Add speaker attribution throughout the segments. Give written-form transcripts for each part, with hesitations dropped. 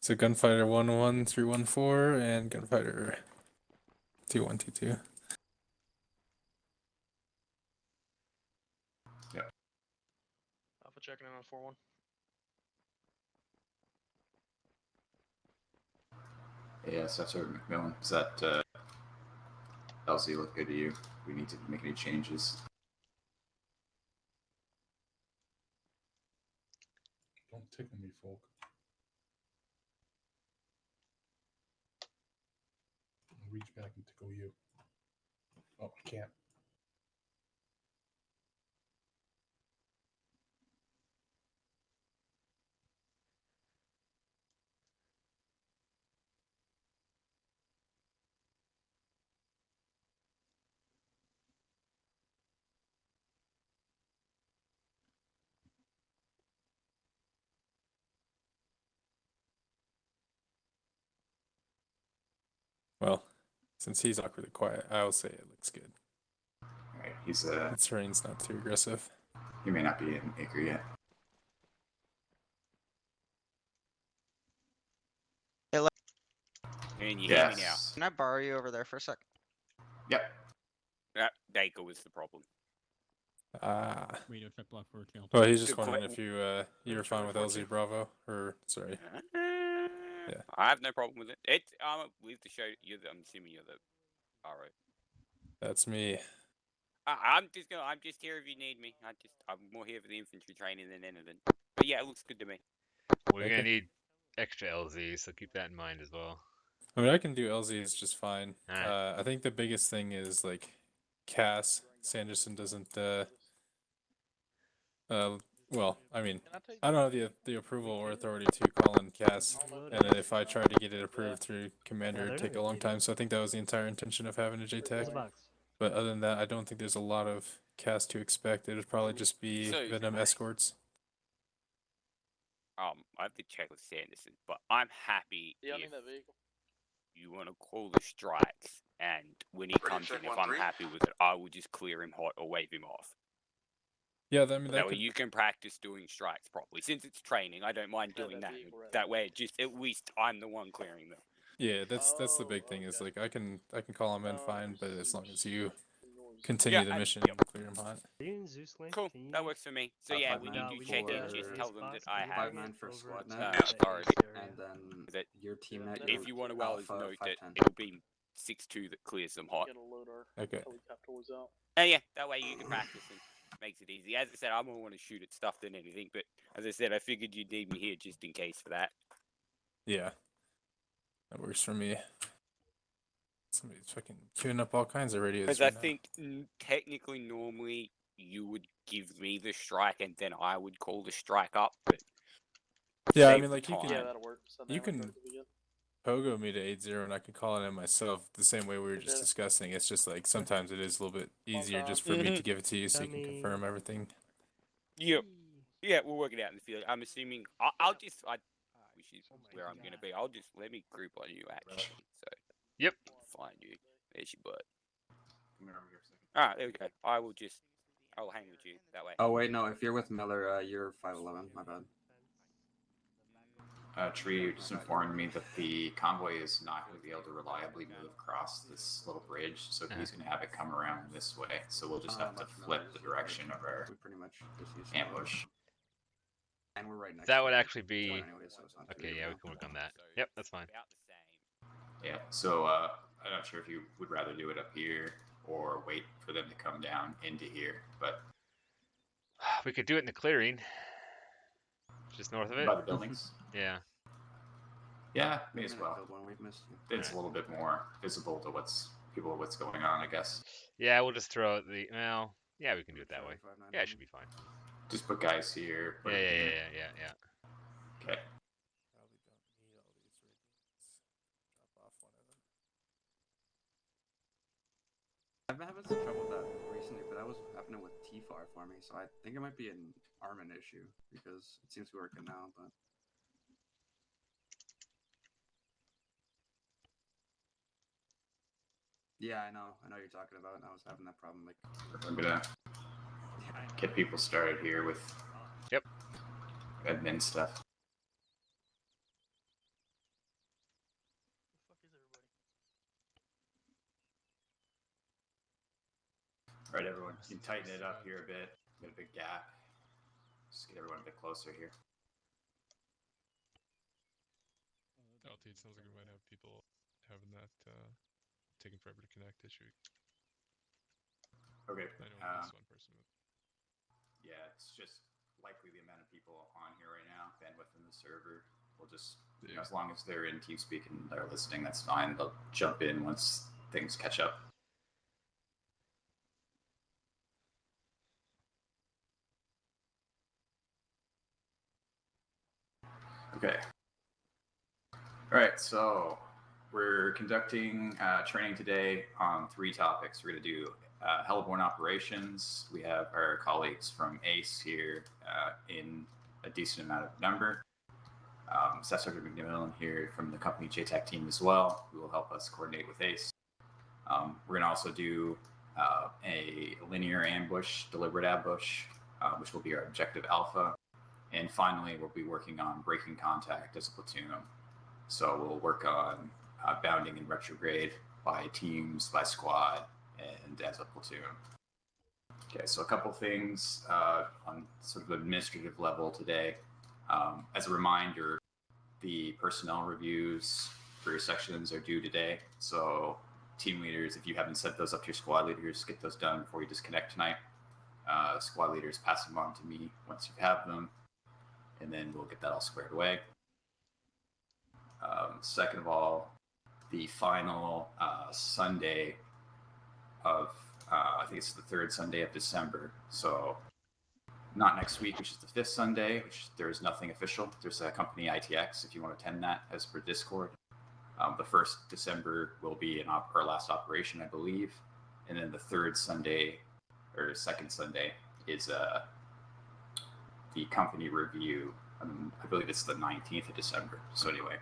Speaker 1: So Gunfighter 11314 and Gunfighter 2122.
Speaker 2: Yep.
Speaker 3: Alpha checking in on 4-1.
Speaker 2: Yes, that's Sergeant McMillan. Does that LC look good to you? We need to make any changes.
Speaker 4: Don't tickle me, folk. I'll reach back and tickle you. Oh, I can't.
Speaker 1: Well, since he's awkwardly quiet, I'll say it looks good.
Speaker 2: Alright, he's
Speaker 1: The terrain's not too aggressive.
Speaker 2: he may not be in acre yet.
Speaker 5: Can you hear me now?
Speaker 2: Yes.
Speaker 6: Can I borrow you over there for a sec?
Speaker 2: Yep.
Speaker 5: That Dacre was the problem.
Speaker 7: Radio check block for channel.
Speaker 1: Well, he's just
Speaker 5: Good
Speaker 1: wondering
Speaker 5: que-
Speaker 1: if you were fine with LZ Bravo, or sorry.
Speaker 5: Yeah. I have no problem with it. It's with the show. I'm assuming you're the RO.
Speaker 1: That's me.
Speaker 5: I'm just here if you need me. I'm more here for the infantry training than anything. But yeah, it looks good to me.
Speaker 8: We're gonna need extra LZ, so keep that in mind as well.
Speaker 1: I mean, I can do LZs just fine.
Speaker 8: Alright.
Speaker 1: I think the biggest thing is like Cass Sanderson doesn't. Well, I mean, I don't have the approval or authority to call in Cass, and if I try to get it approved through Commander, it'd take a long time. So I think that was the entire intention of having a JTAC. But other than that, I don't think there's a lot of Cass to expect. It would probably just be Venom escorts.
Speaker 5: I have to check with Sanderson, but I'm happy
Speaker 3: Yeah, I
Speaker 5: if
Speaker 3: need that vehicle.
Speaker 5: you want to call the strikes, and when he comes in, if I'm happy with it, I will just clear him hot or wave him off.
Speaker 1: Yeah, I mean,
Speaker 5: That way you can practice doing strikes properly. Since it's training, I don't mind doing that. That way, just at least I'm the one clearing them.
Speaker 1: Yeah, that's the big thing. Is like I can call him in fine, but as long as you continue the mission, clear him hot.
Speaker 5: Cool, that works for me. So yeah, when you do check in, just tell them that I have
Speaker 9: 5-9 for squad
Speaker 5: authority.
Speaker 9: and then
Speaker 5: That
Speaker 9: your teammate.
Speaker 5: if you want to well
Speaker 9: Alpha,
Speaker 5: note that
Speaker 9: 510.
Speaker 5: it'll be 6-2 that clears them hot.
Speaker 1: Okay.
Speaker 5: And yeah, that way you can practice and makes it easy. As I said, I'm more want to shoot at stuff than anything, but as I said, I figured you'd need me here just in case for that.
Speaker 1: Yeah, that works for me. Somebody's fucking queuing up all kinds of radios.
Speaker 5: Because I think technically, normally you would give me the strike and then I would call the strike up. But
Speaker 1: yeah, I mean, like you can.
Speaker 3: Yeah, that'll work.
Speaker 1: You can pogo me to 8-0 and I can call it in myself the same way we were just discussing. It's just like sometimes it is a little bit easier just for me to give it to you so you can confirm everything.
Speaker 5: Yeah, we'll work it out in the field. I'm assuming which is where I'm gonna be. I'll just let me group on you actually. So
Speaker 8: yep,
Speaker 5: find you. There's your butt. Come here over here a second. All right, there we go. I'll hang with you that way.
Speaker 9: Oh wait, no. If you're with Miller, you're 5'11". My bad.
Speaker 2: Tree just informed me that the convoy is not going to be able to reliably move across this little bridge, so he's going to have it come around this way. So we'll just have to flip the direction of our ambush.
Speaker 9: And we're right next.
Speaker 8: That would actually be
Speaker 9: anyway, so it's not
Speaker 8: okay. Yeah, we can work on that. Yep, that's fine.
Speaker 2: Yeah. So I'm not sure if you would rather do it up here or wait for them to come down into here, but
Speaker 8: we could do it in the clearing, just north of it.
Speaker 2: By the buildings.
Speaker 8: Yeah.
Speaker 2: Yeah, may as well. It's
Speaker 8: Right.
Speaker 2: a little bit more visible to what's going on, I guess.
Speaker 8: Yeah, we'll just throw out the yeah, we can do it that way. Yeah, it should be fine.
Speaker 2: Just put guys here.
Speaker 8: Yeah.
Speaker 2: Okay.
Speaker 9: I've been having some trouble with that recently, but that was happening with T-FAR for me, so I think it might be an Armin issue because it seems to be working now, but. Yeah, I know you're talking about, and I was having that problem. Like,
Speaker 2: I'm gonna get people started here with
Speaker 8: admin
Speaker 2: stuff. All right, everyone, you can tighten it up here a bit. Got a big gap. Just get everyone a bit closer here.
Speaker 6: LT, it sounds like we might have people having that taking forever to connect issue.
Speaker 2: Okay.
Speaker 6: I know at least one person with.
Speaker 2: Yeah, it's just likely the amount of people on here right now, bandwidth in the server. We'll just, you know, as long as they're in TeamSpeak and they're listening, that's fine. They'll jump in once things catch up. Okay. All right, so we're conducting training today on 3 topics. We're going to do heliborne operations. We have our colleagues from ACE here in a decent amount of number. Staff Sergeant McMillan here from the company JTAC team as well, who will help us coordinate with ACE. We're going to also do a linear ambush, deliberate ambush, which will be our objective alpha. And finally, we'll be working on breaking contact as a platoon. So we'll work on bounding in retrograde by teams, by squad, and as a platoon. Okay, so a couple things on sort of administrative level today. As a reminder, the personnel reviews for your sections are due today. So team leaders, if you haven't sent those up to your squad leaders, get those done before you disconnect tonight. Squad leaders pass them on to me once you have them, and then we'll get that all squared away. Second of all, the final Sunday of, I think it's the 3rd Sunday of December. So not next week, which is the 5th Sunday, which there is nothing official. There's a company ITX if you want to attend that as per Discord. The 1st December will be our last operation, I believe. And then the 3rd Sunday, or 2nd Sunday, is the company review. I believe it's the 19th of December. So anyway,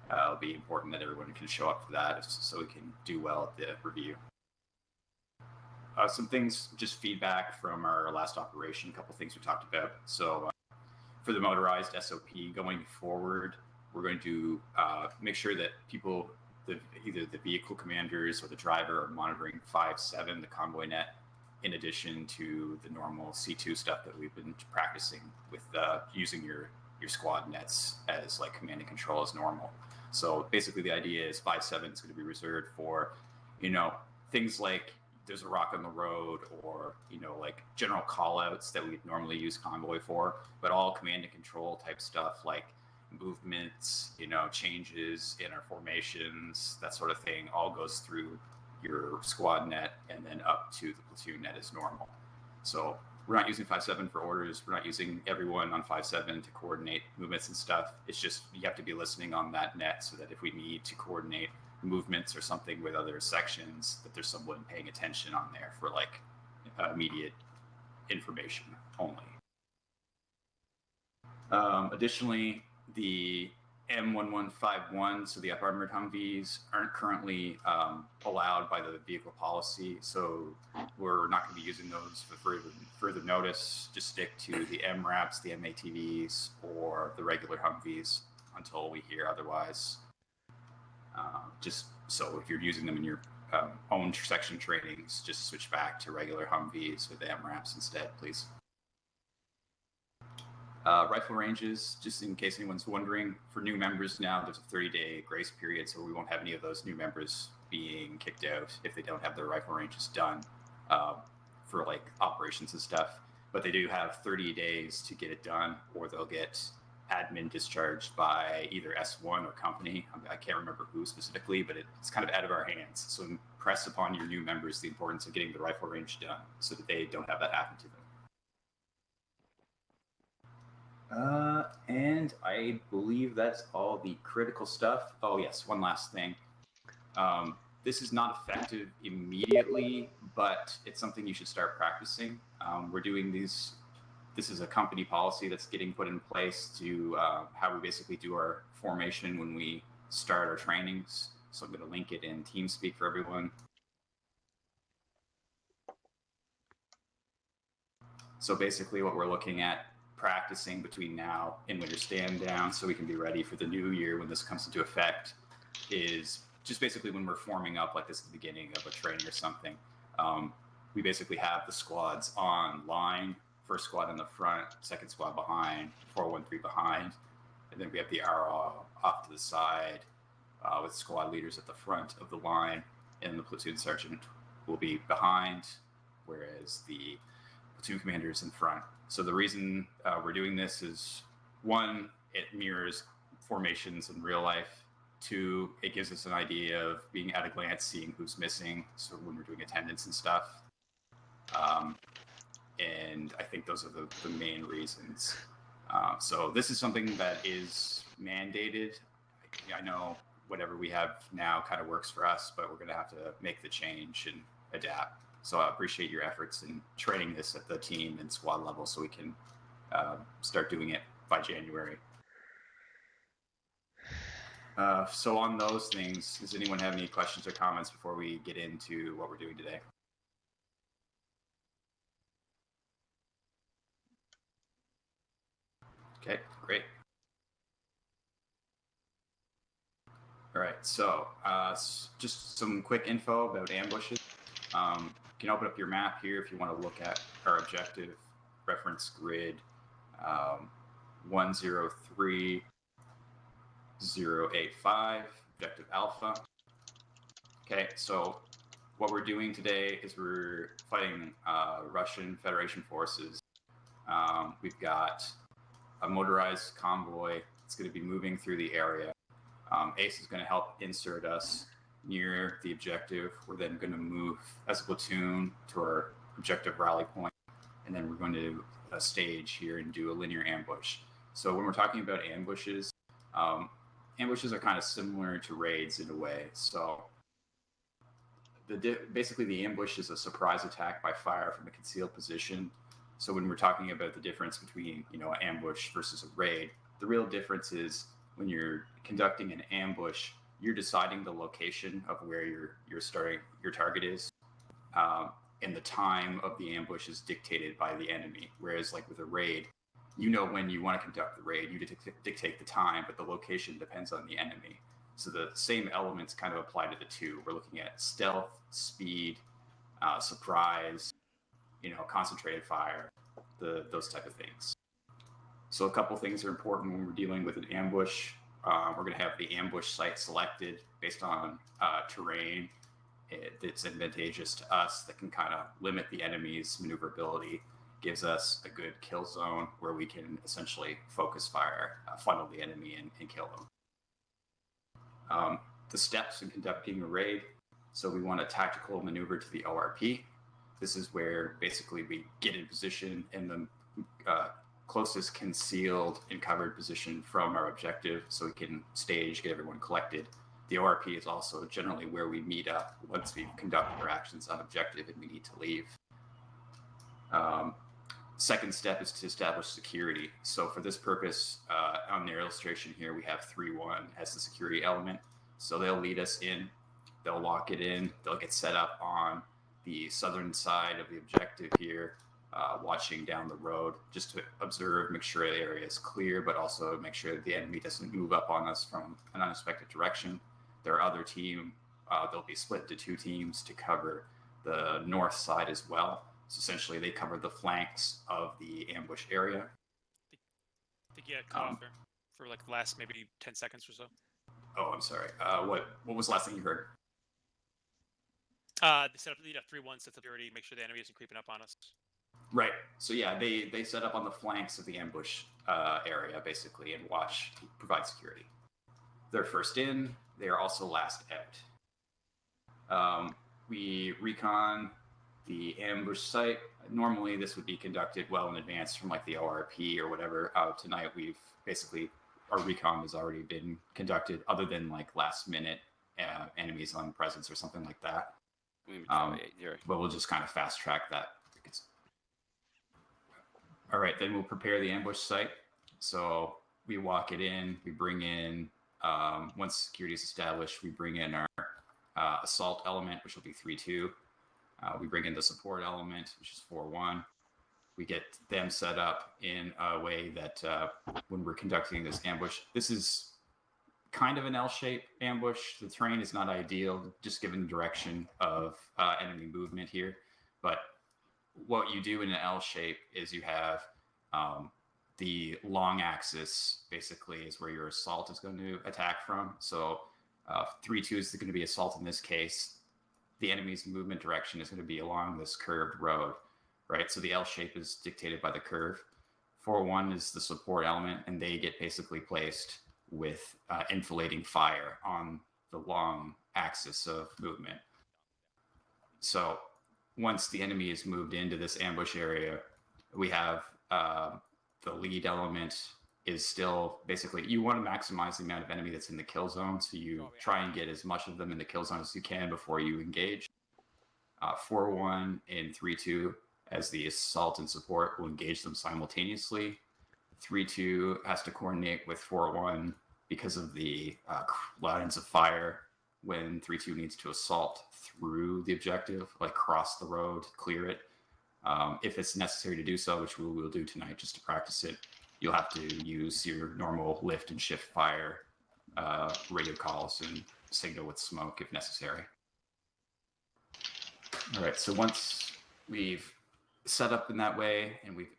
Speaker 2: it'll be important that everyone can show up for that so we can do well at the review. Some things, just feedback from our last operation, a couple things we talked about. So for the motorized SOP going forward, we're going to make sure that people, either the vehicle commanders or the driver, are monitoring 5.7, the convoy net, in addition to the normal C2 stuff that we've been practicing with using your squad nets as like command and control as normal. So basically the idea is 5.7 is going to be reserved for, you know, things like there's a rock on the road, or, you know, like general call outs that we'd normally use convoy for, but all command and control type stuff like movements, you know, changes in our formations, that sort of thing, all goes through your squad net and then up to the platoon net as normal. So we're not using 5.7 for orders. We're not using everyone on 5.7 to coordinate movements and stuff. It's just you have to be listening on that net so that if we need to coordinate movements or something with other sections, that there's someone paying attention on there for like immediate information only. Additionally, the M1151, so the up armored Humvees, aren't currently allowed by the vehicle policy, so we're not going to be using those for further notice. Just stick to the MRAPs, the MATVs, or the regular Humvees until we hear otherwise. Just so if you're using them in your own section trainings, just switch back to regular Humvees with the MRAPs instead, please. Rifle ranges, just in case anyone's wondering, for new members now, there's a 30-day grace period, so we won't have any of those new members being kicked out if they don't have their rifle ranges done for like operations and stuff. But they do have 30 days to get it done, or they'll get admin discharged by either S1 or company. I can't remember who specifically, but it's kind of out of our hands. So impress upon your new members the importance of getting the rifle range done so that they don't have that happen to them. And I believe that's all the critical stuff. Oh yes, one last thing. This is not effective immediately, but it's something you should start practicing. We're doing these. This is a company policy that's getting put in place to how we basically do our formation when we start our trainings. So I'm going to link it in TeamSpeak for everyone. So basically what we're looking at practicing between now and winter stand down so we can be ready for the new year when this comes into effect is just basically when we're forming up like this at the beginning of a training or something. we basically have the squads on line, first squad in the front, second squad behind, 413 behind, and then we have the arrow off to the side with squad leaders at the front of the line, and the platoon sergeant will be behind, whereas the platoon commander is in front. So the reason we're doing this is, one, it mirrors formations in real life. Two, it gives us an idea of being at a glance, seeing who's missing, so when we're doing attendance and stuff. And I think those are the main reasons. So this is something that is mandated. I know whatever we have now kind of works for us, but we're going to have to make the change and adapt. So I appreciate your efforts in training this at the team and squad level so we can start doing it by January. So on those things, does anyone have any questions or comments before we get into what we're doing today? Okay, great. All right, so just some quick info about ambushes. You can open up your map here if you want to look at our objective reference grid 103085, objective alpha. Okay, so what we're doing today is we're fighting Russian Federation forces. We've got a motorized convoy that's going to be moving through the area. Ace is going to help insert us near the objective. We're then going to move as a platoon to our objective rally point, and then we're going to stage here and do a linear ambush. So when we're talking about ambushes, ambushes are kind of similar to raids in a way. So basically the ambush is a surprise attack by fire from a concealed position. So when we're talking about the difference between, an ambush versus a raid, the real difference is when you're conducting an ambush, you're deciding the location of where your target is, and the time of the ambush is dictated by the enemy. Whereas like with a raid, when you want to conduct the raid, you dictate the time, but the location depends on the enemy. So the same elements kind of apply to the two. We're looking at stealth, speed, surprise, concentrated fire, those type of things. So a couple things are important when we're dealing with an ambush. We're going to have the ambush site selected based on terrain that's advantageous to us, that can kind of limit the enemy's maneuverability, gives us a good kill zone where we can essentially focus fire, funnel the enemy, and kill them. The steps in conducting a raid. So we want a tactical maneuver to the ORP. This is where basically we get in position in the closest concealed and covered position from our objective so we can stage, get everyone collected. The ORP is also generally where we meet up once we've conducted our actions on objective and we need to leave. Second step is to establish security. So for this purpose, on the illustration here, we have 3-1 as the security element. So they'll lead us in, they'll lock it in, they'll get set up on the southern side of the objective here, watching down the road just to observe, make sure the area is clear, but also make sure that the enemy doesn't move up on us from an unexpected direction. Their other team, they'll be split into 2 teams to cover the north side as well. So essentially they cover the flanks of the ambush area.
Speaker 7: I think you had cut off there for like the last maybe 10 seconds or so.
Speaker 2: Oh, I'm sorry. What was the last thing you heard?
Speaker 7: They set up 3-1 sets up security, make sure the enemy isn't creeping up on us.
Speaker 2: Right. So yeah, they set up on the flanks of the ambush area basically and provide security. They're first in. They are also last out. We recon the ambush site. Normally this would be conducted well in advance from like the ORP or whatever. Tonight our recon has already been conducted, other than like last minute enemies on presence or something like that. But we'll just kind of fast track that. All right, then we'll prepare the ambush site. So we walk it in, we bring in, once security is established, we bring in our assault element, which will be 3-2. We bring in the support element, which is 4-1. We get them set up in a way that when we're conducting this ambush, this is kind of an L-shaped ambush. The terrain is not ideal, just given the direction of enemy movement here. But what you do in an L shape is you have the long axis basically is where your assault is going to attack from. So 3-2 is going to be assault in this case. The enemy's movement direction is going to be along this curved road, right? So the L shape is dictated by the curve. 4-1 is the support element, and they get basically placed with enfilading fire on the long axis of movement. So once the enemy is moved into this ambush area, we have the lead element is still basically, you want to maximize the amount of enemy that's in the kill zone, so you try and get as much of them in the kill zone as you can before you engage. 4-1 and 3-2 as the assault and support will engage them simultaneously. 3-2 has to coordinate with 4-1 because of the lines of fire when 3-2 needs to assault through the objective, like cross the road, clear it. If it's necessary to do so, which we will do tonight just to practice it, you'll have to use your normal lift and shift fire radio calls and signal with smoke if necessary. All right, so once we've set up in that way and we've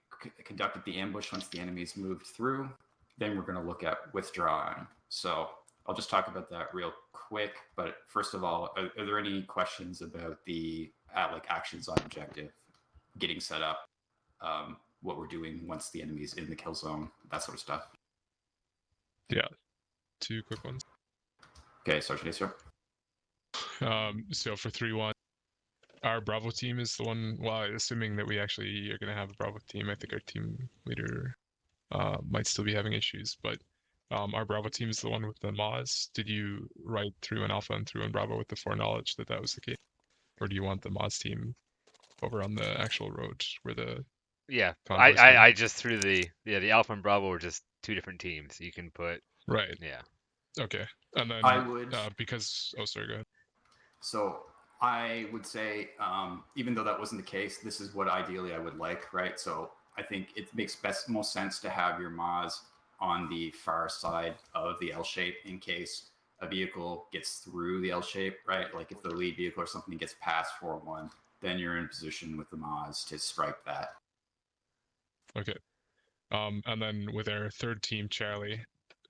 Speaker 2: conducted the ambush, once the enemy's moved through, then we're going to look at withdrawing. So I'll just talk about that real quick. But first of all, are there any questions about the like actions on objective, getting set up, what we're doing once the enemy's in the kill zone, that sort of stuff?
Speaker 6: Yeah, 2 quick ones.
Speaker 2: Okay, Sergeant Acer.
Speaker 6: So for 3-1, our Bravo team is the one, well, assuming that we actually are going to have a Bravo team, I think our team leader might still be having issues, but our Bravo team is the one with the Moz. Did you write 3-1 Alpha and 3-1 Bravo with the foreknowledge that that was the case? Or do you want the Moz team over on the actual road where the
Speaker 8: Yeah,
Speaker 6: convoys come?
Speaker 8: I just threw the Alpha and Bravo were just 2 different teams. You can put
Speaker 6: Right.
Speaker 8: yeah.
Speaker 6: Okay. And then
Speaker 2: I would
Speaker 6: because sorry, go ahead.
Speaker 2: So I would say, even though that wasn't the case, this is what ideally I would like, right? So I think it makes most sense to have your Moz on the far side of the L shape in case a vehicle gets through the L shape, right? Like if the lead vehicle or something gets past 4-1, then you're in position with the Moz to strike that.
Speaker 6: Okay. And then with our third team, Charlie,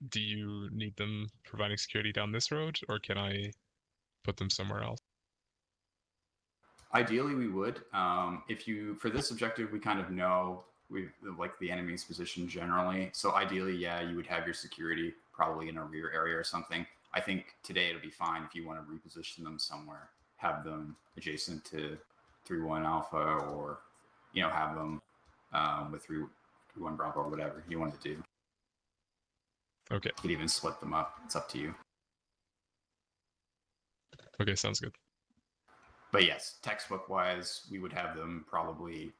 Speaker 6: do you need them providing security down this road, or can I put them somewhere else?
Speaker 2: Ideally, we would. If you, for this objective, we kind of know we like the enemy's position generally. So ideally, yeah, you would have your security probably in a rear area or something. I think today it'll be fine if you want to reposition them somewhere, have them adjacent to 3-1 Alpha, or have them with 3-1 Bravo or whatever you want to do.
Speaker 6: Okay.
Speaker 2: You could even split them up. It's up to you.
Speaker 6: Okay, sounds good.
Speaker 2: But yes, textbook-wise, we would have them probably,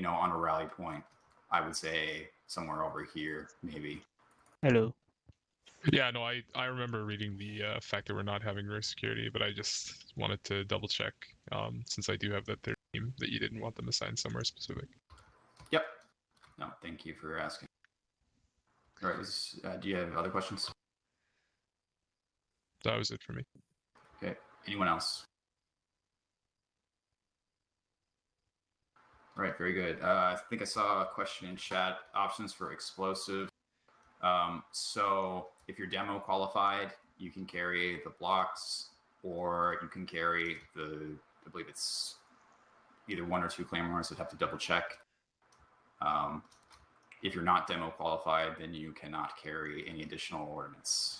Speaker 2: on a rally point. I would say somewhere over here, maybe.
Speaker 10: Hello.
Speaker 6: Yeah, no, I remember reading the fact that we're not having rear security, but I just wanted to double check, since I do have that third team, that you didn't want them assigned somewhere specific.
Speaker 2: Yep. No, thank you for asking. All right, do you have other questions?
Speaker 6: That was it for me.
Speaker 2: Okay, anyone else? All right, very good. I think I saw a question in chat, options for explosive. So if you're demo qualified, you can carry the blocks, or you can carry I believe it's either 1 or 2 claymores. I'd have to double check. If you're not demo qualified, then you cannot carry any additional ordnance.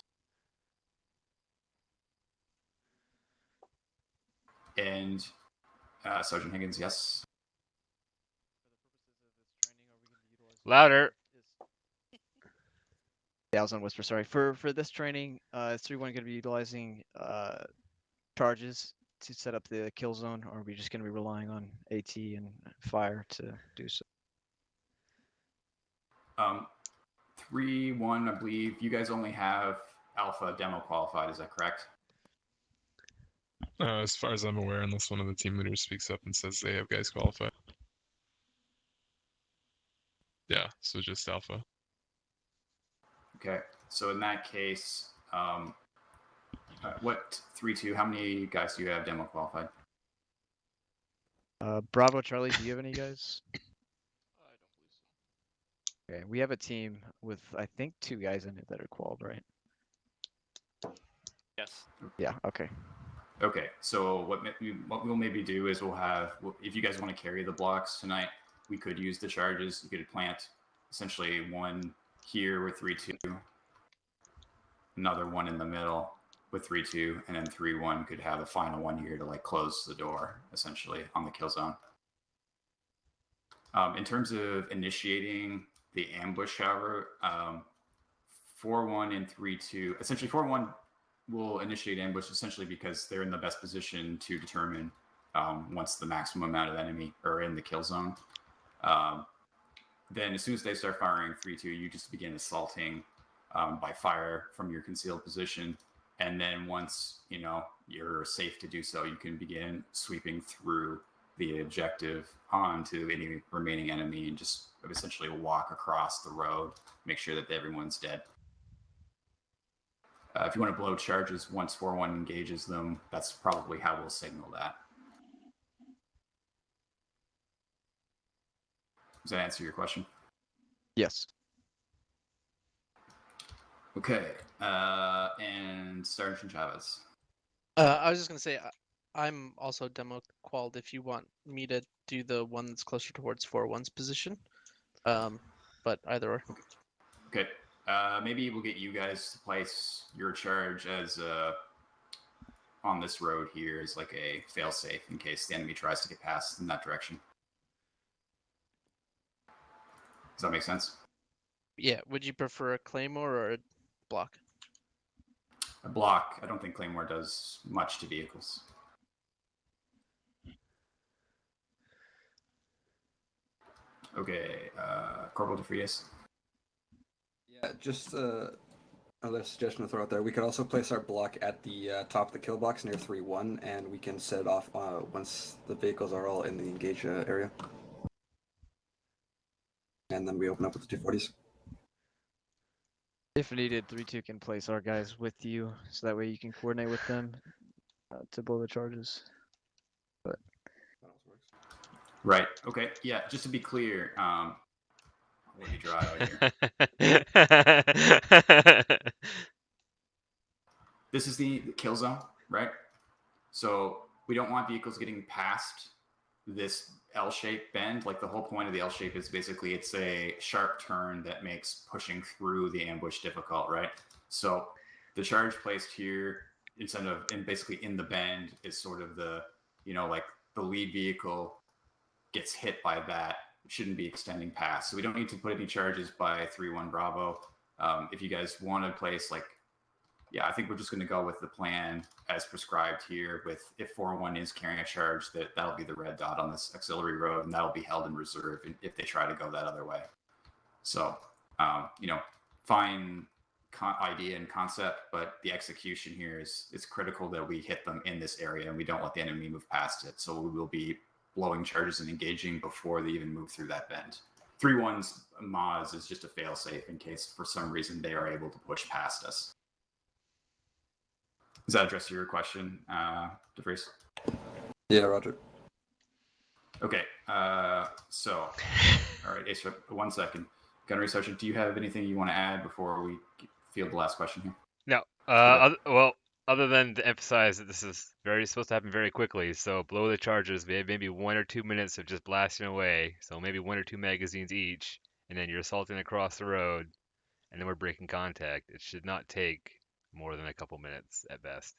Speaker 2: And Sergeant Higgins, yes?
Speaker 8: Louder.
Speaker 10: Yeah, I was on whisper. Sorry. For this training, is 3-1 going to be utilizing charges to set up the kill zone, or are we just going to be relying on AT and fire to do so?
Speaker 2: 3-1, I believe you guys only have Alpha demo qualified. Is that correct?
Speaker 6: As far as I'm aware, unless one of the team leaders speaks up and says they have guys qualified. Yeah, so just Alpha.
Speaker 2: Okay, so in that case, what 3-2? How many guys do you have demo qualified?
Speaker 10: Bravo Charlie, do you have any guys?
Speaker 3: I don't believe so.
Speaker 10: Okay, we have a team with I think 2 guys in it that are qualled, right?
Speaker 3: Yes.
Speaker 10: Yeah. Okay.
Speaker 2: Okay, so what we'll maybe do is if you guys want to carry the blocks tonight, we could use the charges. You could plant essentially one here with 3-2, another one in the middle with 3-2, and then 3-1 could have the final one here to like close the door essentially on the kill zone. In terms of initiating the ambush, however, 4-1 and 3-2, essentially 4-1 will initiate ambush essentially because they're in the best position to determine once the maximum amount of enemy are in the kill zone. Then as soon as they start firing 3-2, you just begin assaulting by fire from your concealed position. And then once you're safe to do so, you can begin sweeping through the objective onto any remaining enemy and just essentially walk across the road, make sure that everyone's dead. If you want to blow charges once 4-1 engages them, that's probably how we'll signal that. Does that answer your question?
Speaker 10: Yes.
Speaker 2: Okay. And Sergeant Chavez.
Speaker 11: I was just gonna say I'm also demo qualled if you want me to do the one that's closer towards 4-1's position. But either or.
Speaker 2: Okay. Maybe we'll get you guys to place your charge as on this road here as like a fail-safe in case the enemy tries to get past in that direction. Does that make sense?
Speaker 11: Yeah. Would you prefer a claymore or a block?
Speaker 2: A block. I don't think Claymore does much to vehicles. Okay. Corporal DeFrias.
Speaker 9: Yeah, just another suggestion to throw out there. We could also place our block at the top of the kill box near 3-1, and we can set it off once the vehicles are all in the engage area. And then we open up with the 240s.
Speaker 10: If needed, 3-2 can place our guys with you, so that way you can coordinate with them to blow the charges. But
Speaker 9: That also works.
Speaker 2: Right. Okay. Yeah. Just to be clear, I'll let you draw it out here. This is the kill zone, right? So we don't want vehicles getting past this L-shaped bend. Like the whole point of the L-shape is basically it's a sharp turn that makes pushing through the ambush difficult, right? So the charge placed here instead of basically in the bend is sort of the, like the lead vehicle gets hit by that. It shouldn't be extending past. So we don't need to put any charges by 3-1 Bravo. If you guys want to place I think we're just going to go with the plan as prescribed here with if 4-1 is carrying a charge, that'll be the red dot on this auxiliary road, and that'll be held in reserve if they try to go that other way. So, fine idea and concept, but the execution here it's critical that we hit them in this area and we don't let the enemy move past it. So we will be blowing charges and engaging before they even move through that bend. 3-1's Maz is just a fail-safe in case for some reason they are able to push past us. Does that address your question, DeVries?
Speaker 9: Yeah, Roger.
Speaker 2: Okay. So, all right, Ace, 1 second. Gunnery Sergeant, do you have anything you want to add before we field the last question here?
Speaker 8: No. Other than to emphasize that this is supposed to happen very quickly, so blow the charges. Maybe 1 or 2 minutes of just blasting away. So maybe 1 or 2 magazines each, and then you're assaulting across the road, and then we're breaking contact. It should not take more than a couple minutes at best.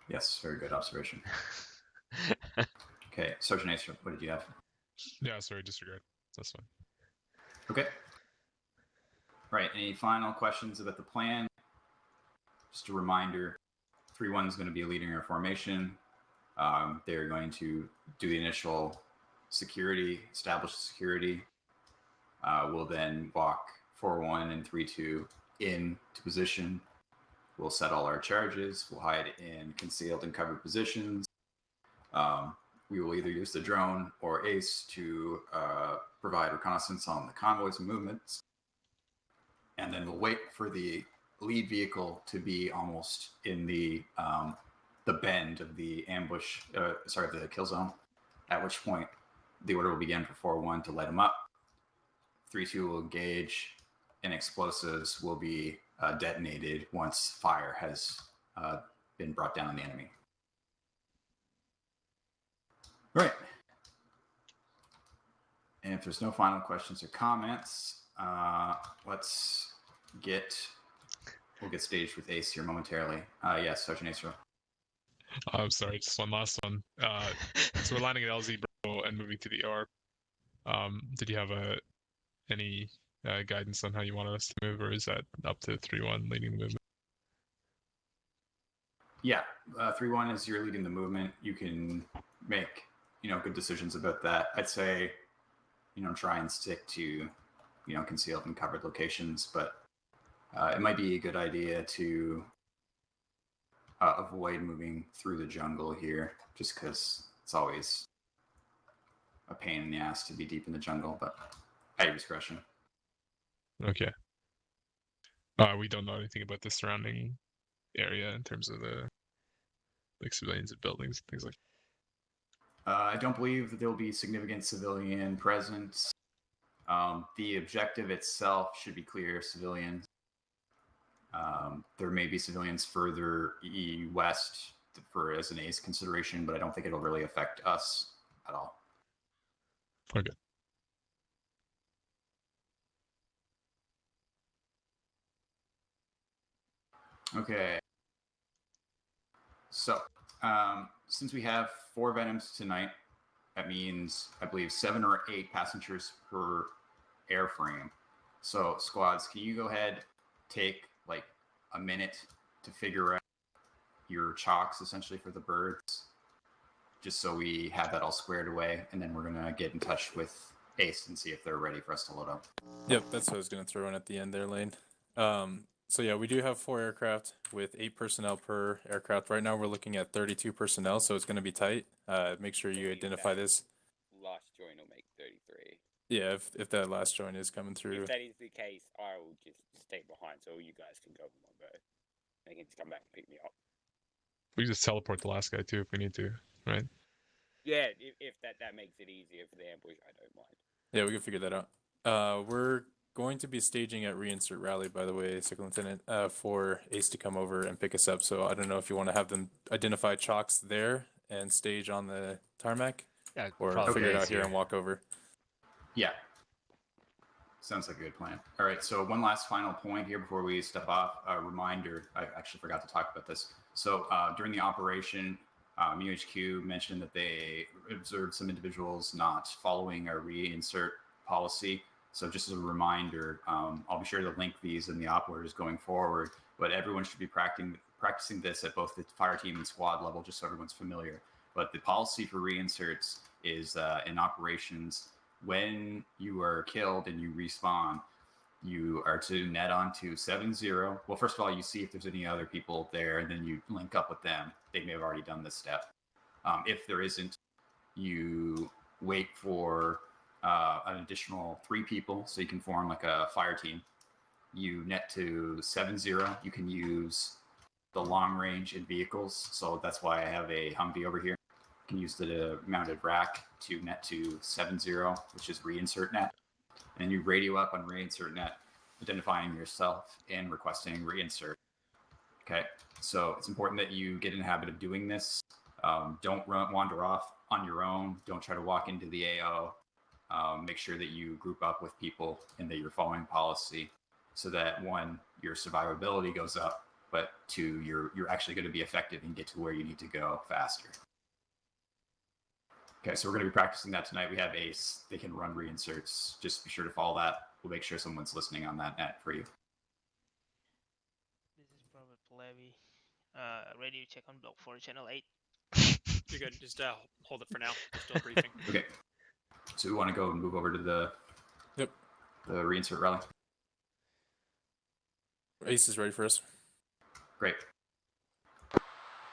Speaker 2: Yes, very good observation. Okay, Sergeant Ace, what did you have?
Speaker 6: Yeah, sorry, disregard. That's fine.
Speaker 2: Okay. Right, any final questions about the plan? Just a reminder, 3-1 is going to be leading our formation. They're going to do the initial security, establish security. We'll then walk 4-1 and 3-2 into position. We'll set all our charges. We'll hide in concealed and covered positions. We will either use the drone or Ace to provide reconnaissance on the convoys and movements. And then we'll wait for the lead vehicle to be almost in the the bend of the ambush, the kill zone, at which point the order will begin for 4-1 to light them up. 3-2 will engage, and explosives will be detonated once fire has been brought down on the enemy. All right. And if there's no final questions or comments, we'll get staged with Ace here momentarily. Yes, Sergeant Ace.
Speaker 6: I'm sorry, just one last one. So we're landing at LZ Bravo and moving to the OR. Did you have any guidance on how you wanted us to move, or is that up to 3-1 leading the movement?
Speaker 2: Yeah, 3-1 is you're leading the movement. You can make good decisions about that. I'd say try and stick to concealed and covered locations, but it might be a good idea to avoid moving through the jungle here, just because it's always a pain in the ass to be deep in the jungle, but at your discretion.
Speaker 6: Okay. We don't know anything about the surrounding area in terms of the civilians and buildings and things like that.
Speaker 2: I don't believe that there will be significant civilian presence. The objective itself should be clear of civilians. There may be civilians further west as an ace consideration, but I don't think it'll really affect us at all.
Speaker 6: Okay.
Speaker 2: Okay. So, since we have 4 Venoms tonight, that means, I believe, 7 or 8 passengers per airframe. So, squads, can you go ahead, take like a minute to figure out your chocks, essentially, for the birds, just so we have that all squared away, and then we're going to get in touch with Ace and see if they're ready for us to load up.
Speaker 1: Yep, that's what I was going to throw in at the end there, Lane. So yeah, we do have 4 aircraft with 8 personnel per aircraft. Right now we're looking at 32 personnel, so it's going to be tight. Make sure you identify this.
Speaker 5: Last join will make 33.
Speaker 1: Yeah, if that last join is coming through.
Speaker 5: If that is the case, I will just stay behind so you guys can go in one go. They can just come back and pick me up.
Speaker 6: We can just teleport the last guy too if we need to, right?
Speaker 5: Yeah, if that makes it easier for the ambush, I don't mind.
Speaker 1: Yeah, we can figure that out. We're going to be staging at reinsert rally, by the way, Second Lieutenant, for Ace to come over and pick us up. So I don't know if you want to have them identify chocks there and stage on the tarmac, or figure it out here and walk over.
Speaker 2: Yeah. Sounds like a good plan. All right, so one last final point here before we step off. A reminder, I actually forgot to talk about this. So during the operation, UHQ mentioned that they observed some individuals not following our reinsert policy. So just as a reminder, I'll be sure to link these in the op orders going forward, but everyone should be practicing this at both the fire team and squad level, just so everyone's familiar. But the policy for reinserts is in operations, when you are killed and you respawn, you are to net onto 7-0. Well, first of all, you see if there's any other people there, and then you link up with them. They may have already done this step. If there isn't, you wait for an additional 3 people, so you can form like a fire team. You net to 7-0. You can use the long range in vehicles, so that's why I have a Humvee over here. You can use the mounted rack to net to 7-0, which is reinsert net. And you radio up on reinsert net, identifying yourself and requesting reinsert. Okay, so it's important that you get in the habit of doing this. Don't wander off on your own. Don't try to walk into the AO. Make sure that you group up with people and that you're following policy, so that 1, your survivability goes up, but 2, you're actually going to be effective and get to where you need to go faster. Okay, so we're going to be practicing that tonight. We have Ace. They can run reinserts. Just be sure to follow that. We'll make sure someone's listening on that net for you.
Speaker 12: This is Bravo Levy. Radio check on block 4, channel 8.
Speaker 7: You're good. Just hold it for now. Still briefing.
Speaker 2: Okay. So we want to go and move over to the reinsert rally.
Speaker 1: Ace is ready for us.
Speaker 2: Great.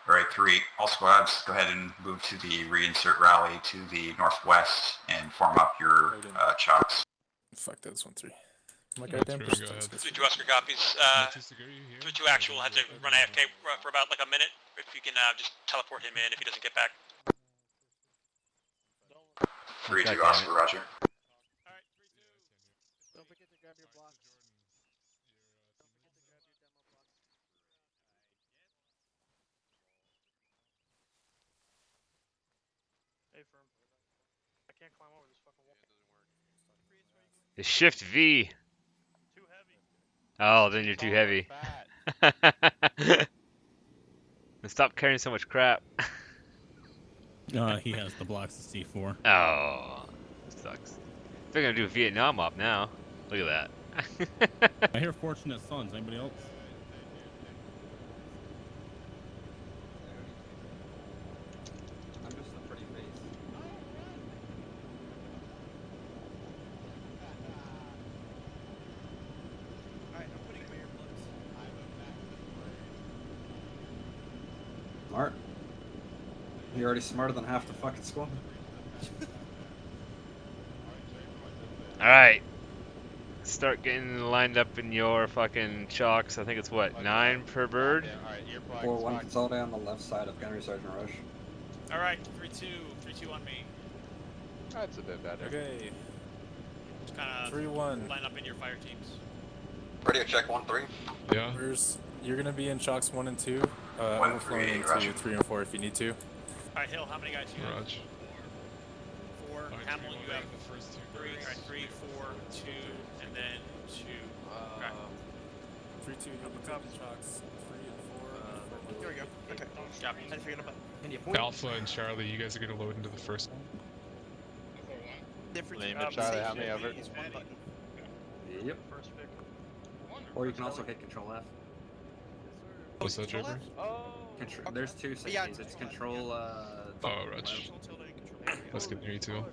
Speaker 2: All right, 3. All squads, go ahead and move to the reinsert rally to the northwest and form up your chocks.
Speaker 1: Fuck, that's 1-3. My
Speaker 6: Yeah,
Speaker 1: goddamn
Speaker 6: Truman,
Speaker 1: pistol
Speaker 6: go ahead.
Speaker 1: is
Speaker 13: 3-2 Oscar copies.
Speaker 6: Matisse, are you here?
Speaker 13: 3-2 actual had to run AFK for about like a minute. If you can just teleport him in if he doesn't get back.
Speaker 2: 3-2 Oscar, roger.
Speaker 10: Don't forget to grab your blocks.
Speaker 12: Hey, firm. I can't climb over this fucking wall.
Speaker 8: The Shift V.
Speaker 12: Too heavy.
Speaker 8: Oh, then you're too heavy. Then stop carrying so much crap.
Speaker 14: He has the blocks of C4.
Speaker 8: Oh, sucks. They're gonna do a Vietnam op now. Look at that.
Speaker 14: I hear Fortunate Sons. Anybody else?
Speaker 9: I'm just a pretty face.
Speaker 10: Alright, I'm putting in my earplugs.
Speaker 9: Smart. You're already smarter than half the fucking squad.
Speaker 8: Alright. Start getting lined up in your fucking chalks. I think it's what, 9 per bird?
Speaker 9: 4-1 consolidate on the left side of Gunnery Sergeant Rush.
Speaker 7: Alright, 3-2. 3-2 on me.
Speaker 3: That's a bit better.
Speaker 1: Okay.
Speaker 7: Just kind of
Speaker 1: 3-1.
Speaker 7: line up in your fire teams.
Speaker 2: Radio check 1-3.
Speaker 6: Yeah.
Speaker 1: You're gonna be in chalks 1 and 2.
Speaker 2: 1,
Speaker 1: Overflowing
Speaker 2: 3,
Speaker 1: into
Speaker 2: roger.
Speaker 1: 3 and 4 if you need to.
Speaker 7: Alright, Hill, how many guys do you have?
Speaker 6: Raj.
Speaker 7: 4.
Speaker 6: Alright,
Speaker 7: Hamill, you have
Speaker 6: the first 2
Speaker 7: 3.
Speaker 6: birds.
Speaker 7: Alright, 3, 4, 2, and then 2. Okay.
Speaker 1: 3-2, you'll be taking chalks 3 and 4.
Speaker 10: There we go. Okay.
Speaker 7: Copy.
Speaker 10: I figured about
Speaker 6: Alpha and Charlie, you guys are gonna load into the first one.
Speaker 10: different.
Speaker 3: Lima, Charlie, how many over?
Speaker 10: Is one button.
Speaker 9: Yep.
Speaker 12: First pick.
Speaker 9: Or you can also hit Control F.
Speaker 6: What's that, Draper?
Speaker 9: There's two settings.
Speaker 10: Yeah,
Speaker 9: It's Control.
Speaker 6: Oh, Raj. That's good to hear you too.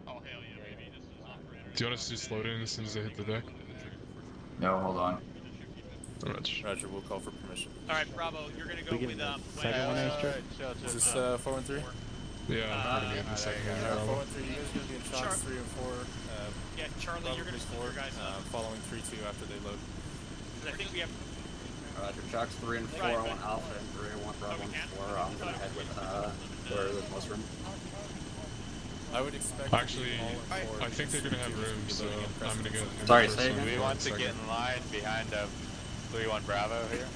Speaker 12: Oh, hell yeah, baby. This is
Speaker 6: Do you want us to just load in as soon as I hit the deck?
Speaker 2: No, hold on.
Speaker 6: Raj.
Speaker 1: Roger, we'll call for permission.
Speaker 7: Alright, Bravo, you're gonna go with
Speaker 14: second one, Ace?
Speaker 1: Is this 4 and 3?
Speaker 6: Yeah, I'm gonna be in the second one.
Speaker 1: Alright, 4
Speaker 6: Bravo.
Speaker 1: and 3. You guys are gonna be in chalks
Speaker 7: Char-
Speaker 1: 3 and 4.
Speaker 7: Yeah, Charlie, you're gonna split your guys up.
Speaker 1: Following 3-2 after they load.
Speaker 7: Because I think we have.
Speaker 9: Roger. Chalks 3 and 4.
Speaker 7: Right,
Speaker 9: I want Alpha and 3. I want Bravo and 4. I'm gonna head with where there's most room.
Speaker 1: I would expect.
Speaker 6: Actually,
Speaker 1: all in 4
Speaker 6: I think they're gonna have room, so I'm gonna go. in the
Speaker 9: Sorry,
Speaker 6: first
Speaker 9: say
Speaker 6: one
Speaker 9: again?
Speaker 3: Do we
Speaker 6: for
Speaker 3: want
Speaker 6: the
Speaker 3: to get
Speaker 6: second.
Speaker 3: in line behind 3-1 Bravo here?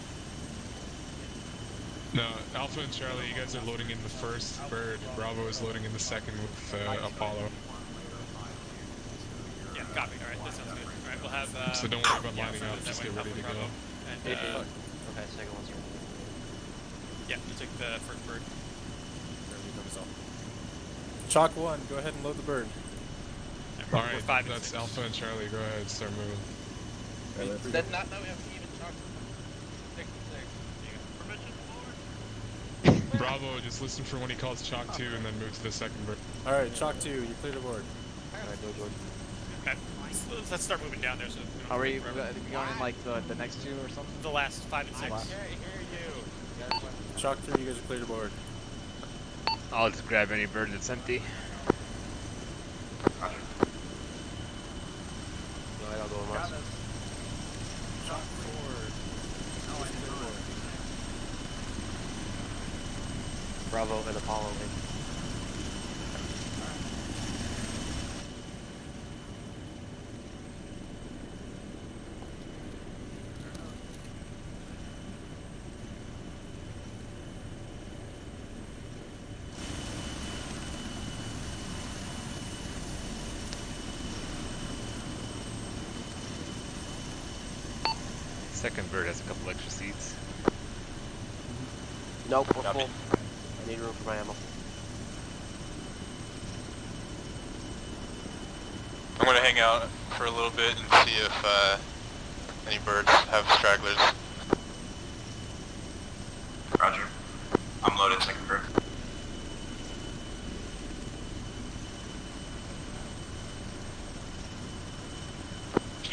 Speaker 6: No, Alpha and Charlie, you guys are loading in the first bird. Bravo is loading in the second with Apollo.
Speaker 7: Yeah, copy. Alright, that sounds good. Alright, we'll have.
Speaker 6: So don't worry about
Speaker 7: yeah,
Speaker 6: lining
Speaker 7: so
Speaker 6: up,
Speaker 7: that
Speaker 6: just
Speaker 7: way
Speaker 6: get ready to
Speaker 7: Bravo
Speaker 6: go.
Speaker 7: And,
Speaker 11: Okay, second one's right.
Speaker 7: yeah, you took the first bird.
Speaker 1: Chalk 1, go ahead and load the bird.
Speaker 7: We're
Speaker 6: Alright,
Speaker 7: 5 and
Speaker 6: that's
Speaker 7: 6.
Speaker 6: Alpha and Charlie, go ahead, start moving.
Speaker 11: That's not that we have even talked. 6 and 6.
Speaker 6: Bravo, just listen for when he calls Chalk 2 and then move to the second bird.
Speaker 1: Alright, chalk 2, you clear the board.
Speaker 7: Okay, let's start moving down there. So we don't
Speaker 10: Are we
Speaker 7: wait forever.
Speaker 10: going in like the next 2 or something?
Speaker 7: The last 5 and 6.
Speaker 1: Chalk 3, you guys are clear the board.
Speaker 8: I'll just grab any bird that's empty.
Speaker 2: Roger.
Speaker 1: Chalk 4.
Speaker 11: Bravo and Apollo.
Speaker 8: Second bird has a couple extra seats.
Speaker 11: Nope, we're full. I need room for my ammo.
Speaker 13: I'm gonna hang out for a little bit and see if any birds have stragglers.
Speaker 2: Roger. I'm loaded, second bird.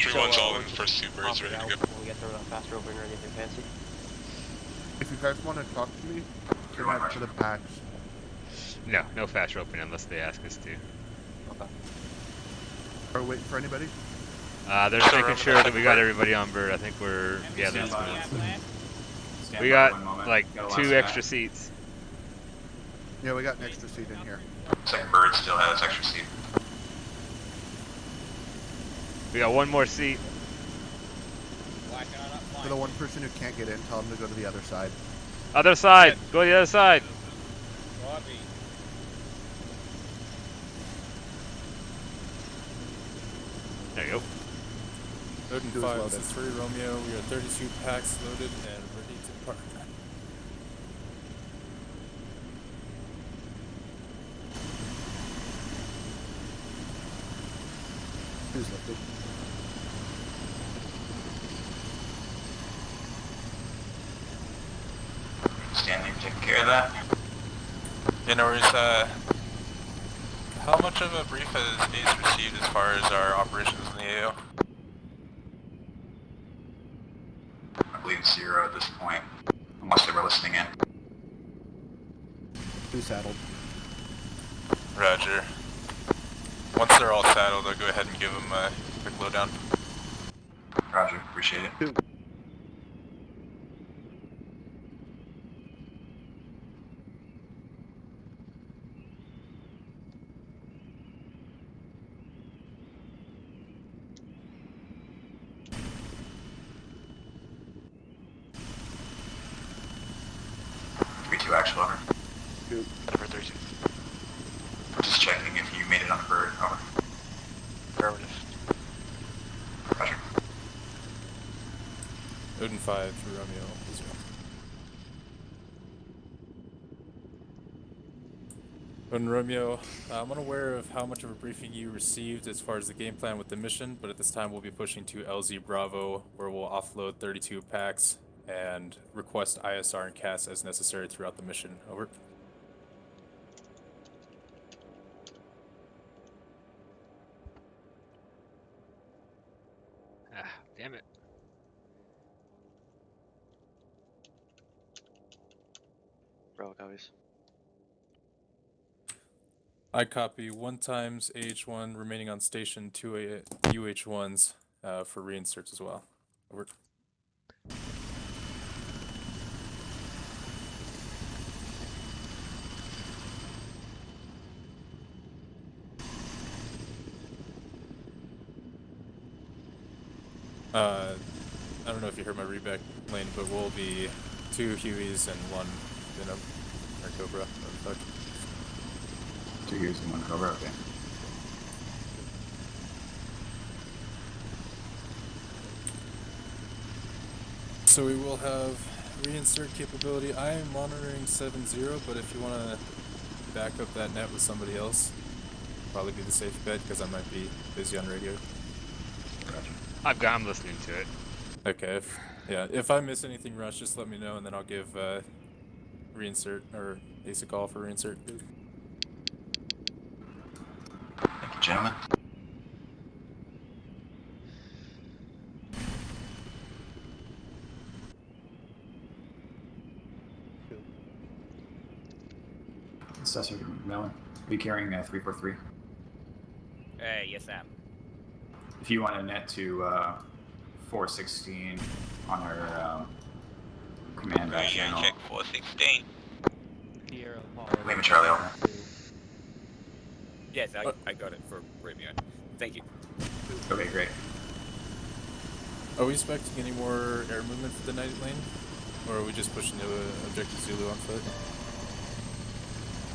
Speaker 13: Everyone's all in the first 2 birds ready to go.
Speaker 11: We get thrown out fast roving or anything fancy.
Speaker 3: If you guys want to talk to me, go back to the packs.
Speaker 8: No, no fast roping unless they ask us to.
Speaker 11: Okay.
Speaker 3: Are we waiting for anybody?
Speaker 8: They're just making sure that we got everybody on board. I think we're yeah.
Speaker 2: Stand
Speaker 8: There's
Speaker 2: by. Stand
Speaker 8: we
Speaker 2: by
Speaker 8: got
Speaker 2: 1 moment.
Speaker 8: like
Speaker 2: Got a
Speaker 8: 2
Speaker 2: last
Speaker 8: extra
Speaker 2: guy.
Speaker 8: seats.
Speaker 3: Yeah, we got an extra seat in here.
Speaker 2: Second bird still has extra seat.
Speaker 8: We got 1 more seat.
Speaker 3: For the one person who can't get in, tell them to go to the other side.
Speaker 8: Other side. Go to the other side. There you go.
Speaker 1: Odin
Speaker 3: Who's
Speaker 1: 5,
Speaker 3: loaded?
Speaker 1: this is 3 Romeo. We are 32 packs loaded and ready to depart.
Speaker 3: Who's lifted?
Speaker 2: Stanley, taking care of that.
Speaker 13: Yeah, no worries. How much of a brief has Ace received as far as our operations in the AO?
Speaker 2: I believe 0 at this point, unless they were listening in.
Speaker 3: Who's saddled?
Speaker 13: Roger. Once they're all saddled, I'll go ahead and give them a quick lowdown.
Speaker 2: Roger, appreciate it. Two actual over.
Speaker 13: Number 32.
Speaker 2: Just checking if you made it on the bird. Over.
Speaker 13: Affirmative.
Speaker 2: Roger.
Speaker 1: Odin 5 through Romeo. Israel. Odin Romeo, I'm unaware of how much of a briefing you received as far as the game plan with the mission, but at this time we'll be pushing to LZ Bravo, where we'll offload 32 packs and request ISR and CAS as necessary throughout the mission. Over.
Speaker 8: Ah, damn it.
Speaker 15: Bravo copies.
Speaker 1: I copy 1 times AH1 remaining on station, 2 UH1s for reinserts as well. Over. I don't know if you heard my reback lane, but we'll be 2 Hueys and 1 Venom or Cobra. What the fuck?
Speaker 2: 2 Hueys and 1 Cobra, okay.
Speaker 1: So we will have reinsert capability. I am monitoring 7-0, but if you want to back up that net with somebody else, probably be the safe bet because I might be busy on radio.
Speaker 8: I'm listening to it.
Speaker 1: Okay, if I miss anything, Rush, just let me know, and then I'll give reinsert or Ace a call for reinsert.
Speaker 2: Thank you, gentlemen. Assessor Mellon, are you carrying 343?
Speaker 5: Yes, I am.
Speaker 2: If you want to net to 416 on our command back channel.
Speaker 13: Check 416.
Speaker 2: Lima Charlie, over.
Speaker 5: Yes, I got it for Romeo. Thank you.
Speaker 2: Okay, great.
Speaker 1: Are we expecting any more air movement for the night lane? Or are we just pushing to Objective Zulu on foot?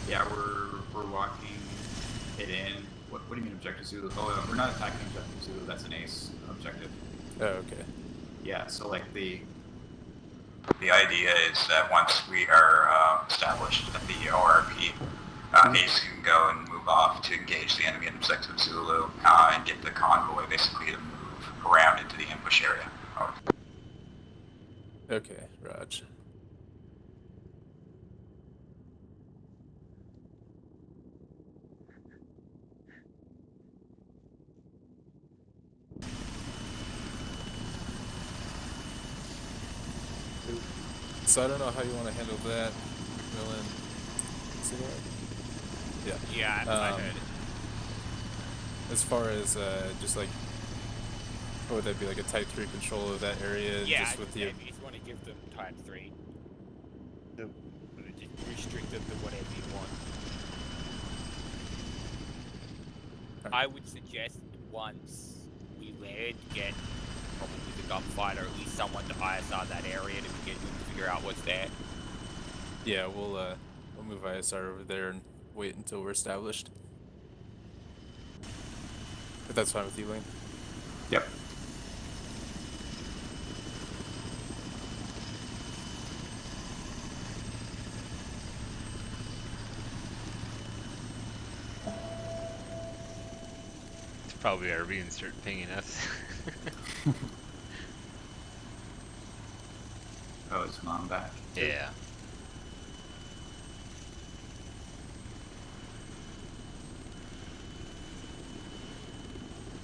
Speaker 2: Yeah, we're walking it in. What do you mean Objective Zulu? Oh, we're not attacking Objective Zulu, that's an Ace objective.
Speaker 1: Oh, okay.
Speaker 2: Yeah, so like the idea is that once we are established at the ORP, Ace can go and move off to engage the enemy in Objective Zulu and get the convoy basically to move around into the ambush area. Over.
Speaker 1: Okay, Raj. So I don't know how you want to handle that, Millen. Yeah.
Speaker 5: Yeah, I heard it.
Speaker 1: as far as just like, what would that be, like a type 3 control of that area?
Speaker 5: Yeah,
Speaker 1: just with the
Speaker 5: if you just want to give them times 3.
Speaker 10: Yep.
Speaker 5: Just restrict them to whatever you want. I would suggest once we land, get probably the gunfighter, or at least someone to ISR that area to begin to figure out what's there.
Speaker 1: Yeah, we'll move ISR over there and wait until we're established. If that's fine with you, Lane.
Speaker 2: Yep.
Speaker 8: It's probably our reinsert pinging us.
Speaker 2: Oh, is mom back?
Speaker 8: Yeah.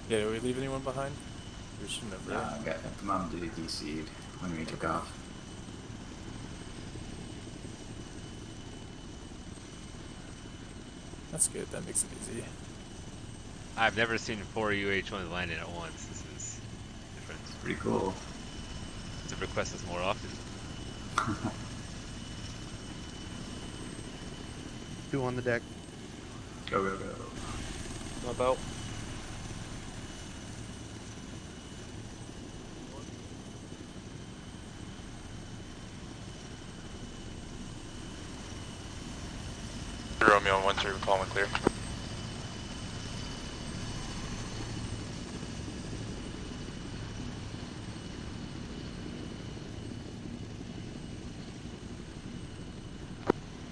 Speaker 1: Yeah, did we leave anyone behind? We shouldn't have, right?
Speaker 2: Got mom did DC'd when we took off.
Speaker 1: That's good, that makes it easy.
Speaker 8: I've never seen 4 UH-1s landing at once. This is different.
Speaker 2: Pretty cool.
Speaker 8: To request this more often.
Speaker 3: 2 on the deck.
Speaker 2: Go, go, go.
Speaker 15: My belt.
Speaker 13: Romeo 1-3, we're calling clear.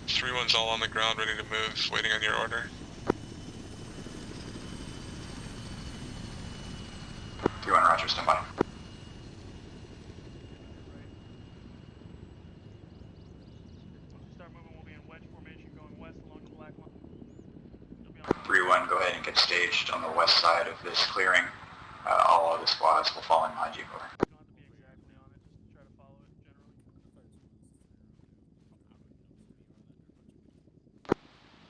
Speaker 13: Three one's all on the ground, ready to move, waiting on your order.
Speaker 2: 3-1, Roger, stand by.
Speaker 12: Start moving, we'll be in wedge formation going west along the black line.
Speaker 2: 3-1, go ahead and get staged on the west side of this clearing. All of the squads will fall in behind you. Over.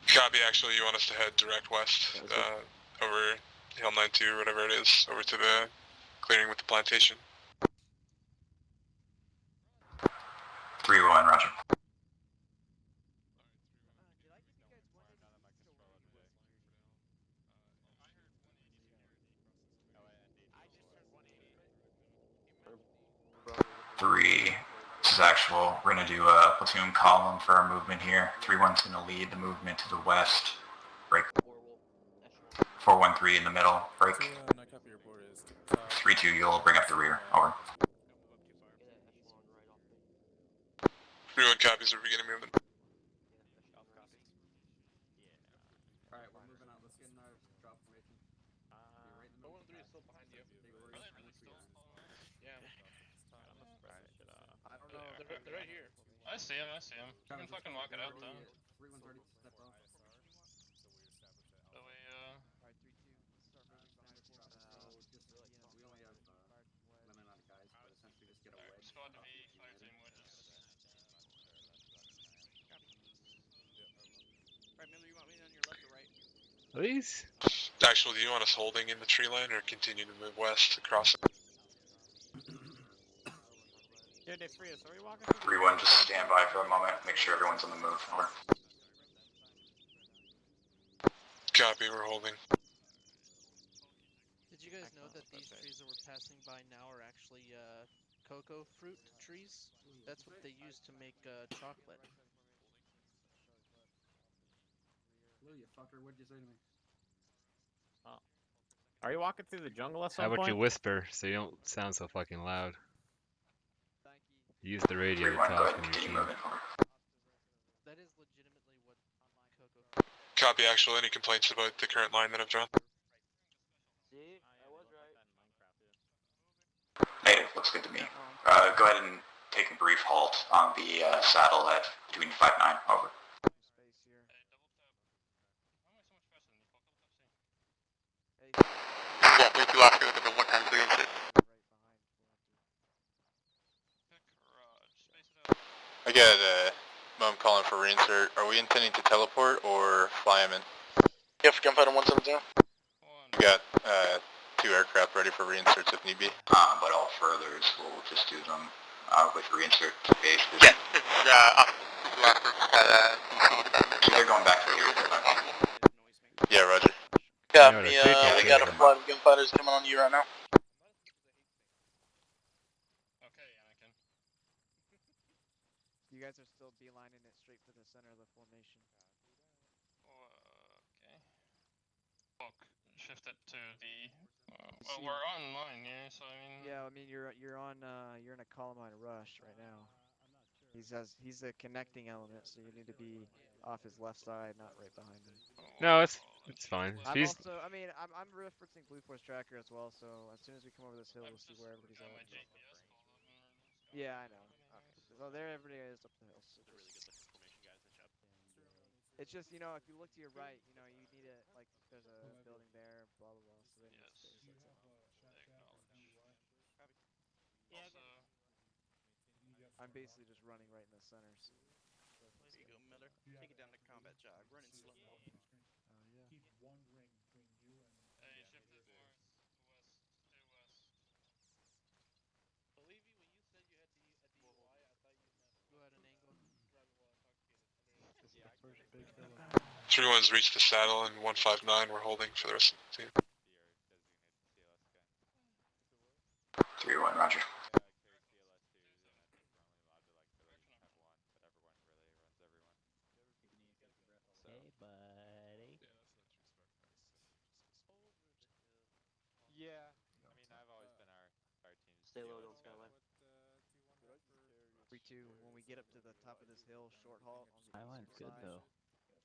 Speaker 13: Copy, actually, you want us to head direct west, over Hill 92 or whatever it is, over to the clearing with the plantation.
Speaker 2: 3-1, Roger. Three. This is actual. We're gonna do a platoon column for our movement here. 3-1's gonna lead the movement to the west. Break. 4-1-3 in the middle. Break. 3-2, you'll bring up the rear. Over.
Speaker 13: 3-1 copies, we're beginning movement.
Speaker 9: Alright, we're moving on. Let's get in our drop formation.
Speaker 11: 413 is still behind you. Yeah. I don't know. They're right here.
Speaker 7: I see him. You can fucking walk it out though.
Speaker 9: 3-1's already stepped off.
Speaker 7: So we
Speaker 10: Alright, 3-2. Start moving behind 4.
Speaker 9: We only have limited amount of guys, but essentially just get a wedge.
Speaker 7: squad to be fire team wedges.
Speaker 10: Right, Miller, you want me on your left or right?
Speaker 8: Please?
Speaker 13: Actually, do you want us holding in the tree line or continue to move west across it?
Speaker 10: Dude, they free us. Are we walking?
Speaker 2: 3-1, just stand by for a moment. Make sure everyone's on the move. Over.
Speaker 13: Copy, we're holding.
Speaker 11: Did you guys know that these trees that we're passing by now are actually cocoa fruit trees? That's what they use to make chocolate.
Speaker 9: Lou, you fucker, what'd you say to me?
Speaker 16: Are you walking through the jungle at some
Speaker 8: How about
Speaker 16: point?
Speaker 8: you whisper so you don't sound so fucking loud? Use the radio to
Speaker 2: 3-1, go
Speaker 8: talk
Speaker 2: ahead
Speaker 8: when
Speaker 2: and
Speaker 8: you're
Speaker 2: continue
Speaker 8: team.
Speaker 2: moving. Over.
Speaker 11: That is legitimately what cocoa fruit.
Speaker 13: Copy, actual. Any complaints about the current line that I've drawn?
Speaker 15: See, I was right.
Speaker 2: Native, looks good to me. Go ahead and take a brief halt on the saddle at between 5-9. Over.
Speaker 13: Yeah, please do ask us if one time 3 and 6. I got Mom calling for reinsert. Are we intending to teleport or fly him in?
Speaker 15: Yeah, for gunfighter 172.
Speaker 13: Got 2 aircraft ready for reinserts if need be.
Speaker 2: But all furthers, we'll just do them with reinsert bases.
Speaker 13: Yeah,
Speaker 2: They're going back to here.
Speaker 13: Yeah, roger.
Speaker 8: Got me,
Speaker 2: we got a
Speaker 8: flood
Speaker 2: of gunfighters coming on you right now.
Speaker 10: You guys are still beelining it straight for the center of the formation.
Speaker 12: Okay. Look, shift it to the. Well, we're online, yeah. So I mean.
Speaker 10: Yeah, I mean you're in a Columbine rush right now. He's a connecting element, so you need to be off his left side, not right behind him.
Speaker 8: No, it's fine.
Speaker 10: I'm referencing Blue Force Tracker as well, so as soon as we come over this hill, we'll see where everybody's at. Yeah, I know. Okay. So there everybody is up the hill. So it's just, you know, if you look to your right, you know, you need a, like, there's a building there, blah, blah, blah, so they need space, that's all. I'm basically just running right in the center, so.
Speaker 12: There you go, Miller. Take it down to combat jog. Running slow.
Speaker 10: Yeah.
Speaker 4: Keep one ring between you and.
Speaker 12: Hey, shift it north, west, due west. Believe you, when you said you had to at the UI, I thought you meant. Go ahead and angle. Drive it while I talk to you.
Speaker 4: This is the first big hill.
Speaker 13: 3-1's reached the saddle and 159 we're holding for the rest of the team.
Speaker 2: 3-1, roger.
Speaker 16: Hey, buddy. Yeah, I mean, I've always been our team.
Speaker 15: Stay low, don't skyline.
Speaker 10: 3-2, when we get up to the top of this hill, short halt on the
Speaker 16: Skyline's good
Speaker 10: side,
Speaker 16: though.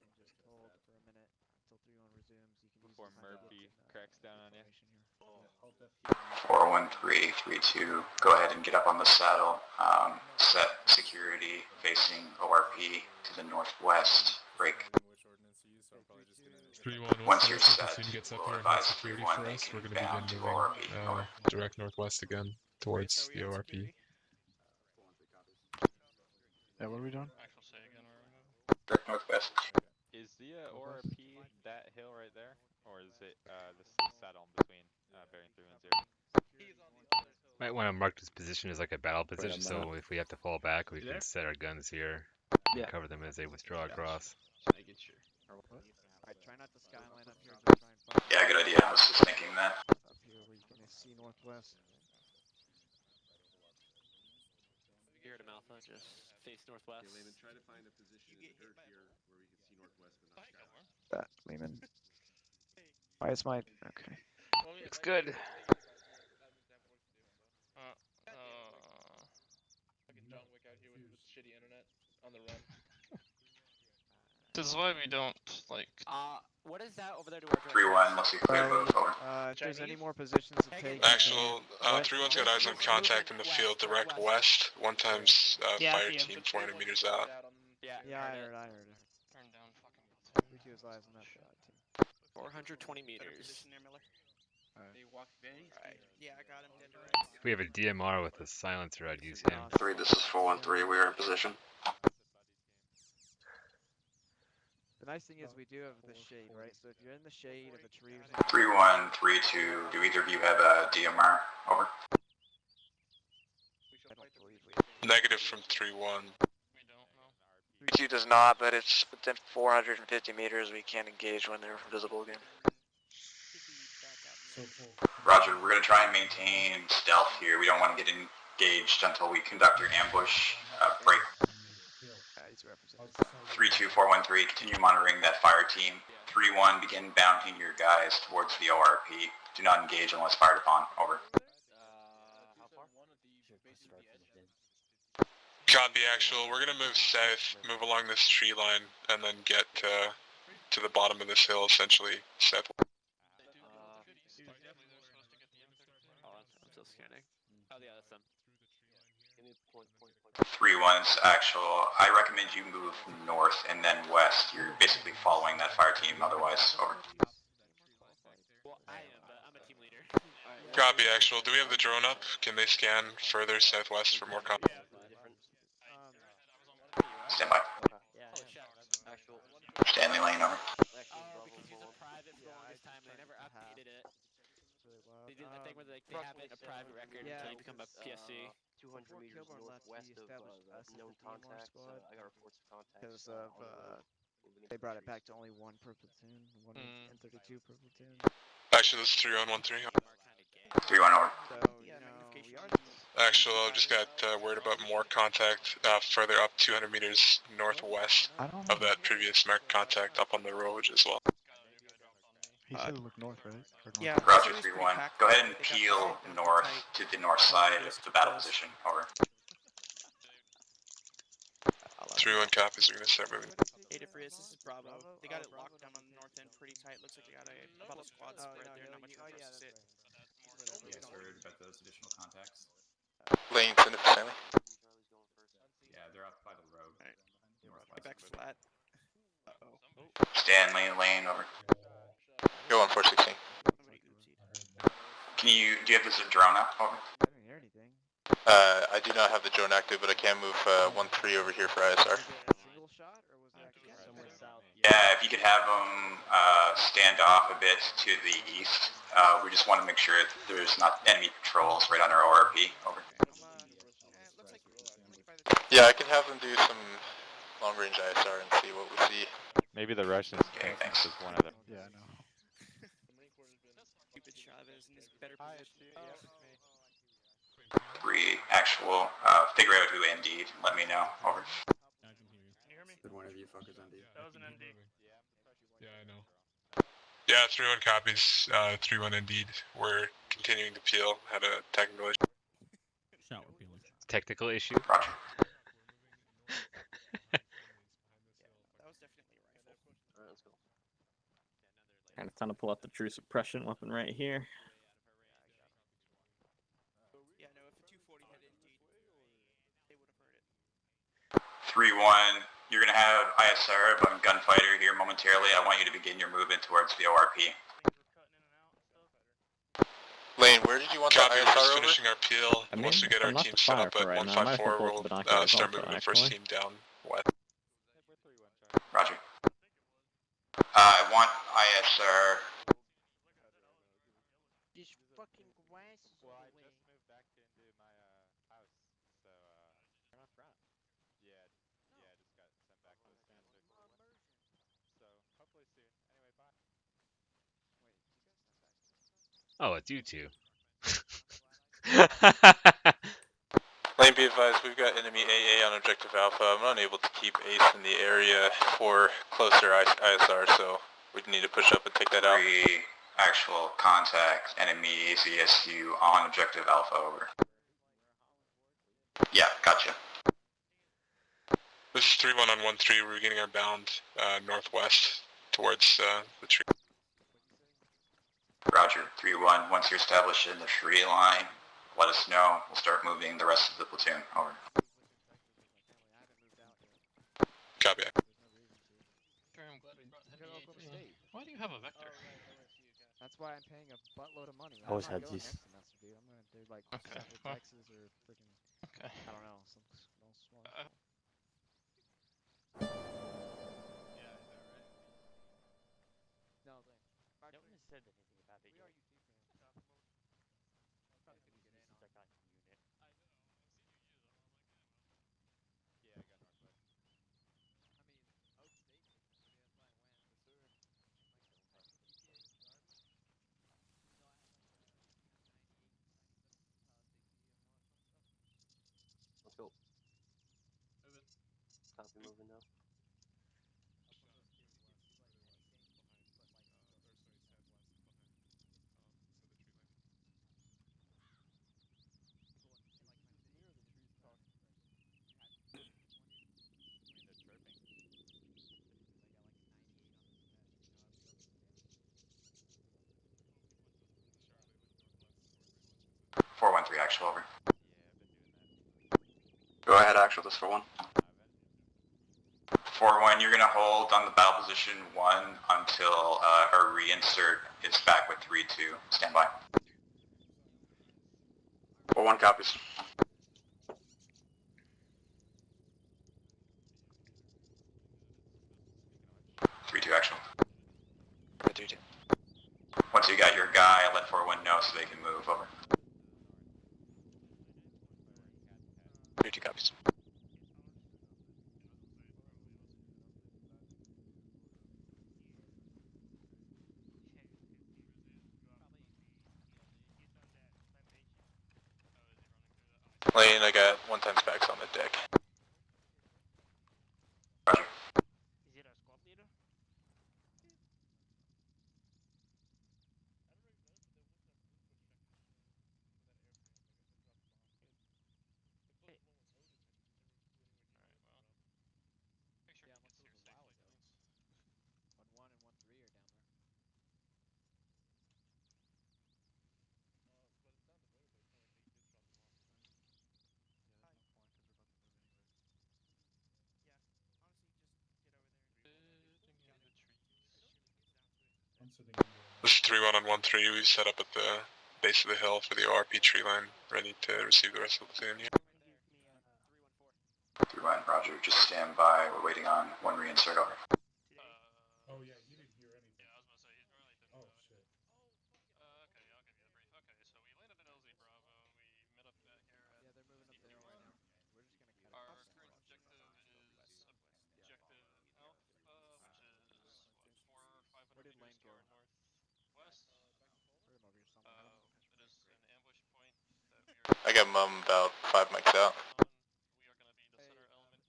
Speaker 10: and just hold for a minute until 3-1 resumes. You can
Speaker 16: Before
Speaker 10: use this time to
Speaker 16: Murphy
Speaker 10: get in,
Speaker 16: cracks down on you.
Speaker 10: formation here.
Speaker 2: 413, 3-2. Go ahead and get up on the saddle. Set security facing ORP to the northwest. Break.
Speaker 6: 3-1.
Speaker 2: Once
Speaker 6: Once the
Speaker 2: you're
Speaker 6: rest of the
Speaker 2: set,
Speaker 6: platoon gets up
Speaker 2: we'll
Speaker 6: here and
Speaker 2: advise
Speaker 6: holds security
Speaker 2: 3-1
Speaker 6: for
Speaker 2: they
Speaker 6: us,
Speaker 2: can
Speaker 6: we're going to
Speaker 2: bound
Speaker 6: begin
Speaker 2: to
Speaker 6: moving
Speaker 2: ORP. Over.
Speaker 6: direct northwest again towards the ORP.
Speaker 10: Yeah, what are we doing?
Speaker 12: Actual say again where we're going.
Speaker 2: Direct northwest.
Speaker 16: Is the ORP that hill right there? Or is it this saddle between bearing 310?
Speaker 12: He's on the other hill.
Speaker 8: Might want to mark this position as like a battle position, so if we have to fall back, we can set our guns here and cover them as they withdraw across.
Speaker 10: Making sure. Alright, try not to skyline up here, just try and find.
Speaker 2: Yeah, good idea. I was just thinking that.
Speaker 10: Up here where you can see northwest.
Speaker 15: You heard him, Alpha. Just face northwest.
Speaker 17: Try to find a position in the dirt here where we can see northwest but not skyline.
Speaker 10: That, Lehman. Why is my... Okay.
Speaker 8: Looks good.
Speaker 12: Fucking John Wick out here with shitty internet on the run. This is why we don't, like...
Speaker 15: What is that over there to our
Speaker 2: 3-1, let's see clear move. Over.
Speaker 10: If there's any more positions to take...
Speaker 13: Actual, 3-1's got eyes on contact in the field direct west. 1-time's fire team 400 meters out.
Speaker 10: Yeah, I heard it.
Speaker 12: Turn down fucking...
Speaker 10: 3-2 is eyes on that team.
Speaker 15: 420 meters.
Speaker 11: Alright. Yeah, I got him dead right.
Speaker 8: If we have a DMR with a silencer, I'd use him.
Speaker 17: 3, this is 413. We are in position.
Speaker 10: The nice thing is we do have the shade, right? So if you're in the shade of a tree or something...
Speaker 2: 3-1, 3-2. Do either of you have a DMR? Over.
Speaker 10: I don't believe we...
Speaker 13: Negative from 3-1.
Speaker 12: We don't know.
Speaker 17: 3-2 does not, but it's within 450 meters. We can't engage when they're visible again.
Speaker 2: Roger, we're going to try and maintain stealth here. We don't want to get engaged until we conduct your ambush. Break.
Speaker 10: He's represented.
Speaker 2: 3-2, 413, continue monitoring that fire team. 3-1, begin bounding your guys towards the ORP. Do not engage unless fired upon. Over.
Speaker 15: How far?
Speaker 13: Copy actual, we're gonna move south, move along this tree line, and then get to the bottom of this hill, essentially south.
Speaker 15: I'm still scanning. Oh yeah, that's them.
Speaker 2: 3-1's actual. I recommend you move north and then west. You're basically following that fire team otherwise. Over.
Speaker 15: Well, I am, but I'm a team leader.
Speaker 13: Copy actual, do we have the drone up? Can they scan further southwest for more copy?
Speaker 2: Stand by.
Speaker 15: Yeah. Actual.
Speaker 2: Stanley Lane, over.
Speaker 15: Because he's a private for the longest time. They never updated it.
Speaker 10: Really loud.
Speaker 15: They did that thing where they have it in a private record until you become a PSC.
Speaker 17: 200 meters
Speaker 10: Kilburn left, we
Speaker 17: northwest of
Speaker 10: established us as
Speaker 17: known
Speaker 10: the DMR
Speaker 17: contacts.
Speaker 10: squad
Speaker 17: I got reports of contacts.
Speaker 10: because
Speaker 17: on
Speaker 10: of
Speaker 17: the road.
Speaker 10: they brought it back to only one per platoon, one N32 per platoon.
Speaker 13: Actually, let's 3-1-1-3.
Speaker 2: 3-1 over.
Speaker 10: So you know we are.
Speaker 13: Actually, I've just got worried about more contact further up 200 meters northwest of that previous marked contact up on the road as well.
Speaker 3: He said look north, right? Or north.
Speaker 11: Yeah.
Speaker 2: Roger,
Speaker 11: City's pretty
Speaker 2: 3-1.
Speaker 11: packed.
Speaker 2: Go ahead and
Speaker 11: They got the
Speaker 2: peel
Speaker 11: state down
Speaker 2: north
Speaker 11: tight.
Speaker 2: to the north side of the battle position. Over.
Speaker 13: 3-1 copies. We're gonna start moving.
Speaker 11: Ada Frias, this is Bravo. They got it locked down on the north end pretty tight. Looks like they got about a squad spread there. Not much room to sit.
Speaker 2: Yes, heard about those additional contacts.
Speaker 13: Lane, send it for Stanley.
Speaker 2: Yeah, they're up by the road. Northwest.
Speaker 11: Get back flat. Uh-oh.
Speaker 2: Stanley, Lane, over.
Speaker 13: Go on 416.
Speaker 2: Do you have this drone up? Over.
Speaker 10: I didn't hear anything.
Speaker 13: I do not have the drone active, but I can move 1-3 over here for ISR.
Speaker 10: Was it a single shot or was it actually somewhere south?
Speaker 2: Yeah, if you could have them stand off a bit to the east. We just want to make sure that there's not enemy patrols right on our ORP. Over.
Speaker 13: Yeah, I can have them do some long-range ISR and see what we see.
Speaker 16: Maybe the Russians
Speaker 2: Okay,
Speaker 16: think
Speaker 2: thanks.
Speaker 16: this is one of them.
Speaker 3: Yeah, I know.
Speaker 11: Stupid Chavez in his better
Speaker 16: Hi,
Speaker 11: position.
Speaker 16: it's you. Yeah, it's me.
Speaker 2: 3 actual. Figure out who indeed. Let me know. Over.
Speaker 14: I can hear you.
Speaker 9: Did one of you fuckers ND?
Speaker 7: That was an ND.
Speaker 6: Yeah, I know.
Speaker 13: Yeah, 3-1 copies. 3-1 indeed. We're continuing to peel. Had a technical issue.
Speaker 14: Shower peeling.
Speaker 8: Technical issue.
Speaker 2: Roger.
Speaker 11: That was definitely a rifle.
Speaker 17: Alright, let's go.
Speaker 15: And it's time to pull out the true suppression weapon right here.
Speaker 11: Yeah, no, if a 240 had indeed, they would have heard it.
Speaker 2: 3-1. You're gonna have ISR of gunfighter here momentarily. I want you to begin your movement towards the ORP.
Speaker 13: Lane, where did you want that ISR over? Finishing our peel.
Speaker 15: I mean,
Speaker 13: Once we get our
Speaker 15: I'm not
Speaker 13: team
Speaker 15: the
Speaker 13: set
Speaker 15: fire
Speaker 13: up
Speaker 15: for
Speaker 13: at
Speaker 15: right now. I might as well
Speaker 13: 154,
Speaker 15: pull out
Speaker 13: we'll
Speaker 15: the binoculars
Speaker 13: start
Speaker 15: also,
Speaker 13: moving the first
Speaker 15: actually.
Speaker 13: team down west.
Speaker 2: Roger. I want ISR.
Speaker 10: These fucking glasses.
Speaker 16: Well, I just moved back into my house, so
Speaker 15: Turn off front.
Speaker 16: yeah, just got sent back to the standstick. So hopefully soon. Anyway, bye.
Speaker 8: Oh, it's you two.
Speaker 13: Lane, be advised, we've got enemy AA on objective Alpha. I'm unable to keep Ace in the area for closer ISR, so we need to push up and take that out.
Speaker 2: 3 actual contact enemy ACSU on objective Alpha. Over. Yeah, gotcha.
Speaker 13: This is 3-1 on 1-3. We're getting our bound northwest towards the tree.
Speaker 2: Roger. 3-1. Once you're established in the tree line, let us know. We'll start moving the rest of the platoon. Over.
Speaker 13: Copy.
Speaker 7: Why do you have a vector?
Speaker 10: That's why I'm paying a buttload of money.
Speaker 15: Always
Speaker 10: I'm
Speaker 15: had
Speaker 10: not going
Speaker 15: these.
Speaker 10: next semester, dude. I'm gonna do like
Speaker 7: Okay,
Speaker 10: Central
Speaker 7: well.
Speaker 10: Texas or freaking
Speaker 7: Okay.
Speaker 10: I don't know, some small. No,
Speaker 15: No one has said anything about it yet. Probably gonna use since I got the unit.
Speaker 16: Yeah, I got northwest.
Speaker 17: Let's go. Copy, moving now.
Speaker 2: Over. 413 actual. Over.
Speaker 16: Yeah, I've been doing that.
Speaker 2: Go ahead, actual. This 4-1. 4-1. You're gonna hold on the battle position 1 until our reinsert is back with 3-2. Stand by. 4-1 copies. 3-2 actual. 3-2.
Speaker 13: maps. Lane, I got 110 specs on the deck.
Speaker 2: Roger.
Speaker 4: I'm sitting in there.
Speaker 13: This is 3-1 on 1-3. We've set up at the base of the hill for the ORP tree line, ready to receive the rest of the platoon.
Speaker 2: 3-1, Roger. Just stand by. We're waiting on one reinsert over.
Speaker 4: Oh yeah, you didn't hear anything. Yeah, I was gonna say you really didn't. Oh shit.
Speaker 16: Okay, I'll give you the brief. Okay, so we landed in LZ Bravo. We met up back here at
Speaker 10: Yeah, they're moving up there right now. We're just gonna cut
Speaker 16: Our
Speaker 10: across the
Speaker 16: current
Speaker 10: front.
Speaker 16: objective is objective Alpha, which is what, 500
Speaker 10: Where did
Speaker 16: meters
Speaker 10: Lane go?
Speaker 16: northwest.
Speaker 10: Put him over here somewhere. Have him
Speaker 16: It is an ambush point that we are.
Speaker 13: I got mum about 5 mics out.
Speaker 16: We are going to be the center element.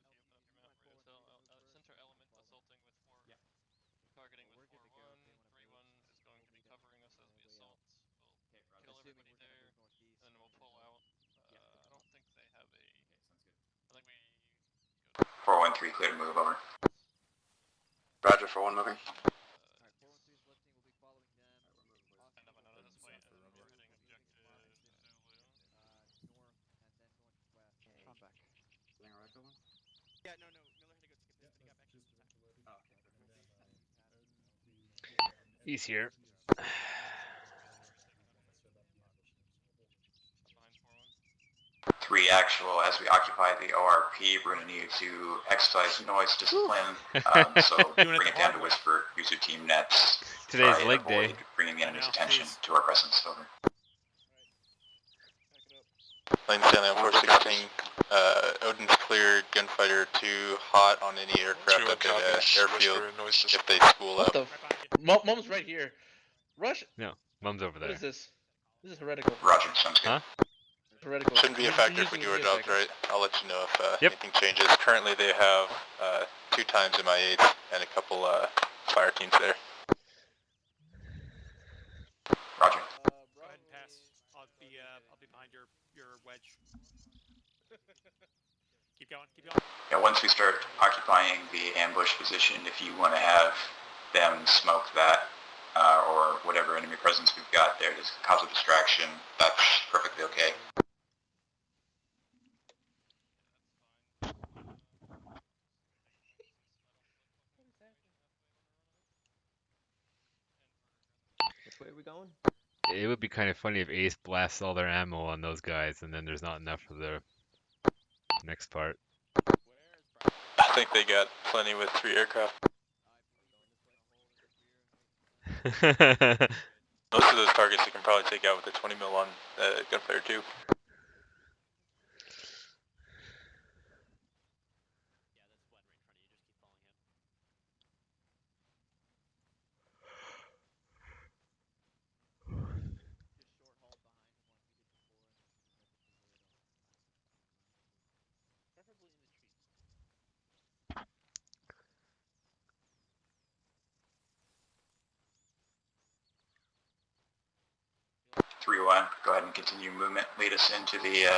Speaker 16: If you open up your map, center element assaulting with 4. Targeting with 4-1. 3-1 is going to be covering us as we assault. We'll kill everybody there, and then we'll pull out. I don't think they have a. I think we.
Speaker 2: 413, clear to move over. Roger, 41 moving.
Speaker 10: Alright, 413 is lifting. We'll be following them.
Speaker 16: Kind of another this way, and we're hitting objective Zulu.
Speaker 10: North, and then going west. Come back.
Speaker 9: Is that right, Phil?
Speaker 7: Yeah, no, Miller had to go take a piss, but he got back.
Speaker 4: Just ready.
Speaker 9: Oh, okay.
Speaker 4: And then we
Speaker 8: He's here.
Speaker 16: Behind 4-1.
Speaker 2: 3 actual. As we occupy the ORP, we're going to need to exercise noise discipline. So bring it down to whisper. Use your team nets.
Speaker 8: Today's
Speaker 2: Try
Speaker 8: leg day.
Speaker 2: avoid bringing the enemy's attention to our presence. Over.
Speaker 13: Lane Stanley on 416. Odin's clear, gunfighter 2 hot on any aircraft up at airfield if they spool
Speaker 11: What
Speaker 13: up.
Speaker 11: the? Mom's right here. Rush.
Speaker 8: No, Mum's over there.
Speaker 11: What is this? This is heretical.
Speaker 2: Roger, sounds good.
Speaker 8: Huh?
Speaker 11: Heretical.
Speaker 13: Shouldn't be a factor if we do our jobs right. I'll let you know if anything changes. Currently they have 2 times MI8 and a couple fire teams there.
Speaker 2: Roger.
Speaker 7: Go ahead and pass. I'll be behind your wedge. Keep going.
Speaker 2: Yeah, once we start occupying the ambush position, if you want to have them smoke that or whatever enemy presence we've got there to cause a distraction, that's perfectly okay.
Speaker 15: Which way are we going?
Speaker 8: It would be kind of funny if Ace blasts all their ammo on those guys, and then there's not enough for the next part.
Speaker 13: I think they got plenty with 3 aircraft. Most of those targets you can probably take out with a 20 mil on gunfighter 2.
Speaker 2: Three one. Go ahead and continue movement. Lead us into the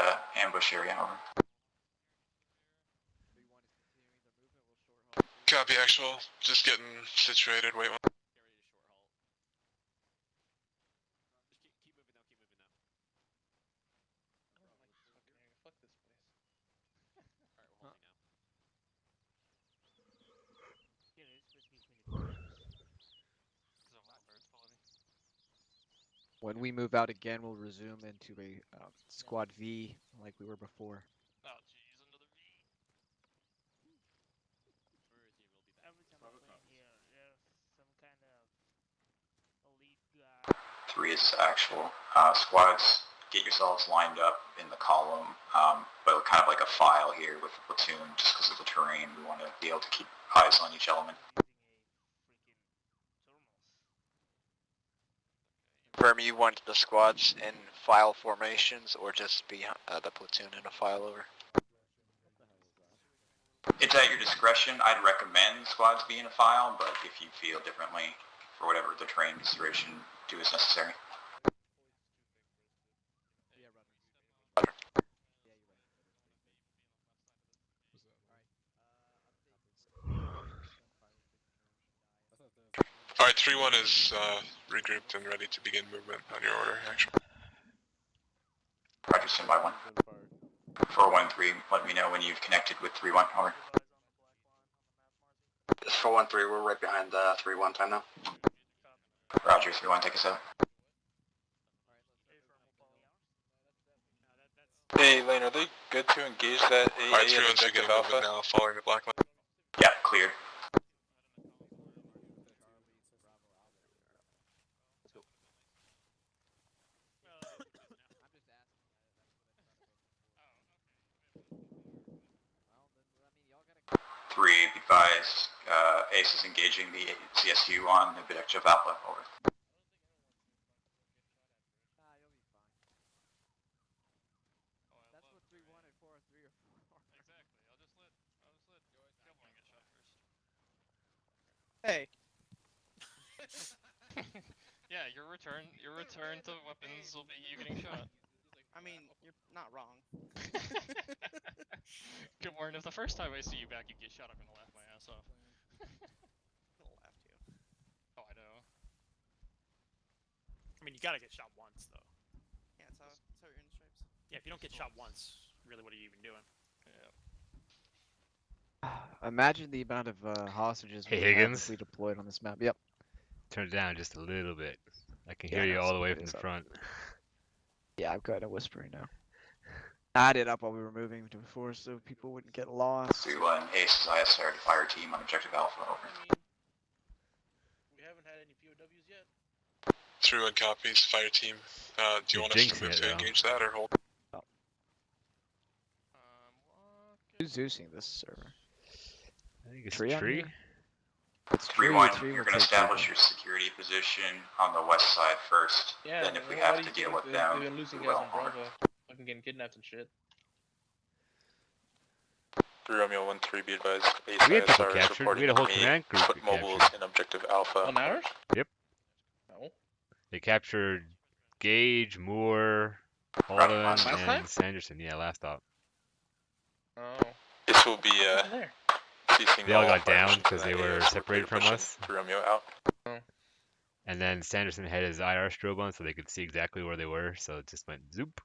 Speaker 2: ambush area. Over.
Speaker 13: Copy actual. Just getting situated. Wait one.
Speaker 11: Fuck this place.
Speaker 10: When we move out again, we'll resume into a squad V like we were before.
Speaker 16: Oh jeez, another V.
Speaker 18: Every time I play here, there's some kind of elite guy.
Speaker 2: 3 is actual. Squads get yourselves lined up in the column, but kind of like a file here with the platoon, just because of the terrain. We want to be able to keep eyes on each element.
Speaker 17: Verm, you want the squads in file formations or just be the platoon in a file over?
Speaker 2: It's at your discretion. I'd recommend squads be in a file, but if you feel differently, for whatever the terrain consideration, do as necessary.
Speaker 6: Alright, 3-1 is regrouped and ready to begin movement on your order, actually.
Speaker 2: Roger, stand by 1. 413, let me know when you've connected with 3-1, over.
Speaker 9: 413, we're right behind 3-1 time now.
Speaker 2: Roger, 3-1, take us out.
Speaker 13: Hey, Lane, are they good to engage that AA
Speaker 6: Alright,
Speaker 13: at
Speaker 6: 3-1's
Speaker 13: objective
Speaker 6: beginning
Speaker 13: alpha?
Speaker 6: movement now, following the black line.
Speaker 2: Yeah, cleared. Three, be advised, Ace is engaging the CSU on the objective alpha, over.
Speaker 11: Hey.
Speaker 12: Yeah, your return to weapons will be you getting shot.
Speaker 11: I mean, you're not wrong.
Speaker 12: Good morning. If the first time I see you back, you get shot, I'm gonna laugh my ass off.
Speaker 11: I'll laugh too.
Speaker 12: Oh, I know.
Speaker 7: I mean, you gotta get shot once, though.
Speaker 11: Yeah, it's how you're in stripes.
Speaker 7: Yeah, if you don't get shot once, really, what are you even doing?
Speaker 12: Yeah.
Speaker 10: Imagine the amount of hostages
Speaker 8: Hey,
Speaker 10: we would have
Speaker 8: Higgins?
Speaker 10: if we deployed on this map. Yep.
Speaker 8: Turn it down just a little bit. I can
Speaker 10: Yeah,
Speaker 8: hear you
Speaker 10: no,
Speaker 8: all the
Speaker 10: so
Speaker 8: way
Speaker 10: it
Speaker 8: from
Speaker 10: is
Speaker 8: the
Speaker 10: up.
Speaker 8: front.
Speaker 10: Yeah, I'm kind of whispering now. I had it up while we were moving to before, so people wouldn't get lost.
Speaker 2: 3-1, Ace is ISR to fire team on objective alpha, over.
Speaker 12: We haven't had any POWs yet.
Speaker 6: 3-1 copies, fire team. Do you want us to
Speaker 8: jinxing
Speaker 6: move
Speaker 8: it,
Speaker 6: to
Speaker 8: though.
Speaker 6: engage that or hold?
Speaker 10: Who's Zeusing this server?
Speaker 8: I think it's
Speaker 10: Tree on
Speaker 8: Tree.
Speaker 10: here? It's
Speaker 2: 3-1,
Speaker 10: Tree
Speaker 2: you're
Speaker 10: will
Speaker 2: going to
Speaker 10: take
Speaker 2: establish
Speaker 10: people.
Speaker 2: your security position on the west side first.
Speaker 12: Yeah,
Speaker 2: Then if we
Speaker 12: why
Speaker 2: have
Speaker 12: do
Speaker 2: to
Speaker 12: you
Speaker 2: deal
Speaker 12: think
Speaker 2: with
Speaker 12: they've
Speaker 2: them,
Speaker 12: been losing
Speaker 2: we
Speaker 12: guys
Speaker 2: will,
Speaker 12: on
Speaker 2: over.
Speaker 12: Bravo? Fucking getting kidnapped and shit.
Speaker 13: 3 Romeo 1-3, be advised. Ace
Speaker 8: We had people
Speaker 13: ISR is
Speaker 8: captured.
Speaker 13: reporting
Speaker 8: We had a whole
Speaker 13: enemy
Speaker 8: command group
Speaker 13: foot mobiles
Speaker 8: captured.
Speaker 13: in objective alpha.
Speaker 12: On ours?
Speaker 8: Yep.
Speaker 12: No.
Speaker 8: They captured Gage, Moore,
Speaker 2: Roger,
Speaker 8: Holland,
Speaker 2: last
Speaker 12: time?
Speaker 8: and Sanderson. Yeah, last stop.
Speaker 12: Oh.
Speaker 13: This will be
Speaker 12: There.
Speaker 13: ceasing
Speaker 8: They all
Speaker 13: all
Speaker 8: got
Speaker 13: fire
Speaker 8: down
Speaker 13: missions
Speaker 8: because
Speaker 13: in
Speaker 8: they
Speaker 13: that
Speaker 8: were
Speaker 13: area, so we're
Speaker 8: separated
Speaker 13: clear
Speaker 8: from
Speaker 13: pushing
Speaker 8: us.
Speaker 13: 3 Romeo out.
Speaker 8: And then Sanderson had his IR strobe on so they could see exactly where they were, so it just went zoop.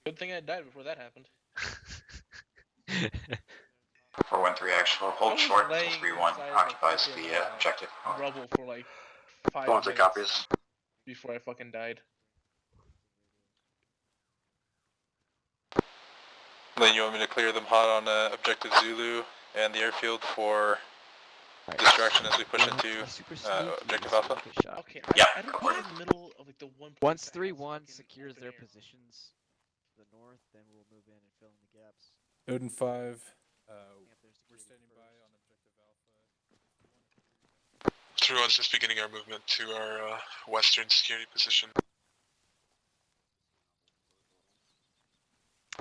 Speaker 12: Good thing I died before that happened.
Speaker 2: 413 actual, hold
Speaker 12: was
Speaker 2: short until
Speaker 12: laying
Speaker 2: 3-1
Speaker 12: inside,
Speaker 2: occupies
Speaker 12: fucking,
Speaker 2: the objective. Over.
Speaker 12: rubble for like 5
Speaker 9: 413
Speaker 12: minutes
Speaker 9: copies.
Speaker 12: before I fucking died.
Speaker 13: Then you want me to clear them hot on objective Zulu and the airfield for distraction as we push into objective alpha?
Speaker 12: Okay,
Speaker 2: Yeah,
Speaker 12: I don't
Speaker 2: go
Speaker 12: get
Speaker 2: for it.
Speaker 12: in the middle of like the one place
Speaker 10: Once
Speaker 12: that has
Speaker 10: 3-1
Speaker 12: fucking
Speaker 10: secures
Speaker 12: open
Speaker 10: their
Speaker 12: air.
Speaker 10: positions to the north, then we'll move in and fill in the gaps.
Speaker 1: Odin 5, we're standing by on objective alpha.
Speaker 6: 3-1's just beginning our movement to our western security position.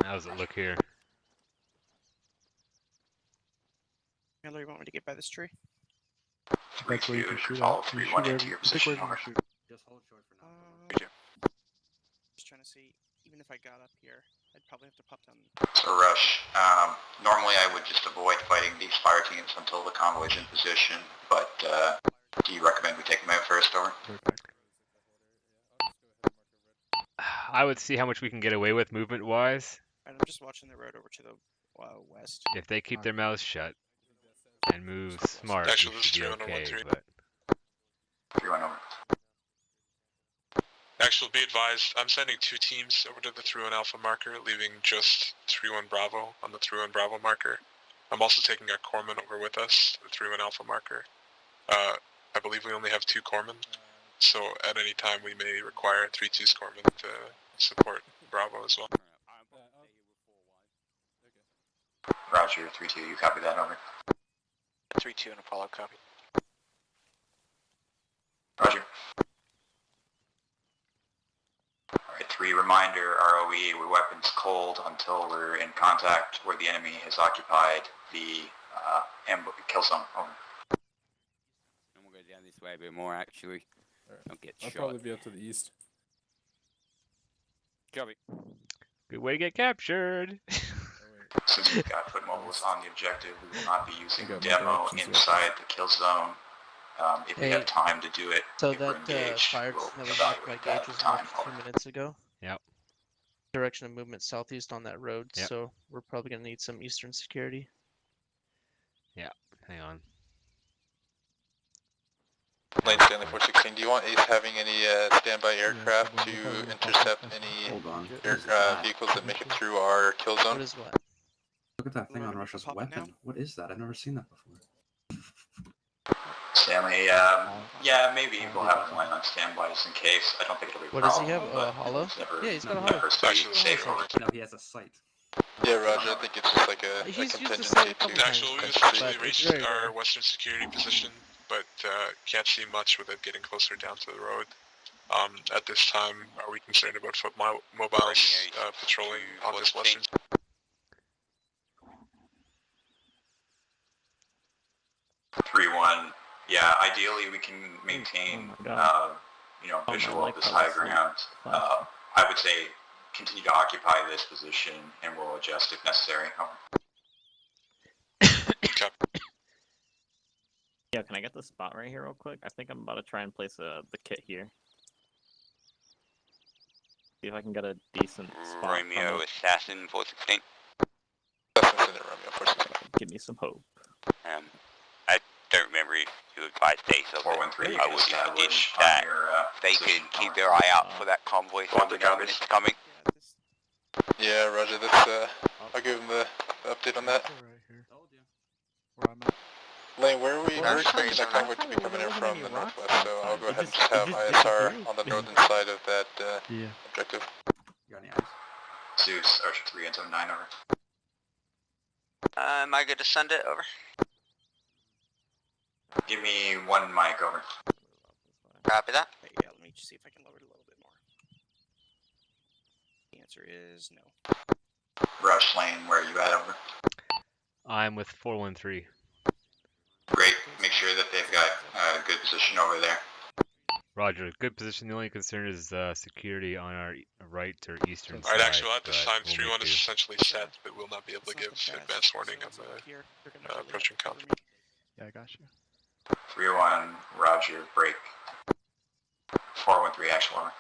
Speaker 8: How does it look here?
Speaker 11: Miller, you want me to get by this tree?
Speaker 2: 3-2, you can follow 3-1 into your position. Over.
Speaker 9: Just hold short for now.
Speaker 11: Just trying to see. Even if I got up here, I'd probably have to pop down.
Speaker 2: So Rush, normally I would just avoid fighting these fire teams until the convoy's in position, but do you recommend we take them out first, over?
Speaker 8: I would see how much we can get away with movement-wise.
Speaker 11: I'm just watching the road over to the west.
Speaker 8: If they keep their mouths shut and move smart, we
Speaker 6: Actually, this is
Speaker 8: should be
Speaker 6: 3-1 on
Speaker 8: okay,
Speaker 6: 1-3.
Speaker 8: but...
Speaker 2: 3-1 over.
Speaker 6: Actually, be advised, I'm sending 2 teams over to the 3-1 Alpha marker, leaving just 3-1 Bravo on the 3-1 Bravo marker. I'm also taking our corpsman over with us, the 3-1 Alpha marker.
Speaker 13: I believe we only have 2 corpsmen, so at any time we may require 3-2's corpsmen to support Bravo as well.
Speaker 2: Roger, 3-2, you copy that, over.
Speaker 17: 3-2 and Apollo copy.
Speaker 2: Roger. Alright, 3 reminder, ROE, we're weapons cold until we're in contact where the enemy has occupied the kill zone, over.
Speaker 5: And we'll go down this way a bit more actually.
Speaker 1: Alright.
Speaker 5: Don't get
Speaker 1: I'll
Speaker 5: shot.
Speaker 1: probably be up to the east.
Speaker 5: Copy.
Speaker 8: Good way to get captured.
Speaker 2: Since we've got foot mobiles on the objective, we will not be using
Speaker 1: got
Speaker 2: demo
Speaker 1: multi-actions
Speaker 2: inside the kill zone. If we
Speaker 11: Hey,
Speaker 2: have time to do it,
Speaker 11: So
Speaker 2: if we're
Speaker 11: that
Speaker 2: engaged,
Speaker 11: fire
Speaker 2: we'll
Speaker 11: that was marked by
Speaker 2: evaluate that
Speaker 11: gauge
Speaker 2: at
Speaker 11: was
Speaker 2: the time.
Speaker 11: marked 2 minutes ago.
Speaker 8: Yep.
Speaker 11: Direction of movement southeast on that road,
Speaker 8: Yep.
Speaker 11: so we're probably gonna need some eastern security.
Speaker 8: Yeah. Hang on.
Speaker 13: Lane Stanley 416, do you want Ace having any standby aircraft to intercept any
Speaker 9: Hold on.
Speaker 13: vehicles that make it through our kill zone?
Speaker 11: What is what?
Speaker 9: Look at that thing on Russia's weapon. What is that? I've never seen that before.
Speaker 2: Stanley, yeah, maybe we'll have one on standby just in case. I don't think it'll be a
Speaker 11: What does he
Speaker 2: problem,
Speaker 11: have? Oh, a
Speaker 2: but
Speaker 11: hollow?
Speaker 2: it's never,
Speaker 11: Yeah, he's got a
Speaker 2: never
Speaker 11: hollow.
Speaker 2: stayed safe over.
Speaker 9: No, he has a sight.
Speaker 13: Yeah, Roger, I think it's just like a
Speaker 11: He's used to
Speaker 13: contingency
Speaker 11: say a couple
Speaker 13: to
Speaker 11: times,
Speaker 13: actually
Speaker 11: but
Speaker 13: essentially
Speaker 11: it's
Speaker 13: reach
Speaker 11: very
Speaker 13: our
Speaker 11: rare.
Speaker 13: western security position, but can't see much without getting closer down to the road. At this time, are we concerned about foot mobiles patrolling on this western?
Speaker 2: 3-1. Yeah, ideally we can maintain, visual of this high ground. I would say continue to occupy this position, and we'll adjust if necessary.
Speaker 15: Yeah, can I get the spot right here real quick? I think I'm about to try and place the kit here. See if I can get a decent spot.
Speaker 5: Romeo Assassin 416.
Speaker 15: Give me some hope.
Speaker 5: I don't remember who advised Ace of it.
Speaker 2: 413, you
Speaker 5: I
Speaker 2: can
Speaker 5: would
Speaker 2: establish
Speaker 5: suggest that
Speaker 2: on your
Speaker 5: they
Speaker 2: position,
Speaker 5: can keep
Speaker 2: over.
Speaker 5: their eye out for that convoy so we know when it's coming.
Speaker 13: Yeah, Roger, that's, I'll give him the update on that.
Speaker 10: Where I'm at.
Speaker 13: Lane, where are we?
Speaker 5: Well,
Speaker 13: We're expecting that convoy to be coming in from the northwest, so I'll go ahead and just have ISR on the northern side of that objective.
Speaker 9: You got any eyes?
Speaker 2: Zeus, Archer 3 and Zone 9, over.
Speaker 5: Am I good to send it over?
Speaker 2: Give me 1 mic, over.
Speaker 5: Copy that.
Speaker 19: Yeah, let me just see if I can lower it a little bit more. The answer is no.
Speaker 2: Rush Lane, where are you at, over?
Speaker 8: I'm with 413.
Speaker 2: Great, make sure that they've got a good position over there.
Speaker 8: Roger, good position. The only concern is security on our right or eastern side.
Speaker 13: Alright, actually, at this time,
Speaker 8: but
Speaker 13: 3-1 is
Speaker 8: do.
Speaker 13: essentially set, but we'll not be able to give advance warning on the approaching counter.
Speaker 10: Yeah, I got you.
Speaker 2: 3-1, Roger, break. 413, actual, over.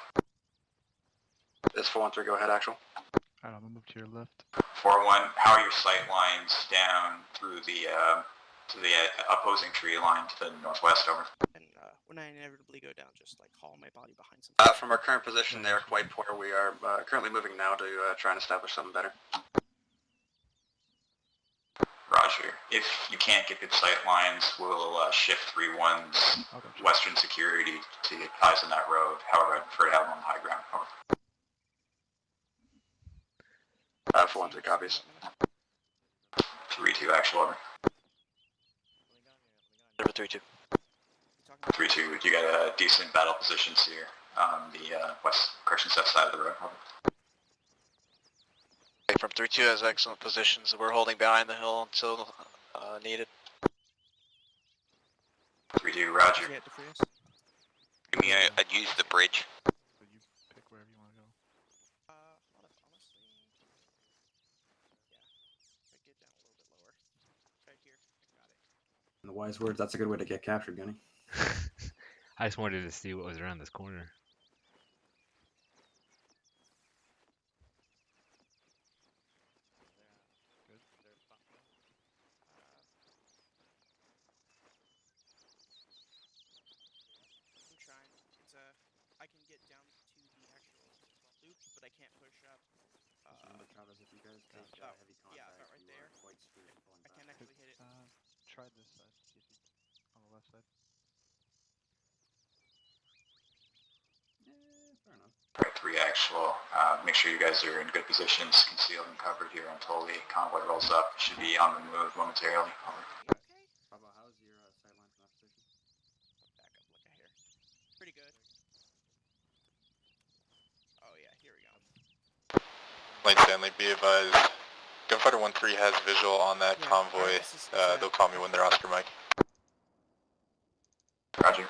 Speaker 9: This 413, go ahead, actual.
Speaker 10: Alright, I'm gonna move to your left.
Speaker 2: 4-1, how are your sight lines down through the to the opposing tree line to the northwest, over?
Speaker 19: And when I inevitably go down, just like haul my body behind some.
Speaker 9: From our current position there, quite poor, we are currently moving now to try and establish something better.
Speaker 2: Roger. If you can't get good sight lines, we'll shift 3-1's western security to get eyes on that road. However, I'd prefer to have them on the high ground, over.
Speaker 9: 413 copies.
Speaker 2: 3-2, actual, over.
Speaker 17: 3-2.
Speaker 2: 3-2, you got a decent battle positions here on the west, correction set side of the road, over.
Speaker 17: From 3-2 has excellent positions. We're holding behind the hill until needed.
Speaker 2: 3-2, roger.
Speaker 5: Give me I'd use the bridge.
Speaker 10: So you pick wherever you want to go.
Speaker 19: Honestly, yeah. I get down a little bit lower. Right here. Got it.
Speaker 9: In the wise words, that's a good way to get captured, Gunny.
Speaker 8: I just wanted to see what was around this corner.
Speaker 19: I'm trying. It's I can get down to the actual loop, but I can't push up.
Speaker 9: Remember, Travis, if you guys take heavy contact,
Speaker 19: yeah, about right
Speaker 9: you
Speaker 19: there.
Speaker 9: are quite screwed pulling
Speaker 19: I
Speaker 9: back.
Speaker 19: can't actually hit it.
Speaker 10: Try this side. See if you on the left side.
Speaker 2: actual. Make sure you guys are in good positions, concealed and covered here until the convoy rolls up. Should be on the move momentarily. Over.
Speaker 19: Okay.
Speaker 9: Bravo, how's your sight line from that position?
Speaker 19: Back up, look at here. Pretty good. Oh yeah, here we go.
Speaker 13: Lane Stanley, be advised. Gunfighter 1-3 has visual on that
Speaker 19: Yeah,
Speaker 13: convoy.
Speaker 19: alright, is that-
Speaker 13: They'll call me when they're Oscar Mike.
Speaker 2: Roger.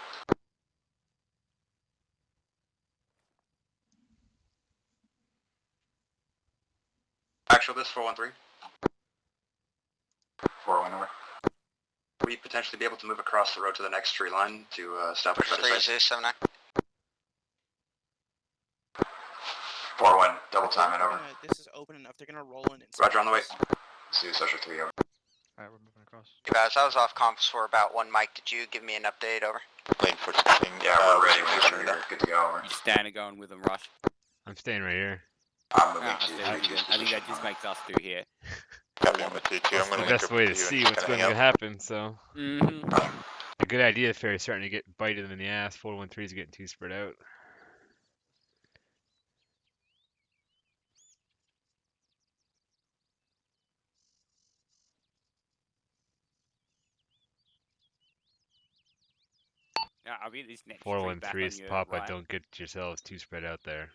Speaker 2: Actual, this 413. 4-1 over. We potentially be able to move across the road to the next tree line to establish better sight.
Speaker 17: 3079.
Speaker 2: 4-1, double time and over.
Speaker 19: This is open enough. They're gonna roll in.
Speaker 2: Roger, on the way. See Social 3 over.
Speaker 9: Alright, we're moving across.
Speaker 17: Hey guys, I was off comms for about 1 mic. Did you give me an update? Over.
Speaker 13: Lane 416.
Speaker 2: Yeah, we're ready whenever you're good to go. Over.
Speaker 5: You standing going with them, Rush?
Speaker 8: I'm staying right here.
Speaker 2: I'm moving
Speaker 5: Yeah,
Speaker 2: to
Speaker 5: I think that just makes us two here.
Speaker 13: Copy on the 2-2. I'm
Speaker 8: That's
Speaker 13: going
Speaker 8: the
Speaker 13: to link
Speaker 8: best
Speaker 13: up
Speaker 8: way to
Speaker 13: with you
Speaker 8: see
Speaker 13: and just
Speaker 8: what's
Speaker 13: kinda
Speaker 8: going to
Speaker 13: hang out.
Speaker 8: happen. So
Speaker 5: Mm-hmm.
Speaker 8: a good idea. Ferry's starting to get bited in the ass. 413 is getting too spread out.
Speaker 5: Yeah, I'll be this next tree back
Speaker 8: 413
Speaker 5: on
Speaker 8: is
Speaker 5: your
Speaker 8: Papa.
Speaker 5: right.
Speaker 8: Don't get yourselves too spread out there.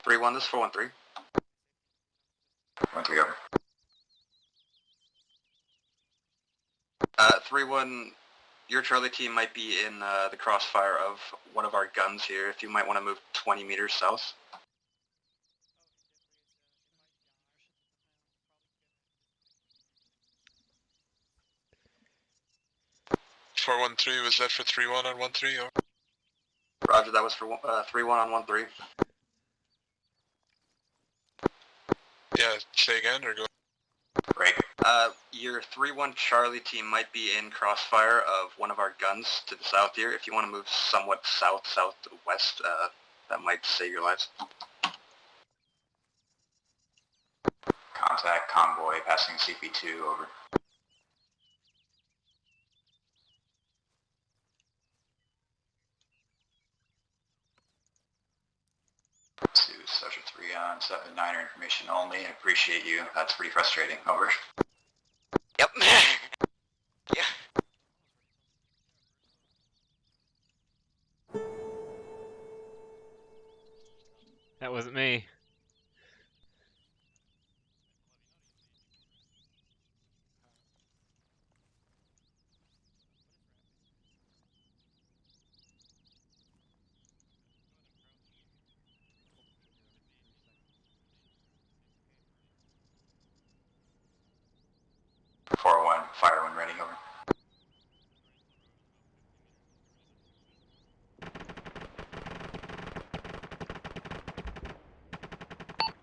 Speaker 2: Three one. This is 413. 1-3 over. 3-1. Your Charlie team might be in the crossfire of one of our guns here. If you might want to move 20 meters south.
Speaker 13: Four 1-3, was that for 3-1 on 1-3? Over.
Speaker 2: Roger, that was for 3-1 on 1-3.
Speaker 13: Yeah, say again or go.
Speaker 2: Right. Your 3-1 Charlie team might be in crossfire of one of our guns to the south here. If you want to move somewhat southwest, that might save your lives. contact convoy passing CP2, over. 2, Sergeant 3 on 7-9er information only. I appreciate you. That's pretty frustrating. Over.
Speaker 17: Yep. Yeah.
Speaker 8: That wasn't me.
Speaker 2: One, fire when ready, over.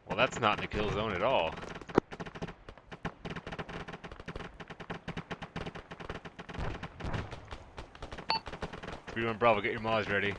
Speaker 8: Well, that's not in the kill zone at all. Everyone, Bravo, get your mods ready.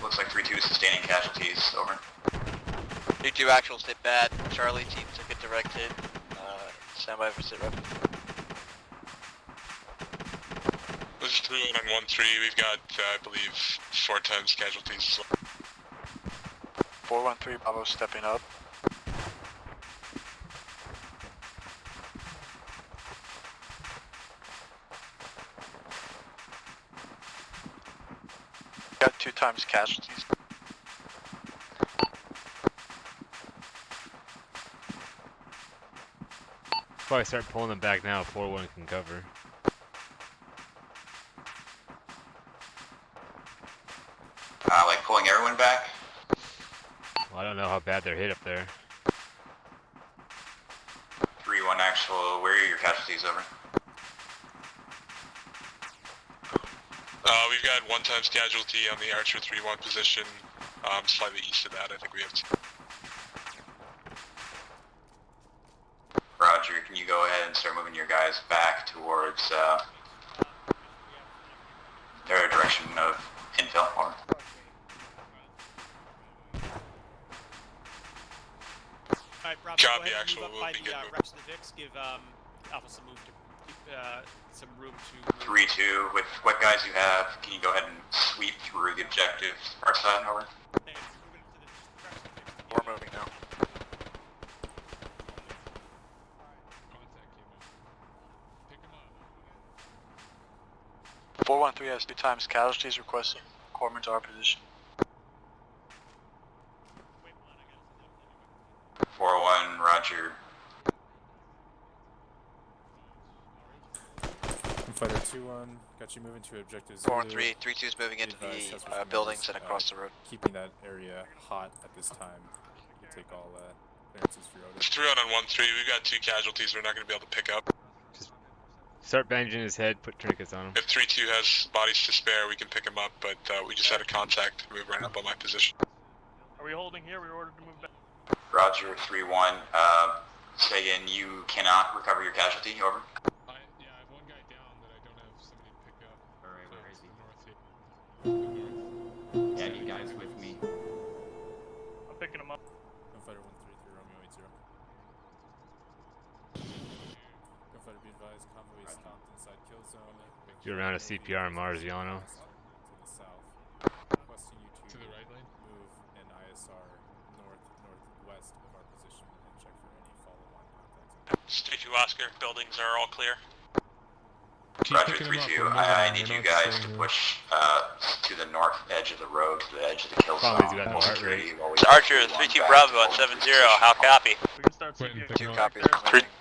Speaker 2: Looks like 3-2 sustaining casualties, over.
Speaker 17: 3-2 actuals did bad. Charlie team took it directed. Stand by for sit rep.
Speaker 13: This is 3-1-1-3. We've got, I believe, 4 times casualties as well.
Speaker 17: 413 Bravo stepping up. Got 2 times casualties.
Speaker 8: Probably start pulling them back now. 4-1 can cover.
Speaker 2: Like pulling everyone back?
Speaker 8: Well, I don't know how bad they're hit up there.
Speaker 2: 3-1 actual, where are your casualties, over?
Speaker 13: We've got 1 times casualty on the Archer 3-1 position, slightly east of that. I think we have 2.
Speaker 2: Roger, can you go ahead and start moving your guys back towards their direction of infill, or?
Speaker 7: Alright, Bravo,
Speaker 13: Copy,
Speaker 7: go ahead and
Speaker 13: actual,
Speaker 7: move up
Speaker 13: we'll
Speaker 7: by
Speaker 13: be
Speaker 7: the
Speaker 13: good.
Speaker 7: reps of the Vix. Give Alpha some move to keep some room to.
Speaker 2: 3-2, with what guys you have, can you go ahead and sweep through the objective far side, over?
Speaker 17: We're moving now. 413 has 2 times casualties, requesting corpsman to our position.
Speaker 2: 4-1, Roger.
Speaker 1: Fighter 2-1, got you moving to objective
Speaker 17: 413, 3-2 is moving into the buildings and across the road.
Speaker 1: Keeping that area hot at this time. You take all clearances for your
Speaker 13: It's 3-1-1-3. We've got 2 casualties we're not going to be able to pick up.
Speaker 8: Start bandaging his head, put tourniquets on him.
Speaker 13: If 3-2 has bodies to spare, we can pick him up, but we just had a contact move right up on my position.
Speaker 12: Are we holding here? We're ordered to move back.
Speaker 2: Roger, 3-1. Sagan, you cannot recover your casualty, over.
Speaker 6: Yeah, I have 1 guy down that I don't have somebody to pick up.
Speaker 2: Alright, where is he?
Speaker 6: North here.
Speaker 2: Yeah, you guys with me.
Speaker 12: I'm picking him up.
Speaker 1: Gunfighter 133 Romeo 80. Gunfighter, be advised, convoy is stopped inside kill zone.
Speaker 8: Do around a CPR in Marziano.
Speaker 1: To the south. Requesting you
Speaker 6: To the right lane?
Speaker 1: move an ISR northwest of our position and check for any follow-on contacts.
Speaker 7: Stage 2 Oscar, buildings are all clear.
Speaker 2: Roger, 3-2. I need you guys to push to the north edge of the road, to the edge of the kill zone. Full security while we
Speaker 17: It's Archer 3-2 Bravo on 7-0. How copy?
Speaker 12: We can start
Speaker 6: Quentin,
Speaker 12: CPR.
Speaker 6: pick
Speaker 17: 2
Speaker 6: him up.
Speaker 17: copies.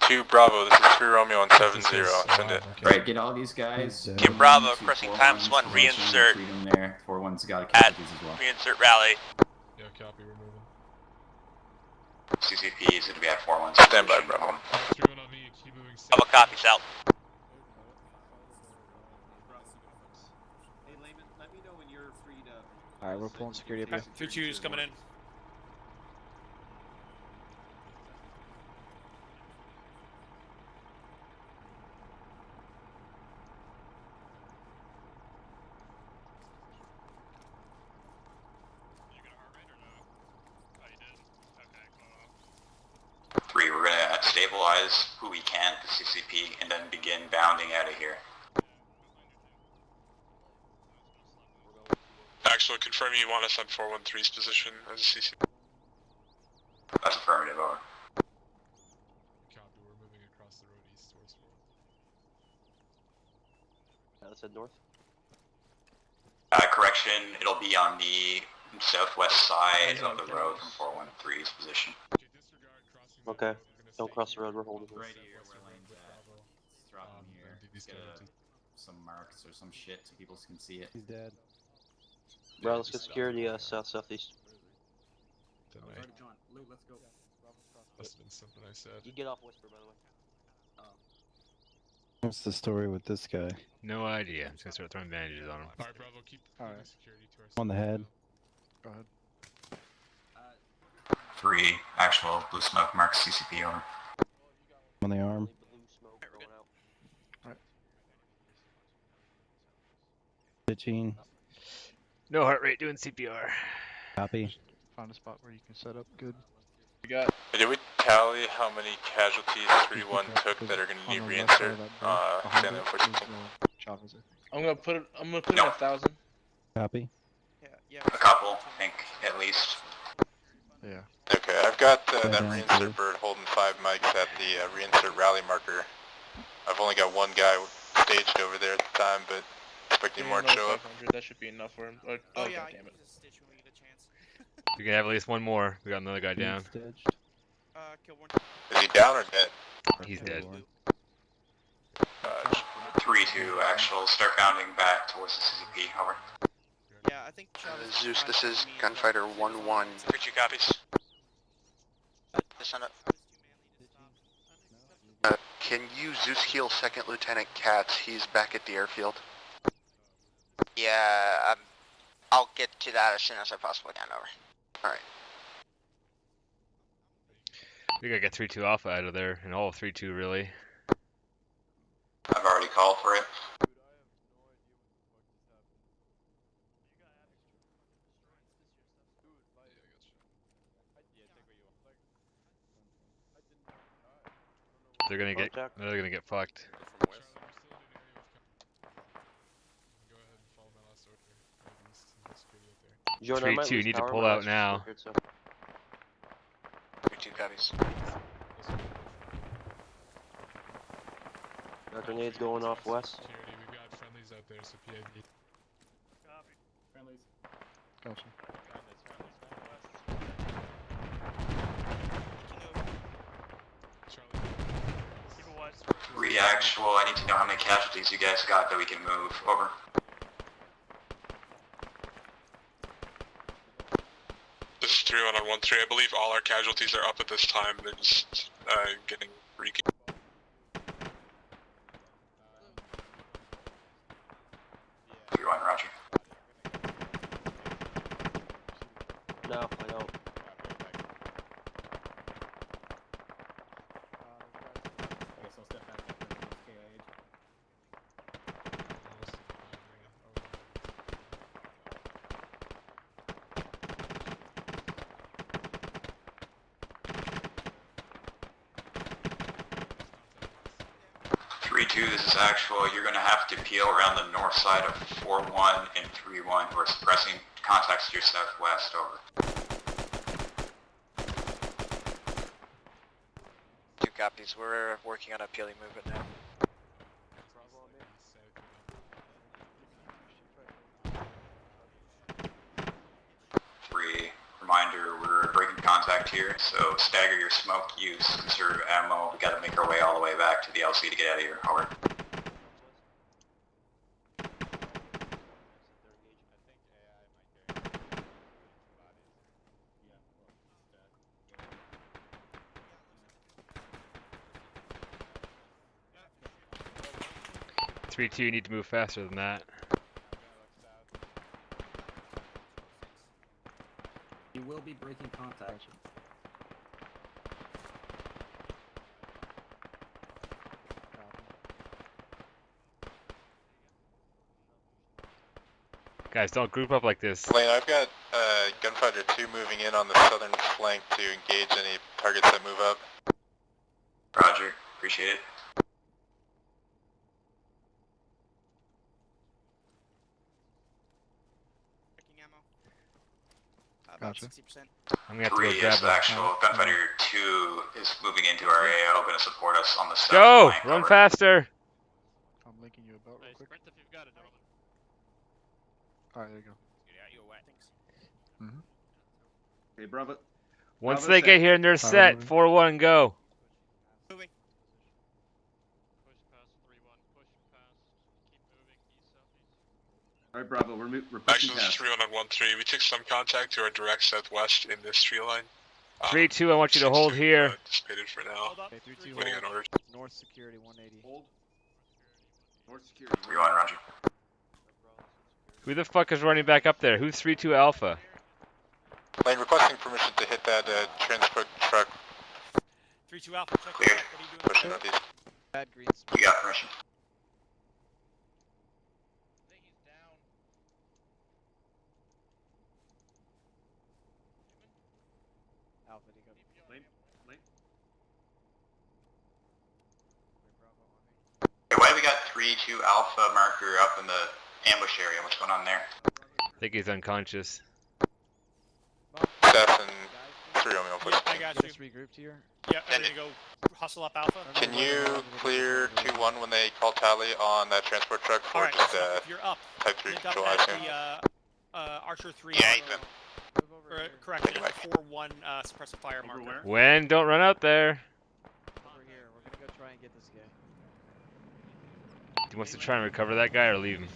Speaker 13: 3-2 Bravo, this is 3 Romeo on 7-0. Send it.
Speaker 2: Right, get all these guys.
Speaker 17: Get Bravo, pressing times 1, reinsert.
Speaker 2: Freedom there. 4-1's got
Speaker 17: At
Speaker 2: casualties as well.
Speaker 17: reinsert rally.
Speaker 6: Yeah, copy, we're moving.
Speaker 2: CCP is going to be at 4-1.
Speaker 13: Stand by, Bravo.
Speaker 6: 3-1 on me. Keep moving.
Speaker 5: Double copies out.
Speaker 2: Hey, Layman, let me know when you're free to...
Speaker 10: Alright, we're pulling security up here.
Speaker 7: 2-2's coming in.
Speaker 2: Three, we're gonna stabilize who we can at the CCP and then begin bounding out of here.
Speaker 13: Actually, confirm you want us on 413's position as a CC.
Speaker 2: That's affirmative, over.
Speaker 6: Copy. We're moving across the road east towards 4.
Speaker 15: Let's head north.
Speaker 2: Correction, it'll be on the southwest side of the road from 413's position.
Speaker 15: Okay. Don't cross the road. We're holding here.
Speaker 2: Right here where lane's at. Let's drop him here. Just get some marks or some shit so people can see it.
Speaker 15: He's dead. Bro, let's get security south-southeast.
Speaker 2: John, Lou, let's go.
Speaker 6: Must have been something I said.
Speaker 15: You get off Whisper, by the way.
Speaker 20: What's the story with this guy?
Speaker 8: No idea. I'm just gonna start throwing bandages on him.
Speaker 6: Alright, Bravo, keep security to our
Speaker 20: On the head.
Speaker 10: Go ahead.
Speaker 2: 3, actual blue smoke marks CCP, over.
Speaker 20: On the arm.
Speaker 10: Alright.
Speaker 20: Stitching.
Speaker 8: No heart rate doing CPR.
Speaker 20: Copy.
Speaker 10: Find a spot where you can set up good.
Speaker 13: Did we tally how many casualties 3-1 took that are going to need reinsert? Stanley 14.
Speaker 11: I'm gonna put in 1,000.
Speaker 20: Copy.
Speaker 2: A couple, I think, at least.
Speaker 10: Yeah.
Speaker 13: Okay, I've got that reinsert bird holding 5 mics at the reinsert rally marker. I've only got one guy staged over there at the time, but expecting more to show up.
Speaker 11: That should be enough for him.
Speaker 19: Oh yeah, I
Speaker 11: damn
Speaker 19: can
Speaker 11: it.
Speaker 19: use a stitch when we get a chance.
Speaker 8: We can have at least one more. We got another guy down.
Speaker 20: Stitched.
Speaker 19: Kill one.
Speaker 13: Is he down or dead?
Speaker 8: He's dead.
Speaker 2: 3-2, actual, start bounding back towards the CCP, over.
Speaker 19: Yeah, I think Chavez
Speaker 17: Zeus, this is Gunfighter 1-1.
Speaker 13: 3-2 copies.
Speaker 17: Can you Zeus heal 2nd Lieutenant Katz? He's back at the airfield.
Speaker 21: Yeah, I'll get to that as soon as I possibly can, over.
Speaker 17: Alright.
Speaker 8: We gotta get 3-2 Alpha out of there, and all of 3-2 really.
Speaker 2: I've already called for it.
Speaker 8: They're gonna get fucked.
Speaker 15: Jordan, I might
Speaker 8: 3-2,
Speaker 15: lose
Speaker 8: need to
Speaker 15: power,
Speaker 8: pull
Speaker 15: my
Speaker 8: out
Speaker 15: last
Speaker 8: now.
Speaker 15: record, so.
Speaker 17: 2 copies.
Speaker 15: Got grenades going off west.
Speaker 6: We've got friendlies out there, so PID.
Speaker 20: Friendlies.
Speaker 10: Gotcha.
Speaker 2: Actual, I need to know how many casualties you guys got that we can move, over.
Speaker 13: This is 3-1 on 1-3. I believe all our casualties are up at this time. They're just getting reeking.
Speaker 2: Roger.
Speaker 15: No, I don't.
Speaker 20: I guess I'll step back after this KIH.
Speaker 2: This is actual. You're going to have to peel around the north side of 4-1 and 3-1 who are suppressing contacts to your southwest, over.
Speaker 17: 2 copies. We're working on a peeling movement now.
Speaker 2: Reminder, we're breaking contact here, so stagger your smoke use, conserve ammo. We gotta make our way all the way back to the LC to get out of here, over.
Speaker 8: 3-2, you need to move faster than that.
Speaker 20: You will be breaking contact.
Speaker 8: Guys, don't group up like this.
Speaker 13: Lane, I've got Gunfighter 2 moving in on the southern flank to engage any targets that move up.
Speaker 2: Roger, appreciate it.
Speaker 19: Checking ammo. About 60%.
Speaker 8: I'm gonna have to go
Speaker 2: 3
Speaker 8: grab
Speaker 2: is the
Speaker 8: a
Speaker 2: actual. Gunfighter 2 is moving into our AO, going to support us on the south
Speaker 8: Go!
Speaker 2: flank.
Speaker 8: Run
Speaker 2: Over.
Speaker 8: faster!
Speaker 3: I'm linking you about real quick.
Speaker 16: Sprint if you've got it, gentlemen.
Speaker 3: Alright, there you go.
Speaker 5: Get out your way.
Speaker 3: Mm-hmm.
Speaker 22: Okay, Bravo.
Speaker 8: Once
Speaker 22: Bravo
Speaker 8: they
Speaker 22: set.
Speaker 8: get here and they're set, 4-1, go.
Speaker 19: Moving.
Speaker 16: Push past 3-1. Push past. Keep moving east southeast.
Speaker 22: All right, Bravo. We're pushing
Speaker 13: Actually, this is
Speaker 22: past.
Speaker 13: 31 on 1-3. We took some contact to our direct southwest in this tree line.
Speaker 8: 3-2, I want you to hold here.
Speaker 13: Dissipated for now.
Speaker 10: Okay, 3-2.
Speaker 13: Waiting on orders.
Speaker 10: North security 180.
Speaker 22: Hold. North security.
Speaker 2: 3-1, Roger.
Speaker 8: Who the fuck is running back up there? Who's 3-2 Alpha?
Speaker 13: Lane, requesting permission to hit that transport truck.
Speaker 5: 3-2 Alpha, check
Speaker 2: Cleared.
Speaker 5: it out. What are you doing?
Speaker 13: Pushing northeast.
Speaker 10: Bad green.
Speaker 2: You got permission.
Speaker 10: Alpha, do you go?
Speaker 22: Lane.
Speaker 2: Hey, why do we got 3-2 Alpha marker up in the ambush area? What's going on there?
Speaker 8: I think he's unconscious.
Speaker 13: Staff and 3 Romeo push.
Speaker 5: Yeah, I got you.
Speaker 10: Just regrouped here.
Speaker 5: Yeah, I'm gonna go hustle up Alpha.
Speaker 13: Can you clear 2-1 when they call tally on that transport truck for
Speaker 5: Alright,
Speaker 13: just
Speaker 5: so if you're up,
Speaker 13: type 3
Speaker 5: link up
Speaker 13: control
Speaker 5: at
Speaker 13: I-2?
Speaker 5: the Archer 3.
Speaker 2: Yeah, Ethan.
Speaker 5: Or, correct, 4-1 suppressive fire marker.
Speaker 22: where?
Speaker 8: When? Don't run out there.
Speaker 10: Over here. We're gonna go try and get this guy.
Speaker 8: Do you want to try and recover that guy or leave him?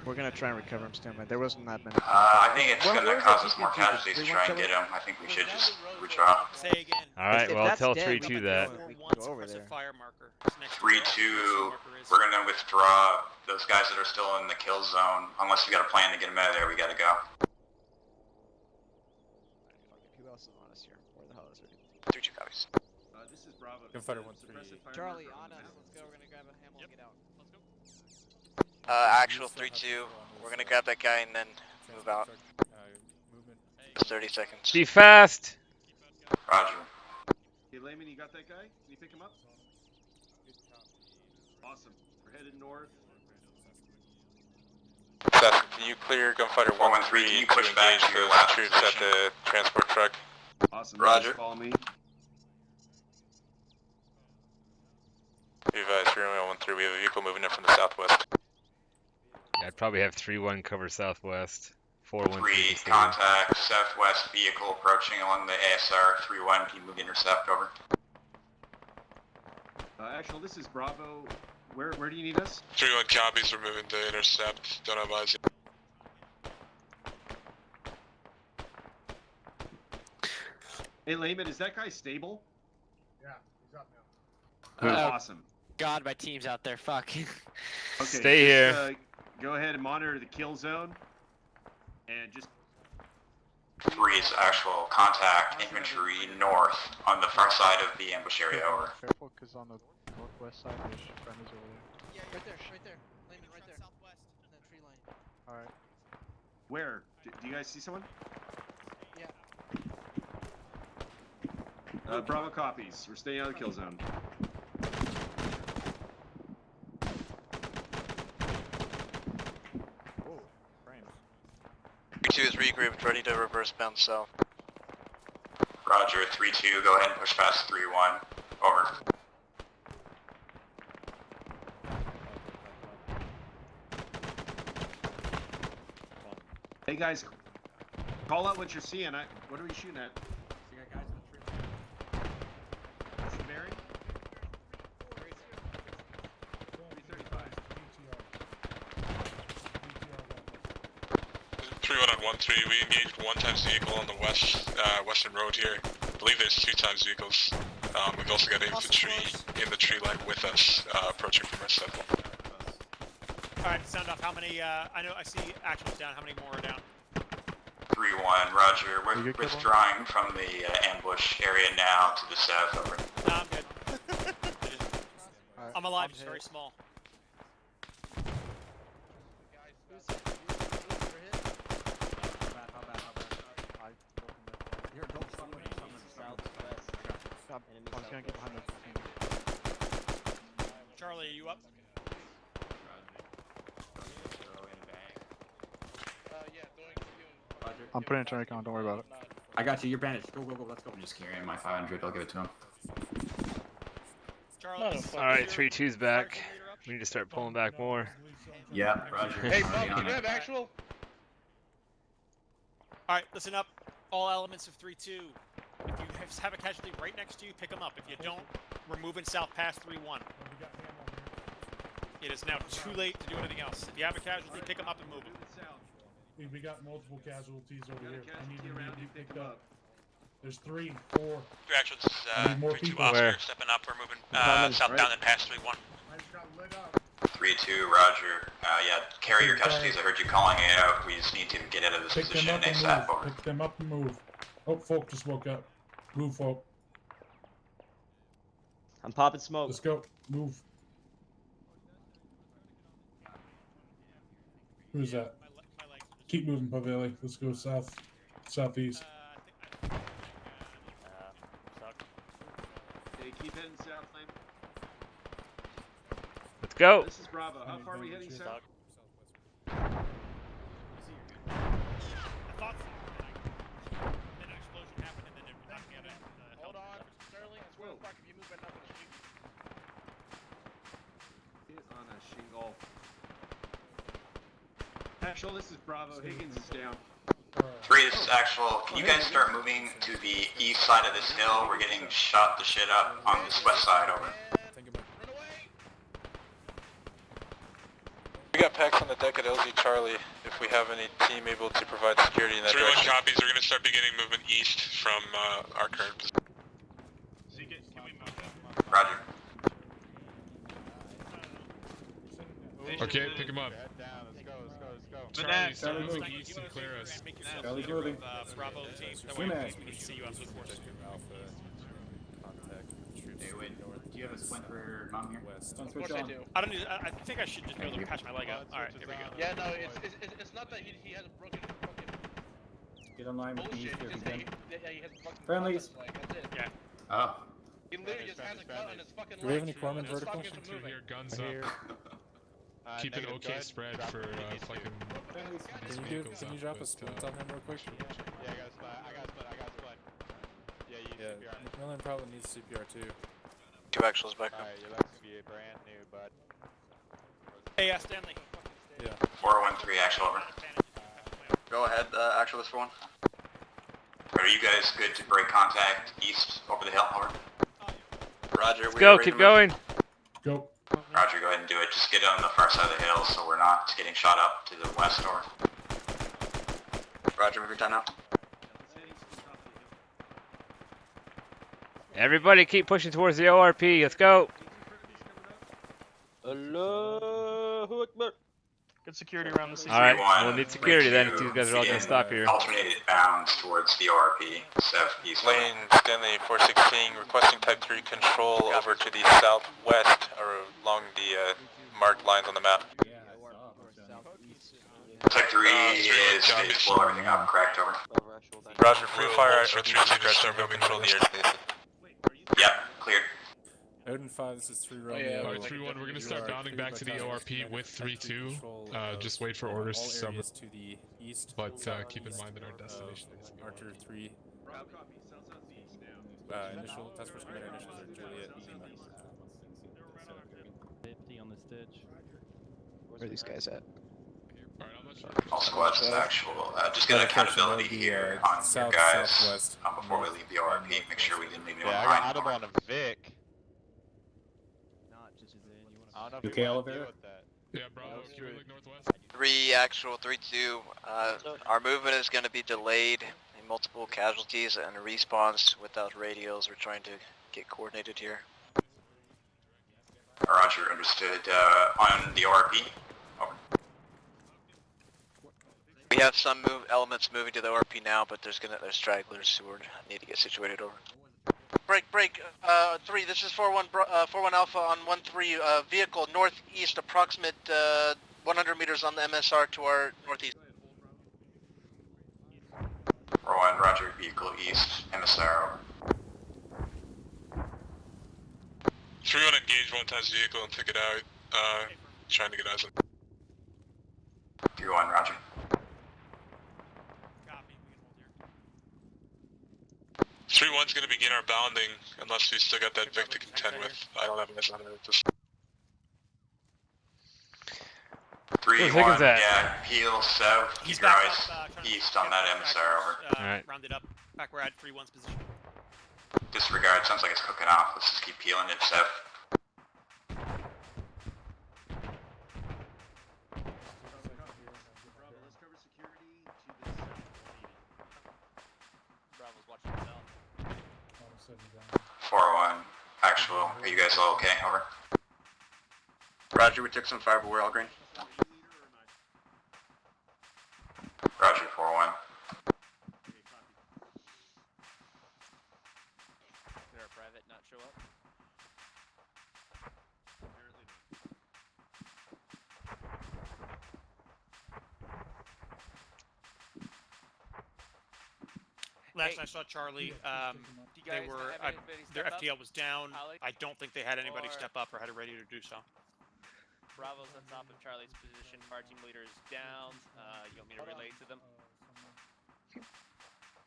Speaker 10: We're gonna try and recover him, stand by. There wasn't that many.
Speaker 2: I think it's
Speaker 10: Where-
Speaker 2: going to
Speaker 10: where's
Speaker 2: cause
Speaker 10: that
Speaker 2: us more
Speaker 10: GP?
Speaker 2: casualties to
Speaker 10: They
Speaker 2: try
Speaker 10: want
Speaker 2: and
Speaker 10: to
Speaker 2: get him. I think we should just withdraw.
Speaker 5: Say again.
Speaker 8: Alright,
Speaker 10: If
Speaker 8: well,
Speaker 10: that's
Speaker 8: tell
Speaker 10: dead,
Speaker 8: 3-2
Speaker 10: we
Speaker 8: that.
Speaker 10: can go
Speaker 5: 4-1
Speaker 10: over
Speaker 5: suppressive
Speaker 10: there.
Speaker 5: fire marker. It's next to
Speaker 2: 3-2,
Speaker 5: marker is.
Speaker 2: we're going to withdraw those guys that are still in the kill zone. Unless you got a plan to get them out of there, we got to go.
Speaker 10: Who else is on us here? Where the hell is it?
Speaker 17: 3-2 copies.
Speaker 22: This is Bravo.
Speaker 1: Gunfighter 1-3.
Speaker 22: Suppressive fire
Speaker 10: Charlie,
Speaker 22: marker
Speaker 10: on
Speaker 22: the
Speaker 10: us.
Speaker 22: map.
Speaker 10: Let's go. We're gonna grab a hammer and get out.
Speaker 17: Actual 3-2. We're gonna grab that guy and then move out.
Speaker 1: Movement.
Speaker 17: 30 seconds.
Speaker 8: Be fast!
Speaker 2: Roger.
Speaker 22: Hey, Layman, you got that guy? Can you pick him up? Awesome. We're headed north.
Speaker 13: Staff, can you clear Gunfighter 1-3
Speaker 2: Can you
Speaker 13: to
Speaker 2: push back
Speaker 13: engage
Speaker 2: to your
Speaker 13: those
Speaker 2: last
Speaker 13: troops at
Speaker 2: position?
Speaker 13: the transport truck?
Speaker 22: Awesome.
Speaker 2: Roger.
Speaker 22: Guys, follow me.
Speaker 13: Be advised, 3 Romeo 1-3, we have a vehicle moving in from the southwest.
Speaker 8: Yeah, I'd probably have 3-1 cover southwest. 4-1
Speaker 2: 3
Speaker 8: previous leader.
Speaker 2: contact, southwest vehicle approaching along the ASR. 3-1, can you move intercept over?
Speaker 22: Actual, this is Bravo. Where do you need us?
Speaker 13: 3-1 copies, we're moving to intercept. Don't advise you.
Speaker 22: Hey, Layman, is that guy stable?
Speaker 4: Yeah, he's up now.
Speaker 22: Awesome.
Speaker 15: God, my team's out there. Fuck.
Speaker 22: Okay,
Speaker 8: Stay here.
Speaker 22: Go ahead and monitor the kill zone. And just
Speaker 2: 3 is actual contact infantry north on the far side of the ambush area. Over.
Speaker 3: Careful, because on the northwest side, there's friendlies over there.
Speaker 19: Yeah, right there, Layman, right there. Southwest, in the tree line.
Speaker 3: Alright.
Speaker 22: where? Do you guys see someone?
Speaker 19: Yeah.
Speaker 22: Bravo copies. We're staying out of the kill zone.
Speaker 3: Whoa, frames.
Speaker 17: 3-2 is regrouped, ready to reverse bound south.
Speaker 2: Roger, 3-2, go ahead and push past 3-1. Over.
Speaker 22: Hey guys, call out what you're seeing. What are we shooting at?
Speaker 20: You got guys in the tree.
Speaker 22: What's the bearing? 335.
Speaker 13: 3-1 on 1-3, we engaged 1 times vehicle on the western road here. I believe there's 2 times vehicles. We've also got infantry in the tree line with us, approaching from our south.
Speaker 14: Alright, sound off. How many, I know I see actuals down. How many more are down?
Speaker 2: 3-1, roger. We're withdrawing from the ambush area now to the south, over.
Speaker 14: No, I'm good. I'm alive, just very small.
Speaker 20: Here, don't stop me.
Speaker 3: I was gonna get behind the.
Speaker 14: Charlie, are you up?
Speaker 3: I'm putting it to recon, don't worry about it.
Speaker 20: I got you, you're bandaged. Go, go, go, let's go.
Speaker 2: I'm just carrying my 500, I'll give it to him.
Speaker 8: Alright, 3-2's back. We need to start pulling back more.
Speaker 2: Yeah, roger.
Speaker 12: Hey, Bob, can you have actual?
Speaker 14: Alright, listen up. All elements of 3-2. If you have a casualty right next to you, pick them up. If you don't, we're moving south past 3-1. It is now too late to do anything else. If you have a casualty, pick them up and move them.
Speaker 4: We got multiple casualties over here. I need them to be picked up. There's 3, 4.
Speaker 18: 3 actions,
Speaker 4: I need more
Speaker 18: 3-2
Speaker 4: people.
Speaker 18: Oscar
Speaker 8: Where?
Speaker 18: stepping up. We're moving southbound and past 3-1.
Speaker 2: 3-2, roger. Yeah, carry your casualties. I heard you calling it out. We just need to get out of this
Speaker 4: Pick them
Speaker 2: position
Speaker 4: up and
Speaker 2: ASAP.
Speaker 4: move. Pick them up and move. Oh, folk just woke up. Move, folk.
Speaker 15: I'm popping smoke.
Speaker 4: Let's go. Move. Who's that? Keep moving, Paveli. Let's go south, southeast.
Speaker 22: Okay, keep heading south, Lane.
Speaker 8: Let's go.
Speaker 22: This is Bravo. How far are we heading south?
Speaker 14: I thought then an explosion happened and then it knocked me out of
Speaker 12: Hold on, Sterling. I swear to fuck if you move enough in a shoot.
Speaker 22: Get on a shingle. Actual, this is Bravo. Higgins is down.
Speaker 2: 3, this is actual. Can you guys start moving to the east side of this hill? We're getting shot the shit up on this west side, over.
Speaker 13: We got packs on the deck at LZ Charlie. If we have any team able to provide security in that
Speaker 6: 3-1
Speaker 13: direction.
Speaker 6: copies. We're gonna start beginning movement east from our current position.
Speaker 2: Roger.
Speaker 6: Okay, pick him up. Charlie, move east and clear us.
Speaker 14: Charlie's moving. Bravo team. That way we can see you out of the force.
Speaker 2: Hey, wait. Do you have a splint for mom here?
Speaker 12: Of course I do.
Speaker 14: I don't need. I think I should just be able to patch my leg out. All right, here we go.
Speaker 12: Yeah, no, it's not that he has a broken
Speaker 20: Get online with me
Speaker 12: bullshit.
Speaker 20: if you
Speaker 12: It's just
Speaker 20: can.
Speaker 12: that he has a fucking
Speaker 20: Friendlies.
Speaker 12: cut on his leg, that's it.
Speaker 14: Yeah.
Speaker 2: Oh.
Speaker 12: He literally just has a cut on his fucking leg.
Speaker 1: Do we have any corpsmen
Speaker 12: It's
Speaker 1: vertical?
Speaker 12: stopping us from moving.
Speaker 6: Here, guns up. Keep an okay spread for fucking.
Speaker 1: Can you drop a splint on him real quick?
Speaker 23: Yeah, I got a split. Yeah,
Speaker 1: McMillan probably needs CPR too.
Speaker 17: 2 actuals back up.
Speaker 23: Alright, your leg's gonna be brand new, bud.
Speaker 14: Hey, Stanley.
Speaker 1: Yeah.
Speaker 2: 413, actual, over.
Speaker 17: Go ahead, actual for 1.
Speaker 2: Are you guys good to break contact east over the hill, over?
Speaker 17: Roger,
Speaker 8: Let's go, keep going.
Speaker 4: Go.
Speaker 2: Roger, go ahead and do it. Just get on the far side of the hill so we're not getting shot up to the west, over.
Speaker 17: Roger, move your time out.
Speaker 8: Everybody keep pushing towards the ORP. Let's go.
Speaker 15: Allahu Akbar.
Speaker 12: Good security around the city.
Speaker 8: Alright, we'll need security then if these guys are all gonna stop here.
Speaker 2: Alternated bounds towards the ORP, southeast.
Speaker 13: Lane Stanley 416 requesting type 3 control over to the southwest or along the marked lines on the map.
Speaker 2: Type 3 is blow everything up, correct, over.
Speaker 13: Roger, free fire or 3 secrets are control the airspace.
Speaker 2: Yep, cleared.
Speaker 1: Odin 5, this is 3
Speaker 6: Oh,
Speaker 1: Romeo.
Speaker 6: Alright, 3-1, we're gonna start bounding back to the ORP with 3-2. Just wait for orders to sub.
Speaker 1: To the east.
Speaker 6: But keep in mind that our destination is
Speaker 1: Archer 3. Initial task force commander initials are Juliet Lima.
Speaker 15: 50 on the stitch.
Speaker 10: Where are these guys at?
Speaker 2: All squads is actual. Just get accountability here on your guys
Speaker 1: southwest.
Speaker 2: Before we leave the ORP. Make sure we didn't leave anyone
Speaker 23: Yeah, I
Speaker 2: behind.
Speaker 23: got Audubon and Vic. I don't know if you wanna deal with that.
Speaker 6: Yeah, Bravo, keep it like northwest.
Speaker 17: 3 actual, 3-2. Our movement is going to be delayed. Multiple casualties and a response without radios. We're trying to get coordinated here.
Speaker 2: Roger, understood. On the ORP. Over.
Speaker 17: have some elements moving to the ORP now, but there's stragglers who need to get situated over. Break. 3. This is 4-1 Alpha on 1-3. Vehicle northeast, approximate 100 meters on the MSR to our northeast.
Speaker 2: 4-1, Roger. Vehicle east. MSR over.
Speaker 13: 3-1 engage 1 times vehicle and took it out. Trying to get eyes on.
Speaker 2: 3-1, Roger.
Speaker 14: Copy. We can hold here.
Speaker 13: 3-1's gonna begin our bounding unless we still got that Vic to contend with. I don't have eyes on it at this.
Speaker 2: 3-1, yeah, peel south.
Speaker 14: He's
Speaker 2: Keep your
Speaker 14: back
Speaker 2: eyes
Speaker 14: up, trying to
Speaker 2: east on that MSR over.
Speaker 8: Alright.
Speaker 14: Rounded up. Back where I had 3-1's position.
Speaker 2: Disregard, sounds like it's cooking off. Let's just keep peeling it south.
Speaker 5: Bravo's watching south.
Speaker 2: 4-1, actual. Are you guys all okay? Over.
Speaker 17: Roger, we took some fire, but we're all green.
Speaker 2: Roger, 4-1.
Speaker 5: Did our private not show up?
Speaker 14: Last I saw Charlie, they were their FTL was down. I don't think they had anybody step up or had it ready to do so.
Speaker 5: Bravo's on top of Charlie's position. Fire team leader is down. You want me to relay to them?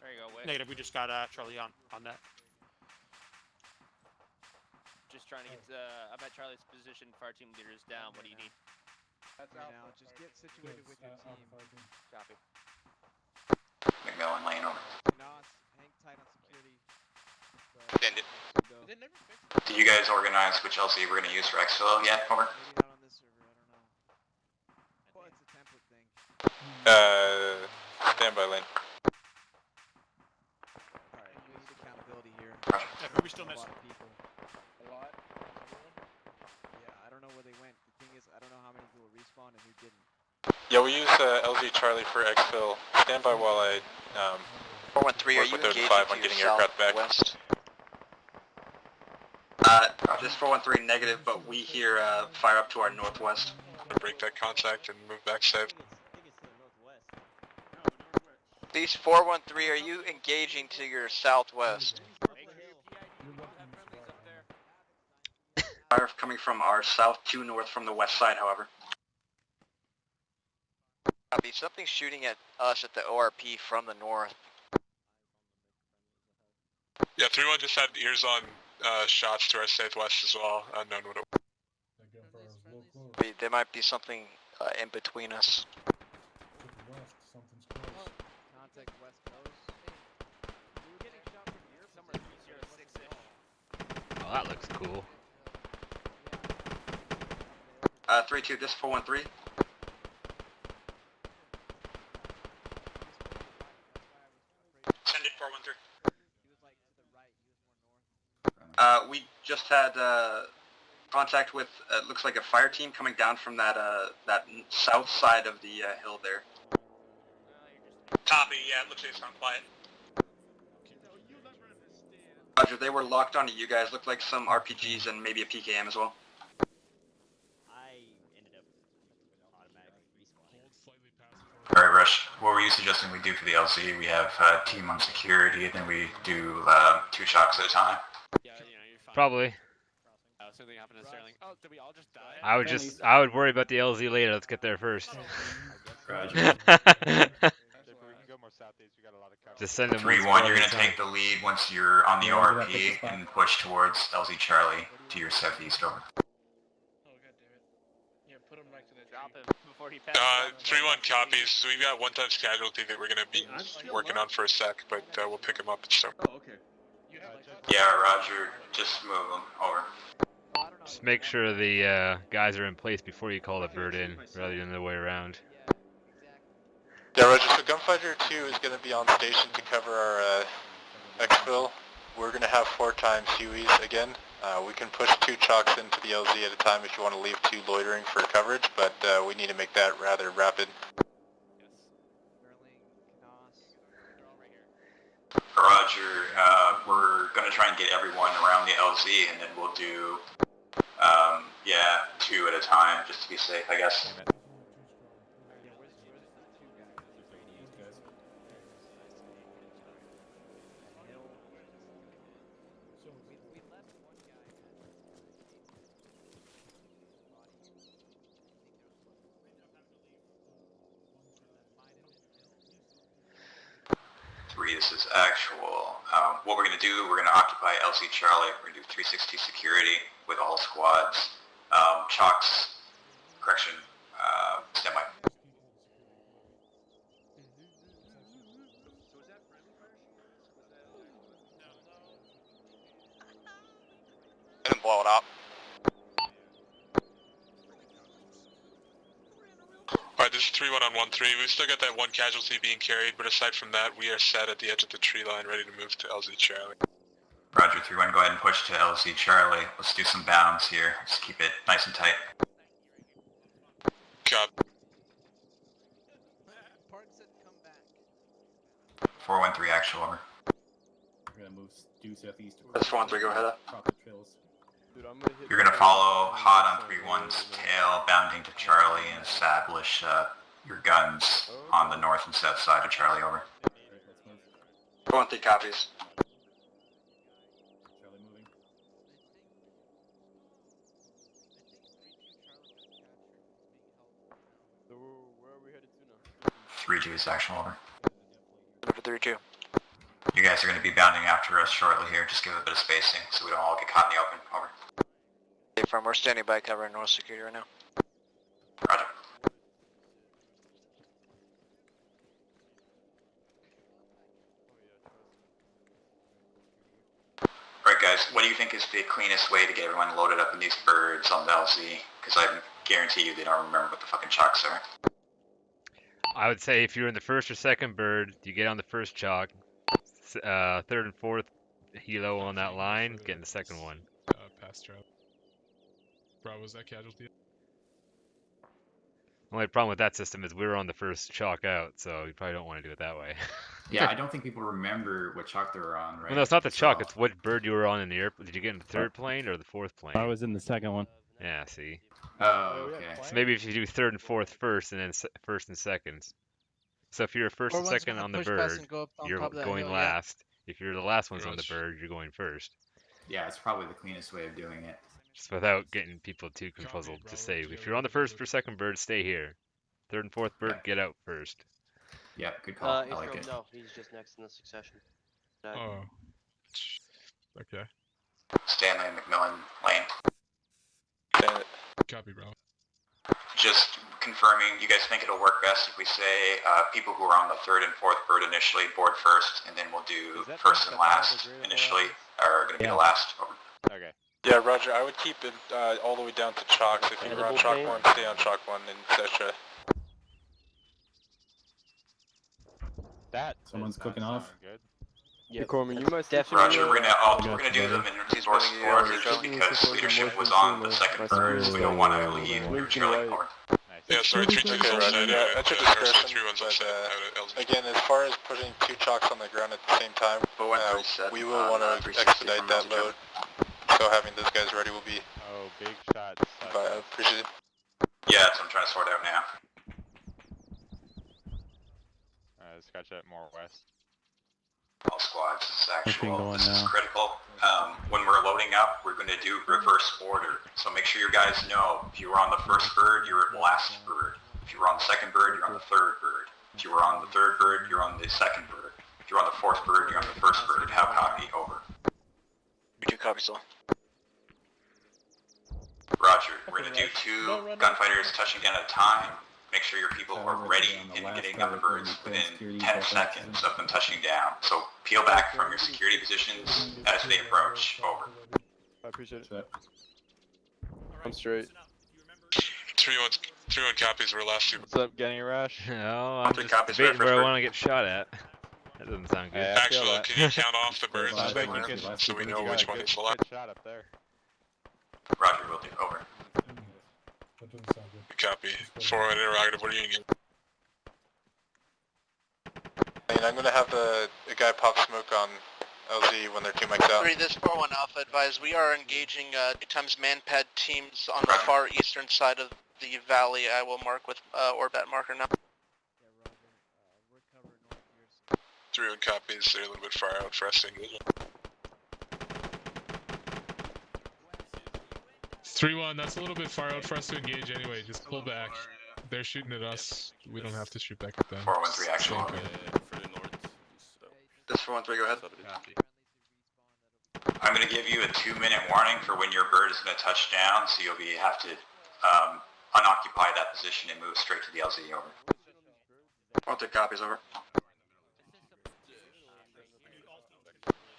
Speaker 5: There you go, Wick.
Speaker 14: Negative. We just got Charlie on that.
Speaker 5: Just trying to get. I'm at Charlie's position. Fire team leader is down. What do you need?
Speaker 3: That's now. Just get situated with your team.
Speaker 5: Copy.
Speaker 2: McMillan Lane over.
Speaker 3: Nos, hang tight on security.
Speaker 2: Ended.
Speaker 3: Go.
Speaker 12: They never fixed it.
Speaker 2: Did you guys organize which LC we're going to use for exfil yet? Over.
Speaker 3: Maybe not on this server. I don't know. Well, it's a template thing.
Speaker 13: Standby lane.
Speaker 3: Alright, we need accountability here.
Speaker 14: Yeah, who we still
Speaker 3: A lot
Speaker 14: missing?
Speaker 3: of people.
Speaker 12: A lot.
Speaker 3: Yeah, I don't know where they went. The thing is, I don't know how many people respawned and who didn't.
Speaker 13: Yeah, we use LG Charlie for exfil. Stand by while I
Speaker 17: 413, are you
Speaker 13: work with
Speaker 17: engaging
Speaker 13: 5
Speaker 17: to
Speaker 13: on getting
Speaker 17: your
Speaker 13: aircraft back.
Speaker 17: southwest?
Speaker 2: Just 413 negative, but we hear fire up to our northwest.
Speaker 13: Break that contact and move back south.
Speaker 17: These 413, are you engaging to your southwest?
Speaker 2: Fire coming from our south to north from the west side, however.
Speaker 17: Copy. Something's shooting at us at the ORP from the north.
Speaker 13: Yeah, 3-1 just had ears on shots to our southwest as well. Unknown what it was.
Speaker 17: There might be something in between us.
Speaker 3: Contact west close. We were getting shot from your somewhere 306-ish.
Speaker 8: Oh, that looks cool.
Speaker 2: 3-2, this 413.
Speaker 18: Send it 413.
Speaker 3: He was like to the right. He was more north.
Speaker 2: We just had contact with, looks like a fire team coming down from that south side of the hill there.
Speaker 18: Copy, yeah, it looks like it's gone quiet.
Speaker 2: Roger, they were locked onto you guys. Looked like some RPGs and maybe a PKM as well.
Speaker 15: I ended up automatically respawning.
Speaker 2: Alright, Rush, what were you suggesting we do for the LC? We have team on security, and then we do 2 shocks at a time.
Speaker 15: Yeah, you know, you're fine.
Speaker 8: Probably.
Speaker 15: Something happened to Sterling. Oh, did we all just die?
Speaker 8: I would worry about the LZ later. Let's get there first.
Speaker 2: Roger.
Speaker 8: Just send them
Speaker 2: 3-1, you're going to take the lead once you're on the ORP and push towards LZ Charlie to your southeast over.
Speaker 12: Oh god damn it. Yeah, put him back to that
Speaker 5: Drop
Speaker 12: tree.
Speaker 5: him before he passes.
Speaker 13: 3-1 copies. So we've got 1 times casualty that we're gonna be working on for a sec, but we'll pick him up at some.
Speaker 22: Oh, okay.
Speaker 12: You have
Speaker 2: Yeah, Roger, just move them over.
Speaker 8: Just make sure the guys are in place before you call the bird in, rather than the other way around.
Speaker 13: Yeah, Roger. So Gunfighter 2 is gonna be on station to cover our exfil. We're gonna have 4 times Hueys again. We can push 2 chalks into the LZ at a time if you want to leave 2 loitering for coverage, but we need to make that rather rapid.
Speaker 2: try and get everyone around the LZ, and then we'll do, yeah, 2 at a time, just to be safe, I guess. This is actual. What we're going to do, we're going to occupy LC Charlie. We're going to do 360 security with all squads. Chalks, correction, standby.
Speaker 13: And blow it up.
Speaker 18: Alright, this is 3-1 on 1-3. We've still got that one casualty being carried, but aside from that, we are set at the edge of the tree line, ready to move to LZ Charlie.
Speaker 2: Roger, 3-1, go ahead and push to LZ Charlie. Let's do some bounds here. Just keep it nice and tight.
Speaker 18: Copy.
Speaker 2: 413 actual, over.
Speaker 20: We're gonna move due southeast.
Speaker 2: That's 413, go ahead.
Speaker 20: Across the trails.
Speaker 2: You're going to follow hot on 3-1's tail, bounding to Charlie, and establish your guns on the north and south side of Charlie, over.
Speaker 21: 413 copies.
Speaker 20: Charlie moving.
Speaker 2: 3-2 is actual, over.
Speaker 17: Number 3-2.
Speaker 2: You guys are going to be bounding after us shortly here. Just give it a bit of spacing so we don't all get caught in the open, over.
Speaker 17: Hey, firm, we're standing by covering north security right now.
Speaker 2: Roger. Alright guys, what do you think is the cleanest way to get everyone loaded up in these birds on the LZ? Because I guarantee you they don't remember what the fucking chalks are.
Speaker 8: I would say if you're in the first or second bird, you get on the first chalk. Third and fourth helo on that line, get in the second one.
Speaker 6: Past Charlie. Bravo's that casualty?
Speaker 8: Only problem with that system is we were on the first chalk out, so you probably don't want to do it that way.
Speaker 2: Yeah, I don't think people remember what chalk they were on, right?
Speaker 8: Well, no, it's not the
Speaker 2: So-
Speaker 8: chalk, it's what bird you were on in the air. Did you get in the third plane or the fourth plane?
Speaker 7: I was in the second one.
Speaker 8: Yeah, see?
Speaker 2: Oh, okay.
Speaker 8: So maybe if you do third and fourth first, and then first and second. So if you're first
Speaker 19: Or
Speaker 8: and
Speaker 19: one's
Speaker 8: second
Speaker 19: gonna
Speaker 8: on the
Speaker 19: push past
Speaker 8: bird,
Speaker 19: and go up on
Speaker 8: you're
Speaker 19: top of that
Speaker 8: going
Speaker 19: hill, yeah.
Speaker 8: last. If you're the last ones on the
Speaker 6: Roger.
Speaker 8: bird, you're going first.
Speaker 2: Yeah, it's probably the cleanest way of doing it.
Speaker 8: Just without getting people too confuzzled. Just say, if you're on the first or second bird, stay here. Third and fourth bird, get out first.
Speaker 2: Yeah, good call. I like it.
Speaker 3: No, he's just next in the succession.
Speaker 6: Oh. Okay.
Speaker 2: Stanley and McMillan Lane.
Speaker 6: Copy, bro.
Speaker 2: Just confirming, you guys think it'll work best if we say people who are on the third and fourth bird initially board first, and then we'll do first and last initially, are going to be the last. Over.
Speaker 12: Okay.
Speaker 13: Yeah, Roger, I would keep it all the way down to chalks. If you're on chalk 1, stay on chalk 1, and etc.
Speaker 12: That
Speaker 20: Someone's cooking off.
Speaker 12: good.
Speaker 3: Yeah, Corman, you must
Speaker 2: Roger, we're gonna do them in resource order just because leadership was on the second bird, so we don't want to leave Charlie forward.
Speaker 18: Yeah, sorry, 3-2's
Speaker 13: Okay,
Speaker 18: all
Speaker 13: Roger,
Speaker 18: set.
Speaker 13: yeah, that's your discretion,
Speaker 18: 3-1's all
Speaker 13: but,
Speaker 18: set out at LZ.
Speaker 13: again, as far as putting 2 chalks on the ground at the same time, we will want to expedite that load. So having those guys ready will be
Speaker 12: Oh, big shots.
Speaker 13: appreciated.
Speaker 2: Yeah, that's what I'm trying to sort out now.
Speaker 12: Scratch that more west.
Speaker 2: All squads, this is
Speaker 7: Pushing
Speaker 2: actual,
Speaker 7: going
Speaker 2: this is
Speaker 7: now.
Speaker 2: critical. When we're loading up, we're going to do reverse order. So make sure you guys know, if you were on the first bird, you're the last bird. If you were on the second bird, you're on the third bird. If you were on the third bird, you're on the second bird. If you're on the fourth bird, you're on the first bird. How copy? Over.
Speaker 17: We do copy still.
Speaker 2: Roger. We're going to do 2 gunfighters touching down at a time. Make sure your people are ready and getting on the birds within 10 seconds of them touching down. So peel back from your security positions as they approach. Over.
Speaker 12: I appreciate it. I'm straight.
Speaker 18: 3-1 copies, we're last 2.
Speaker 12: What's up, getting a rash?
Speaker 8: No, I'm just
Speaker 2: copies,
Speaker 8: debating
Speaker 2: first
Speaker 8: where I
Speaker 2: bird.
Speaker 8: want to get shot at. That doesn't sound good.
Speaker 12: Yeah, I feel
Speaker 18: Actually,
Speaker 12: that.
Speaker 18: can you count off the birds
Speaker 12: I think you can,
Speaker 18: so we know
Speaker 12: you got
Speaker 18: which
Speaker 12: a
Speaker 18: one
Speaker 12: good,
Speaker 18: is the last?
Speaker 12: good shot up there.
Speaker 2: Roger, will do. Over.
Speaker 4: That doesn't sound good.
Speaker 18: Copy. 4-1 interrogative, what are you getting?
Speaker 13: And I'm going to have a guy pop smoke on LZ when they're 2 mics out.
Speaker 17: 3, this 4-1 Alpha advised, we are engaging 2 times manpad teams on the far eastern side of the valley. I will mark with Orbat marker now.
Speaker 18: 3-1 copies. They're a little bit far out for us to engage.
Speaker 6: 3-1, that's a little bit far out for us to engage anyway. Just pull back. They're shooting at us. We don't have to shoot back at them.
Speaker 2: 413 actual.
Speaker 6: Same thing.
Speaker 17: This 413, go ahead.
Speaker 2: I'm going to give you a 2-minute warning for when your bird is going to touch down, so you'll have to unoccupy that position and move straight to the LZ. Over.
Speaker 17: 413 copies, over.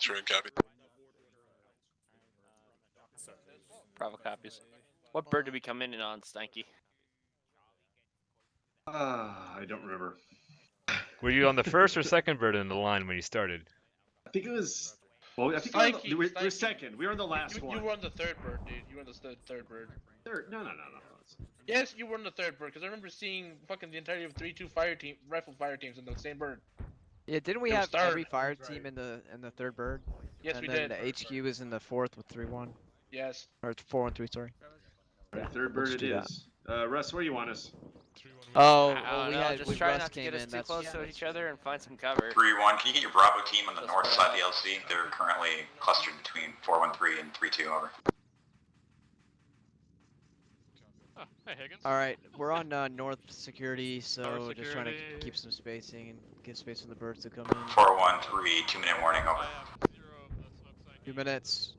Speaker 18: 3-1 copy.
Speaker 15: Bravo copies. What bird did we come in on, Stanky?
Speaker 22: I don't remember.
Speaker 8: Were you on the first or second bird in the line when you started?
Speaker 22: I think it was. Well, I think we were second. We were on the last one.
Speaker 12: You were on the third bird, dude. You were on the third bird.
Speaker 22: Third? No.
Speaker 12: Yes, you were on the third bird, because I remember seeing fucking the entirety of 3-2 rifle fire teams in the same bird.
Speaker 10: Yeah, didn't we
Speaker 12: It was
Speaker 10: have
Speaker 12: third.
Speaker 10: every fire team in the third bird?
Speaker 12: Yes,
Speaker 10: and
Speaker 12: we
Speaker 10: then
Speaker 12: did.
Speaker 10: The HQ is in the fourth with 3-1.
Speaker 12: Yes.
Speaker 10: Or 4-1-3, sorry.
Speaker 22: Right, third bird it is. Russ, where you want us?
Speaker 10: Oh,
Speaker 15: I
Speaker 10: well,
Speaker 15: don't
Speaker 10: we
Speaker 15: know,
Speaker 10: had
Speaker 15: just
Speaker 10: when
Speaker 15: try
Speaker 10: Russ
Speaker 15: not to
Speaker 10: came
Speaker 15: get us
Speaker 10: in.
Speaker 15: too
Speaker 10: That's
Speaker 15: close to each other and find some cover.
Speaker 2: 3-1, can you get your Bravo team on the north side of the LZ? They're currently clustered between 413 and 3-2. Over.
Speaker 16: Oh, hey Higgins.
Speaker 10: All right, we're on north security, so
Speaker 16: North
Speaker 10: just trying to
Speaker 16: security.
Speaker 10: keep some spacing and give space for the birds to come in.
Speaker 2: 413, 2-minute warning. Over.
Speaker 10: 2 minutes.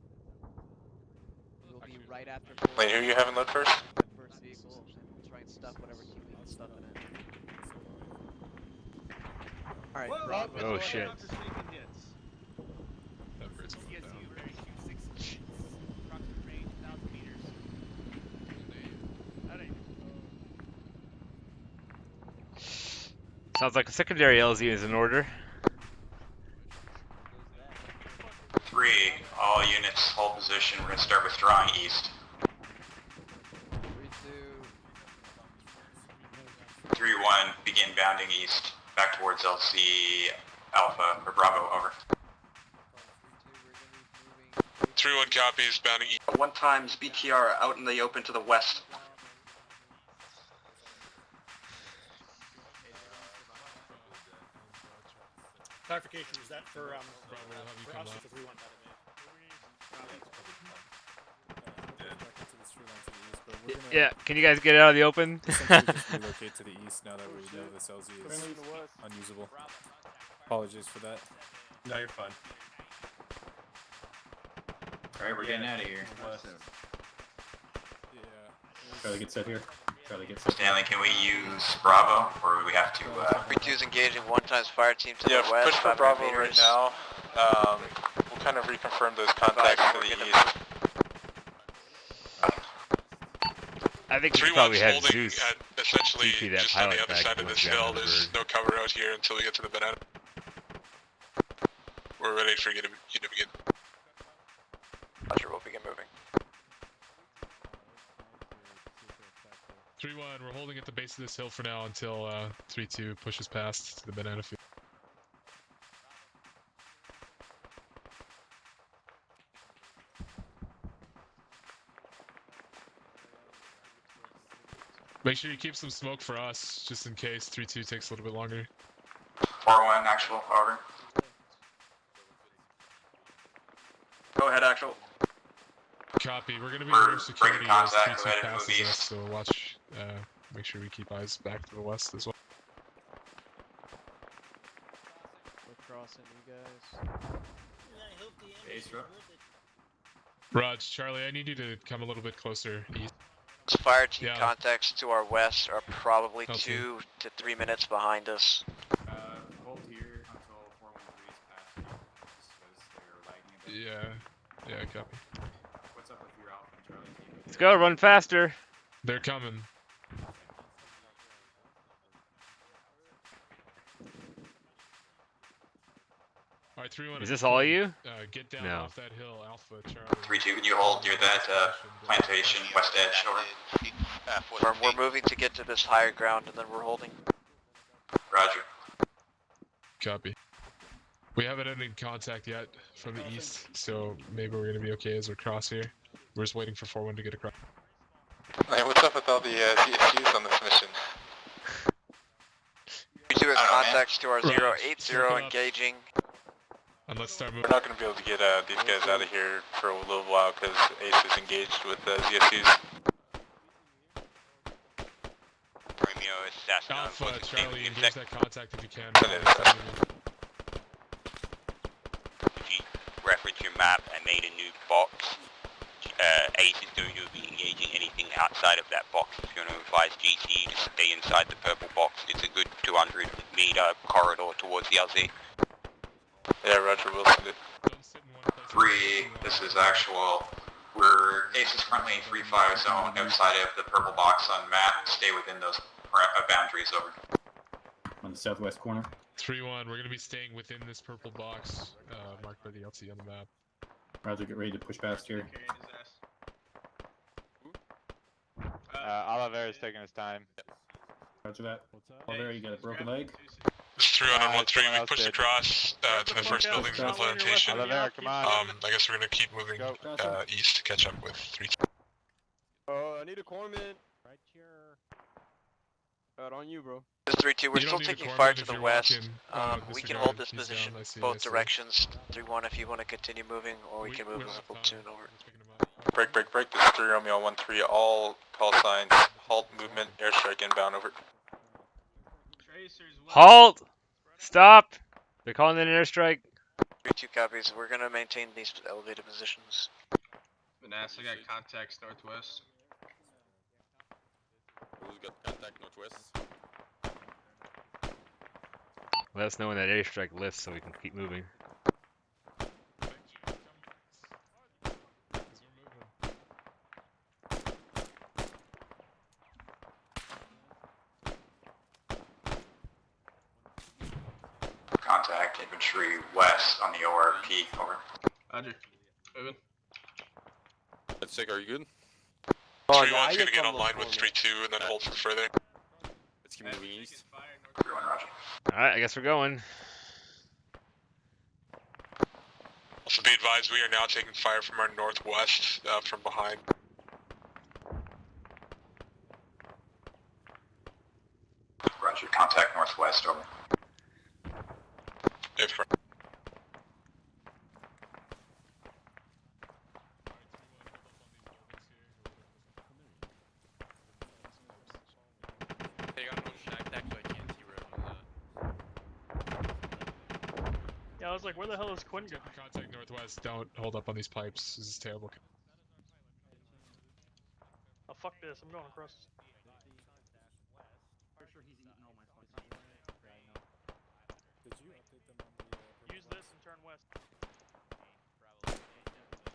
Speaker 10: We'll be right after.
Speaker 13: Wait, who are you having load first?
Speaker 10: First vehicle, and we'll try and stuff whatever team we can stuff in it. All right. Bravo.
Speaker 8: Oh shit.
Speaker 6: That bird's going down.
Speaker 8: Sounds like a secondary LZ is in order.
Speaker 2: 3, all units hold position. We're going to start withdrawing east. 3-1, begin bounding east, back towards LC Alpha, or Bravo, over.
Speaker 18: 3-1 copies, bounding east.
Speaker 17: 1 times BTR out in the open to the west.
Speaker 14: Clarification, is that for us or for 3-1?
Speaker 8: Yeah, can you guys get out of the open?
Speaker 1: Essentially just relocate to the east now that we know this LZ is unusable. Apologies for that.
Speaker 20: No, you're fine.
Speaker 2: Alright, we're getting out of here.
Speaker 20: Charlie, get set here. Charlie, get set here.
Speaker 2: Stanley, can we use Bravo, or do we have to,
Speaker 17: 3-2's engaging 1 times fire team to
Speaker 13: Yeah,
Speaker 17: the west.
Speaker 13: push for
Speaker 17: 500
Speaker 13: Bravo
Speaker 17: meters.
Speaker 13: right now. We'll kind of reconfirm those contacts to the east.
Speaker 8: I think we should
Speaker 18: 3-1's
Speaker 8: probably have
Speaker 18: holding
Speaker 8: Zeus
Speaker 18: at essentially
Speaker 8: TP that
Speaker 18: just on the
Speaker 8: pilot
Speaker 18: other
Speaker 8: back
Speaker 18: side of
Speaker 8: towards
Speaker 18: this
Speaker 8: the
Speaker 18: hill.
Speaker 8: other
Speaker 18: There's
Speaker 8: bird.
Speaker 18: no cover out here until we get to the banana. We're ready for you to begin.
Speaker 17: Roger, we'll begin moving.
Speaker 6: 3-1, we're holding at the base of this hill for now until 3-2 pushes past to the banana field. Make sure you keep some smoke for us, just in case 3-2 takes a little bit longer.
Speaker 2: 4-1, actual, over.
Speaker 17: Go ahead, actual.
Speaker 6: Copy, we're gonna be
Speaker 2: We're
Speaker 6: near security
Speaker 2: breaking
Speaker 6: as
Speaker 2: contact,
Speaker 6: 3-2
Speaker 2: go ahead and move
Speaker 6: passes us,
Speaker 2: east.
Speaker 6: so watch, make sure we keep eyes back to the west as well.
Speaker 10: We're crossing you guys.
Speaker 6: Raj, Charlie, I need you to come a little bit closer east.
Speaker 17: Fire team
Speaker 6: Yeah.
Speaker 17: contacts to our west are probably
Speaker 6: Okay.
Speaker 17: 2 to 3 minutes behind us.
Speaker 2: Hold here until 413 is past because they're lagging a bit.
Speaker 6: Yeah, copy.
Speaker 2: What's up with your Alpha and Charlie team?
Speaker 8: Let's go, run faster.
Speaker 6: They're coming. Alright, 3-1.
Speaker 8: Is this all you?
Speaker 6: Get down
Speaker 8: No.
Speaker 6: off that hill, Alpha, Charlie.
Speaker 2: 3-2, can you hold near that plantation, west edge, over?
Speaker 17: We're moving to get to this higher ground and then we're holding.
Speaker 2: Roger.
Speaker 6: Copy. We haven't had any contact yet from the east, so maybe we're gonna be okay as we cross here. We're just waiting for 4-1 to get across.
Speaker 13: Hey, what's up with all the DSUs on this mission?
Speaker 17: We do have contacts to our
Speaker 6: Right,
Speaker 17: 080
Speaker 6: circle up.
Speaker 17: engaging.
Speaker 6: And let's start
Speaker 13: We're
Speaker 6: moving.
Speaker 13: not going to be able to get these guys out of here for a little while because Ace is engaged with DSUs.
Speaker 7: Romeo is Cessna.
Speaker 6: Alpha, Charlie, engage that contact if you can.
Speaker 7: If you reference your map, I made a new box. Ace is going to be engaging anything outside of that box. It's going to advise GC to stay inside the purple box. It's a good 200-meter corridor towards the LZ.
Speaker 13: Yeah, Roger, we'll send it.
Speaker 2: 3, this is actual. Ace is currently in free fire zone outside of the purple box on map. Stay within those boundaries, over.
Speaker 20: On the southwest corner.
Speaker 6: 3-1, we're gonna be staying within this purple box marked by the LT on the map.
Speaker 20: Roger, get ready to push past here.
Speaker 23: Oliveira's taking his time.
Speaker 20: Roger that. Oliveira, you got a broken leg?
Speaker 18: It's 3-1 on 1-3. We pushed across to the first buildings in the plantation.
Speaker 23: Oliveira, come on.
Speaker 18: I guess we're gonna keep moving east to catch up with 3.
Speaker 23: Oh, I need a corpsman. Right here. Out on you, bro.
Speaker 17: This 3-2, we're
Speaker 6: You
Speaker 17: still
Speaker 6: don't need a
Speaker 17: taking
Speaker 6: corpsman
Speaker 17: fire to
Speaker 6: if
Speaker 17: the
Speaker 6: you're
Speaker 17: west.
Speaker 6: walking.
Speaker 17: We can
Speaker 6: Disregard,
Speaker 17: hold this
Speaker 6: he's
Speaker 17: position
Speaker 6: down, I see,
Speaker 17: both
Speaker 6: I see.
Speaker 17: directions. 3-1 if you want to continue moving, or we can move with a platoon over.
Speaker 13: Break. This is 3 Romeo 1-3. All call signs. Halt movement. Airstrike inbound, over.
Speaker 8: Halt! Stop! They're calling in an airstrike.
Speaker 17: 3-2 copies. We're going to maintain these elevated positions.
Speaker 23: Vanessa, I got contacts northwest.
Speaker 5: Who's got contact northwest?
Speaker 8: Let us know when that airstrike lifts so we can keep moving.
Speaker 2: Contact infantry west on the ORP, over.
Speaker 23: Roger. Moving.
Speaker 5: Let's check, are you good?
Speaker 18: 3-1's gonna get online with 3-2 and then hold for further.
Speaker 5: Let's keep moving east.
Speaker 2: 3-1, Roger.
Speaker 8: Alright, I guess we're going.
Speaker 18: Also be advised, we are now taking fire from our northwest, from behind.
Speaker 2: Roger, contact northwest, over.
Speaker 18: If
Speaker 5: They got no shack deck, so I can't see where
Speaker 12: Yeah, I was like, where the hell is Quinn going?
Speaker 6: Contact northwest, don't hold up on these pipes. This is terrible.
Speaker 12: Oh, fuck this, I'm going across.
Speaker 1: Did you update them on the
Speaker 12: Use this and turn west.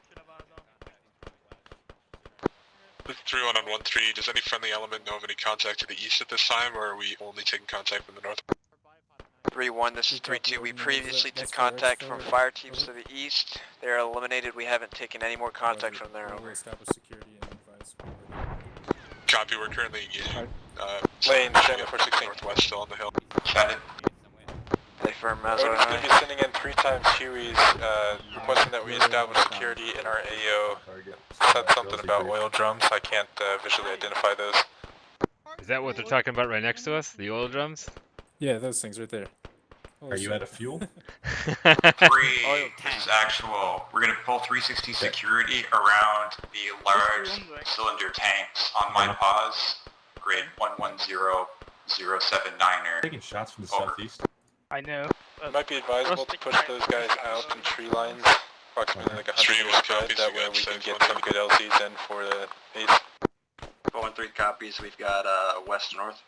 Speaker 12: Should have eyes on.
Speaker 18: 3-1 on 1-3, does any friendly element know of any contact to the east at this time, or are we only taking contact from the north?
Speaker 17: 3-1, this is 3-2. We previously took contact from fire teams to the east. They are eliminated. We haven't taken any more contact from there, over.
Speaker 1: Establish security and advise.
Speaker 18: Copy, we're currently engaging.
Speaker 13: Lane,
Speaker 18: Shannon 416 northwest, still on the hill.
Speaker 2: Send it.
Speaker 17: They firm as
Speaker 13: We're just going to be sending in 3 times Hueys, requesting that we establish security in our AO. Said something about oil drums. I can't visually identify those.
Speaker 8: Is that what they're talking about right next to us? The oil drums?
Speaker 1: Yeah, those things right there.
Speaker 20: Are you out of fuel?
Speaker 2: 3, this is actual. We're going to pull 360 security around the large cylinder tanks on my pause. Grid 110079er.
Speaker 20: Taking shots from the
Speaker 2: Over.
Speaker 20: southeast.
Speaker 19: I know.
Speaker 13: It might be advisable to push those guys out in tree lines, approximately like 100 meters ahead. That way we can get some good LZs in for the Ace.
Speaker 17: 4-1-3 copies. We've got west-north.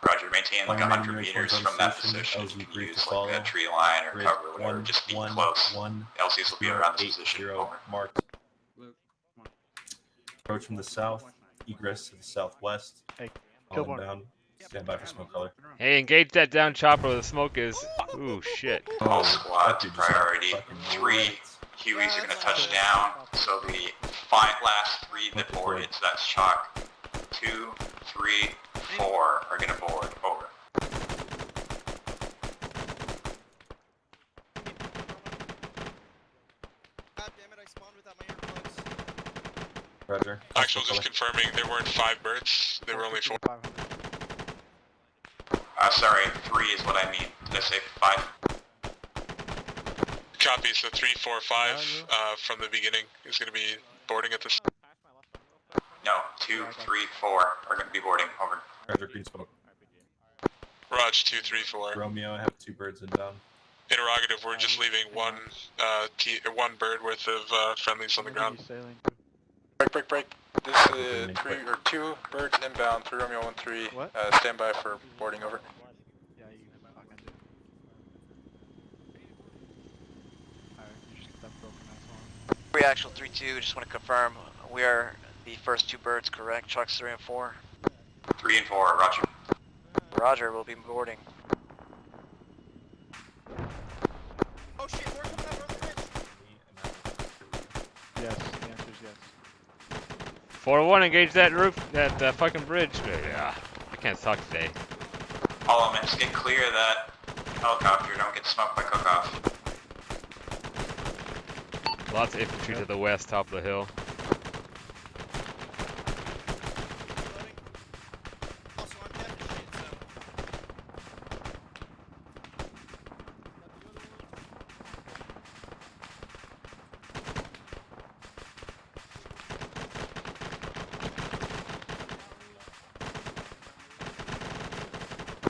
Speaker 2: Roger, maintain like 100 meters from that position. You can use like a tree line or cover or whatever, just be close. LCs will be around this position. Over.
Speaker 20: Marked. Approach from the south, egress to the southwest.
Speaker 19: Hey,
Speaker 20: all inbound. Stand by for smoke color.
Speaker 8: Hey, engage that down chopper where the smoke is. Ooh, shit.
Speaker 2: All squads, priority 3. Hueys are going to touch down. So the last 3 that boarded, so that's chalk. 2, 3, 4 are going to board. Over.
Speaker 20: Roger.
Speaker 18: Actual, just confirming there weren't 5 birds. There were only 4.
Speaker 2: Sorry, 3 is what I mean. Did I say 5?
Speaker 18: Copy. So 3, 4, 5 from the beginning is going to be boarding at this.
Speaker 2: No, 2, 3, 4 are going to be boarding. Over.
Speaker 20: Roger, green smoke.
Speaker 18: Raj, 2, 3, 4.
Speaker 20: Romeo, I have 2 birds inbound.
Speaker 18: Interrogative. We're just leaving one bird worth of friendlies on the ground.
Speaker 13: Break. This is 2 birds inbound, 3 Romeo 1-3. Stand by for boarding, over.
Speaker 17: Free actual 3-2, just want to confirm we are the first 2 birds, correct? Trucks 3 and 4?
Speaker 2: 3 and 4, roger.
Speaker 17: Roger, we'll be boarding.
Speaker 19: Oh shit, we're coming over the bridge.
Speaker 10: Yes, the answer is yes.
Speaker 8: 4-1, engage that roof, that fucking bridge. Yeah, I can't talk today.
Speaker 2: All elements, get clear of that helicopter. Don't get smoked by cook-off.
Speaker 8: Lots of infantry to the west, top of the hill.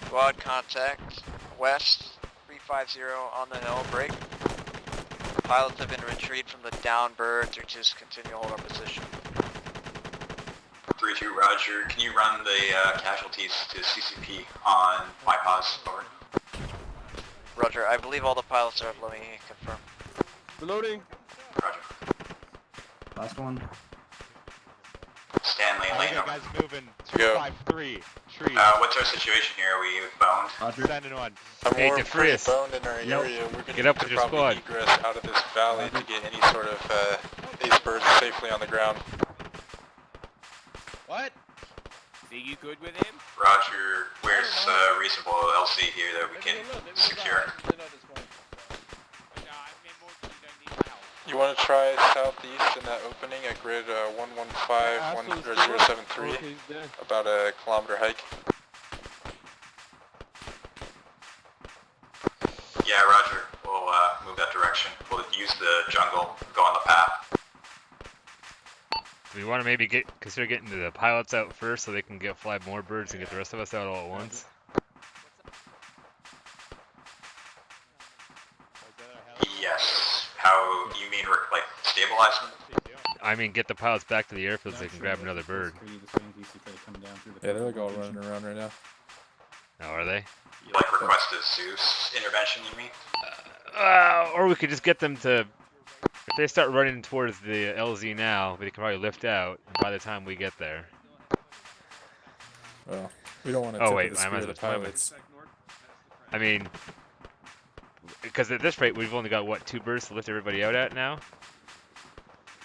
Speaker 17: Squad contact, west, 350 on the hill, break. Pilots have been retrieved from the down birds, or just continue to hold our position.
Speaker 2: 3-2, roger. Can you run the casualties to CCP on my pause? Over.
Speaker 17: Roger, I believe all the pilots are, let me confirm.
Speaker 23: Reloading.
Speaker 2: Roger.
Speaker 20: Last one.
Speaker 2: Stanley, lane over.
Speaker 3: Guys moving. 253. Trees.
Speaker 2: What's our situation here? Are we boned?
Speaker 20: Roger.
Speaker 3: Sending one.
Speaker 13: We're pretty boned in our area. We're going
Speaker 8: Get up with
Speaker 13: to
Speaker 8: your
Speaker 13: probably
Speaker 8: squad.
Speaker 13: egress out of this valley to get any sort of ace birds safely on the ground.
Speaker 3: What?
Speaker 5: See you good with him?
Speaker 2: Roger. Where's reasonable LC here that we can secure?
Speaker 13: You want to try southeast in that opening at grid 115-073, about a kilometer hike.
Speaker 2: Yeah, roger. We'll move that direction. We'll use the jungle, go on the path.
Speaker 8: We want to maybe consider getting the pilots out first so they can fly more birds and get the rest of us out all at once.
Speaker 2: Yes. How you mean, like stabilize them?
Speaker 8: I mean, get the pilots back to the airfield so they can grab another bird.
Speaker 1: Yeah, they're like all running around right now.
Speaker 8: Oh, are they?
Speaker 2: You like request a Zeus intervention, you mean?
Speaker 8: Or we could just get them to... If they start running towards the LZ now, they can probably lift out by the time we get there.
Speaker 1: Well, we don't want to
Speaker 8: Oh
Speaker 1: tip
Speaker 8: wait,
Speaker 1: the
Speaker 8: I
Speaker 1: spear
Speaker 8: might
Speaker 1: of the
Speaker 8: as well swim it.
Speaker 1: pilots.
Speaker 8: I mean, because at this rate, we've only got, what, 2 birds to lift everybody out at now?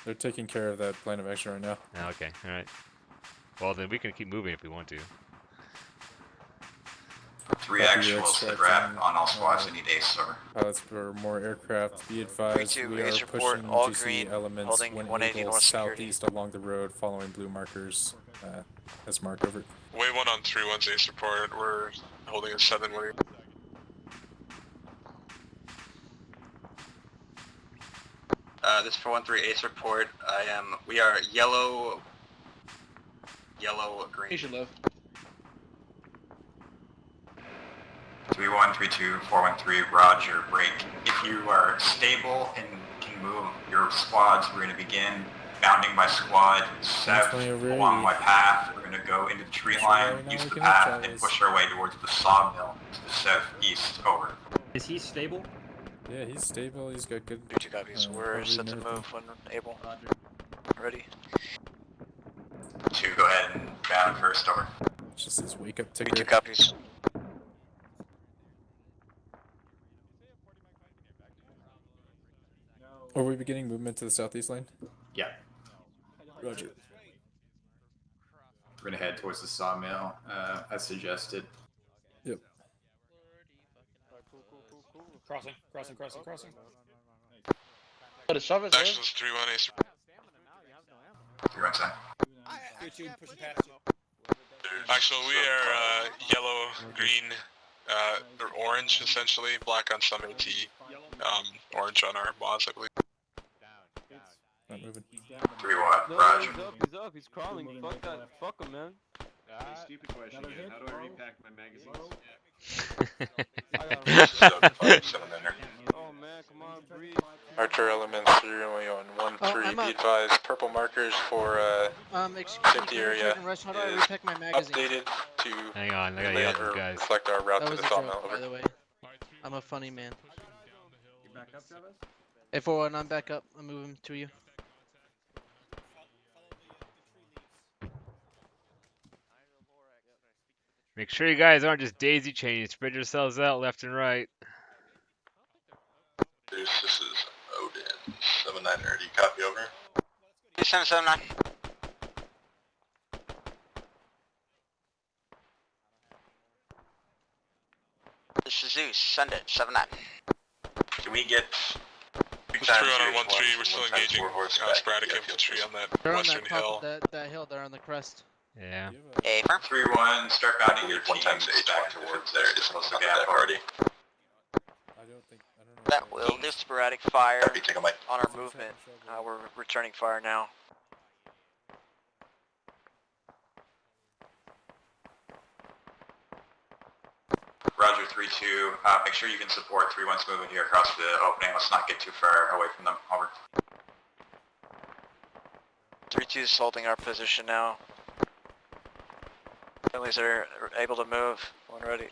Speaker 1: They're taking care of that plan of action right now.
Speaker 8: Oh, okay, alright. Well, then we can keep moving if we want to.
Speaker 2: 3 actuals to grab on all squads. I need ace, over.
Speaker 1: Pilots for more aircraft. Be advised,
Speaker 17: 3-2,
Speaker 1: we are
Speaker 17: ace report,
Speaker 1: pushing
Speaker 17: all
Speaker 1: GC
Speaker 17: green,
Speaker 1: elements
Speaker 17: holding
Speaker 1: when
Speaker 17: 180
Speaker 1: able
Speaker 17: north security.
Speaker 1: southeast along the road, following blue markers as marked over.
Speaker 18: Wave 1 on 3-1's ace report. We're holding a 7-1.
Speaker 2: This is for 1-3 ace report. We are yellow, green.
Speaker 23: Asian left.
Speaker 2: 3-1, 3-2, 4-1-3, roger, break. If you are stable and can move your squads, we're going to begin bounding my squad south along my path. We're going to go into the tree line, use the path, and push our way towards the sawmill to the southeast. Over.
Speaker 20: Is he stable?
Speaker 1: Yeah, he's stable. He's got good.
Speaker 17: 2 copies. We're set to move when able. Ready.
Speaker 2: 2, go ahead and bound first. Over.
Speaker 1: It's just his wake up
Speaker 17: 2
Speaker 1: ticker.
Speaker 17: copies.
Speaker 1: Are we beginning movement to the southeast lane?
Speaker 2: Yeah.
Speaker 1: Roger.
Speaker 2: We're going to head towards the sawmill, as suggested.
Speaker 1: Yep.
Speaker 14: Crossing.
Speaker 23: But it's shove it,
Speaker 18: Actions 3-1 ace.
Speaker 2: You're inside.
Speaker 14: 3-2, pushing past you.
Speaker 18: Actually, we are yellow, green, or orange essentially. Black on some AT, orange on our boss, I believe.
Speaker 1: Not moving.
Speaker 2: 3-1.
Speaker 23: No,
Speaker 2: Roger.
Speaker 23: he's up, he's crawling. Fuck that, fuck him, man.
Speaker 22: Okay, stupid question again. How do I repack my magazines?
Speaker 23: Oh man, come on, breathe.
Speaker 13: Archer elements 3-1-1-3. Be advised, purple markers for safety area
Speaker 19: Rush, how do I
Speaker 13: is
Speaker 19: repack my magazine?
Speaker 13: updated to
Speaker 8: Hang on, I gotta
Speaker 13: relay
Speaker 8: yell at
Speaker 13: or
Speaker 8: these guys.
Speaker 13: reflect our route
Speaker 19: That
Speaker 13: to
Speaker 19: was
Speaker 13: the
Speaker 19: a
Speaker 13: sawmill.
Speaker 19: joke,
Speaker 13: Over.
Speaker 19: by the way. I'm a funny man.
Speaker 22: You back up, Travis?
Speaker 19: Hey, 4-1, I'm back up. I'm moving to you.
Speaker 8: Make sure you guys aren't just daisy chaining. Spread yourselves out left and right.
Speaker 13: This is Odin. 7-9 already. Copy over.
Speaker 17: 779. This is Zeus, send it, 7-9.
Speaker 2: Can we get...
Speaker 18: It's 3-1-1-3, we're still engaging sporadic infantry on that
Speaker 19: They're on
Speaker 18: western
Speaker 19: that top
Speaker 18: hill.
Speaker 19: of that hill. They're on the crest.
Speaker 8: Yeah.
Speaker 17: A firm.
Speaker 2: 3-1, start bounding your teams back towards there. It's supposed to gap already.
Speaker 1: I don't think. I don't know.
Speaker 17: That will do sporadic fire
Speaker 13: Copy, take a mic.
Speaker 17: on our movement. We're returning fire now.
Speaker 2: Roger 3-2. Make sure you can support 3-1's movement here across the opening. Let's not get too far away from them. Over.
Speaker 17: 3-2 is holding our position now. Families are able to move when ready.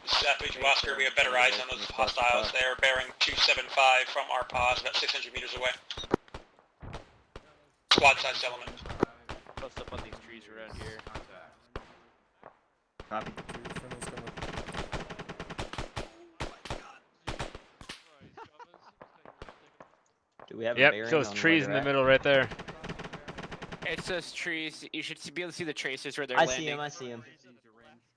Speaker 9: Savage Oscar, we have better eyes on those hostiles. They are bearing 275 from our pause, about 600 meters away. Squad-sized element.
Speaker 3: Close up on these trees around here.
Speaker 22: Copy.
Speaker 15: Do we have a
Speaker 8: Yep,
Speaker 15: bearing
Speaker 8: those
Speaker 15: on
Speaker 8: trees
Speaker 15: where
Speaker 8: in
Speaker 15: they're
Speaker 8: the
Speaker 15: at?
Speaker 8: middle right there.
Speaker 3: It's those trees. You should be able to see the tracers where they're
Speaker 15: I
Speaker 3: landing.
Speaker 15: see him, I see him.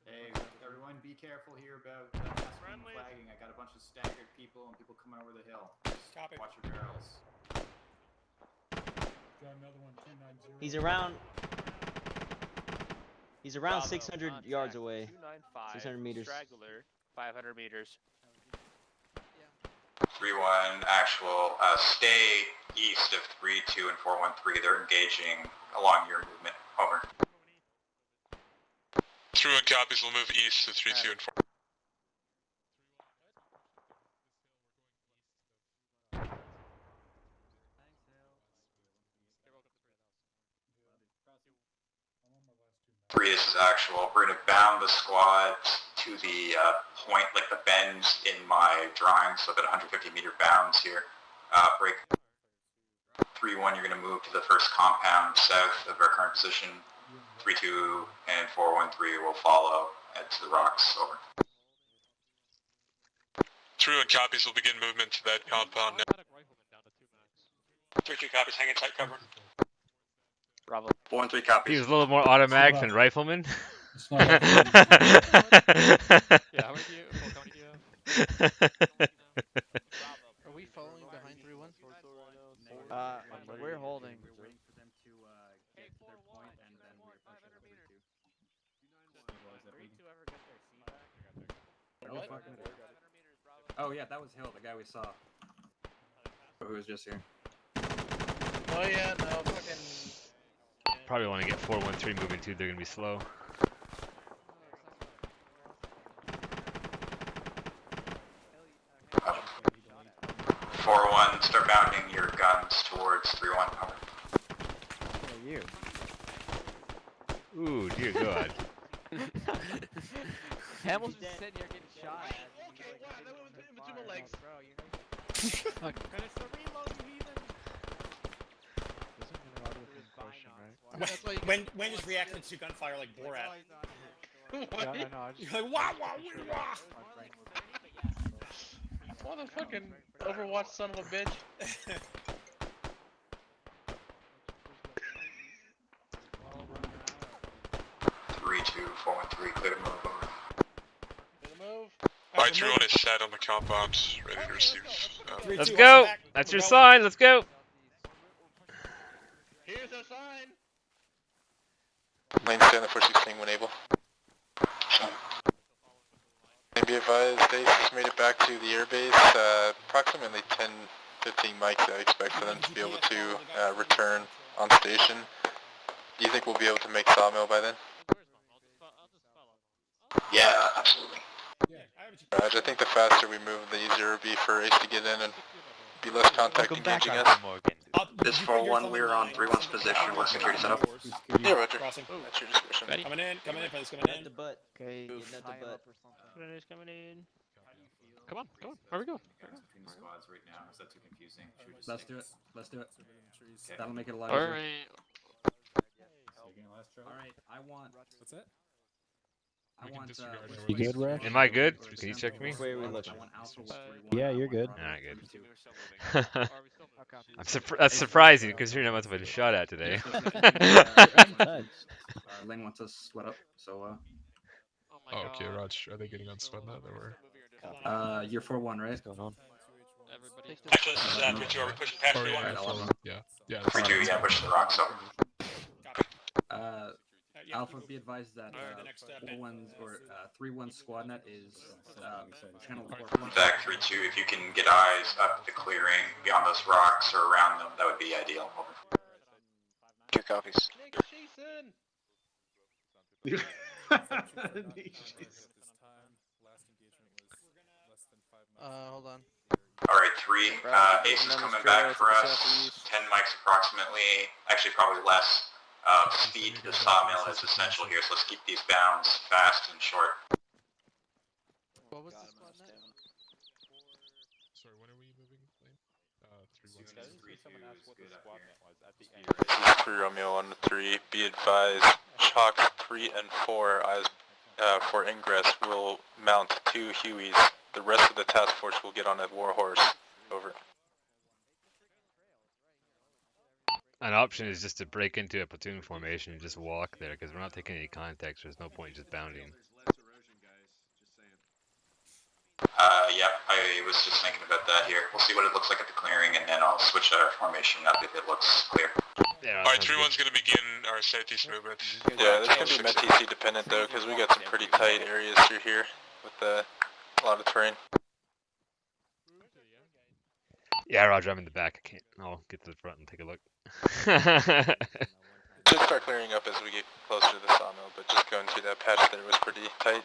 Speaker 2: Hey, everyone, be careful here about flagging. I got a bunch of staggered people and people coming over the hill.
Speaker 14: Copy.
Speaker 2: Watch your barrels.
Speaker 4: Got another one, 290.
Speaker 15: He's around
Speaker 3: Bravo,
Speaker 15: 600
Speaker 3: contact,
Speaker 15: yards away.
Speaker 3: 295,
Speaker 15: 600 meters.
Speaker 3: Straggler, 500 meters.
Speaker 2: 3-1, actual, stay east of 3-2 and 4-1-3. They're engaging along your movement. Over.
Speaker 18: 3-1 copies, we'll move east to 3-2 and 4.
Speaker 2: Three, this is actual. We're going to bound the squad to the point, like the bends in my drawing, so about 150 meter bounds here. Break. 3-1, you're going to move to the first compound south of our current position. 3-2 and 4-1-3 will follow to the rocks. Over.
Speaker 18: 3-1 copies, we'll begin movement to that compound now.
Speaker 9: 3-2 copies, hang in tight cover.
Speaker 3: Bravo.
Speaker 2: 4-1-3 copies.
Speaker 8: He was a little more automatic than rifleman.
Speaker 4: It's not up.
Speaker 12: Yeah, how many do you
Speaker 19: Are we following behind 3-1?
Speaker 10: We're holding.
Speaker 20: We're waiting for them to get to their point, and then we're pushing over to 2. Oh yeah, that was Hill, the guy we saw. Who was just here.
Speaker 19: Oh yeah, no, fucking.
Speaker 8: Probably want to get 4-1-3 moving too. They're gonna be slow.
Speaker 2: Uh, 4-1, start bounding your guns towards 3-1. Over.
Speaker 10: You.
Speaker 8: Ooh, dear God.
Speaker 3: Hamilton's just sitting here getting shot at.
Speaker 19: Okay, wow, that one was in between my legs.
Speaker 3: Bro, you're
Speaker 19: Fuck.
Speaker 3: Finish the reload, you heathen!
Speaker 14: When is reacting to gunfire like Borat?
Speaker 19: What?
Speaker 3: Yeah, I know, I just...
Speaker 14: You're like, wah, wah, wee, wah.
Speaker 12: What a fucking Overwatch son of a bitch.
Speaker 2: 3-2, 413, clear to move over.
Speaker 18: Alright, 3-1 is set on the compound, ready to receive.
Speaker 8: Let's go. That's your sign. Let's go.
Speaker 23: Here's our sign.
Speaker 13: Lane stand the 416 when able. And be advised, they just made it back to the airbase. Approximately 10-15 mics I expect for them to be able to return on station. Do you think we'll be able to make Sawmill by then?
Speaker 2: Yeah, absolutely.
Speaker 13: Raj, I think the faster we move, the easier it'll be for Ace to get in and be less contact engaging us.
Speaker 2: This 4-1, we're on 3-1's position with security setup.
Speaker 13: Yeah, Roger.
Speaker 14: Crossing.
Speaker 13: That's your discretion.
Speaker 14: Coming in, fellas, coming in.
Speaker 10: Okay,
Speaker 12: Predator's coming in. Come on, where we go?
Speaker 2: Between the squads right now, is that too confusing? Should we just
Speaker 20: Let's
Speaker 2: take
Speaker 20: do it.
Speaker 2: this?
Speaker 20: Let's do it.
Speaker 2: Okay.
Speaker 20: That'll make it a lot
Speaker 12: All
Speaker 20: easier.
Speaker 12: right.
Speaker 20: Alright, I want...
Speaker 1: What's that?
Speaker 20: I want...
Speaker 8: You good, Rex? Am I good? Can you check me?
Speaker 20: Where are we looking? I want Alpha 131.
Speaker 8: Yeah, you're good. Alright, good.
Speaker 10: Okay.
Speaker 8: That's surprising considering how much I've been shot at today.
Speaker 20: Lane wants us split up, so
Speaker 6: Oh, okay, Raj, are they getting on spud now, or?
Speaker 20: you're 4-1, right? What's
Speaker 8: going on?
Speaker 9: Actually, this is 3-2. Are we pushing past
Speaker 6: Oh,
Speaker 9: 3-1?
Speaker 6: yeah, 4-1. Yeah.
Speaker 2: 3-2, yeah, push the rocks over.
Speaker 20: Alpha, be advised that 4-1's or 3-1 squad net is channel 4.
Speaker 2: Contact 3-2, if you can get eyes up the clearing beyond those rocks or around them, that would be ideal. Over.
Speaker 17: 2 copies.
Speaker 3: Hold on.
Speaker 2: Alright, 3. Ace is coming back for us. 10 mics approximately. Actually, probably less. Speed to the sawmill is essential here, so let's keep these bounds fast and short.
Speaker 3: What was the squad net?
Speaker 6: Sorry, when are we moving, Lane?
Speaker 13: 3-1. 3 Romeo 1-3. Be advised, Chalk 3 and 4 eyes for ingress will mount 2 Hueys. The rest of the task force will get on a warhorse. Over.
Speaker 8: An option is just to break into a platoon formation and just walk there, because we're not taking any context. There's no point just bounding.
Speaker 2: Yeah, I was just thinking about that here. We'll see what it looks like at the clearing, and then I'll switch our formation up if it looks clear.
Speaker 8: Yeah,
Speaker 18: Alright, 3-1's gonna begin our southeast movement.
Speaker 13: Yeah, this can be Met-TC dependent though, because we got some pretty tight areas through here with a lot of terrain.
Speaker 8: Yeah, Roger, I'm in the back. I can't. I'll get to the front and take a look.
Speaker 13: Should start clearing up as we get closer to the sawmill, but just going through that patch there was pretty tight.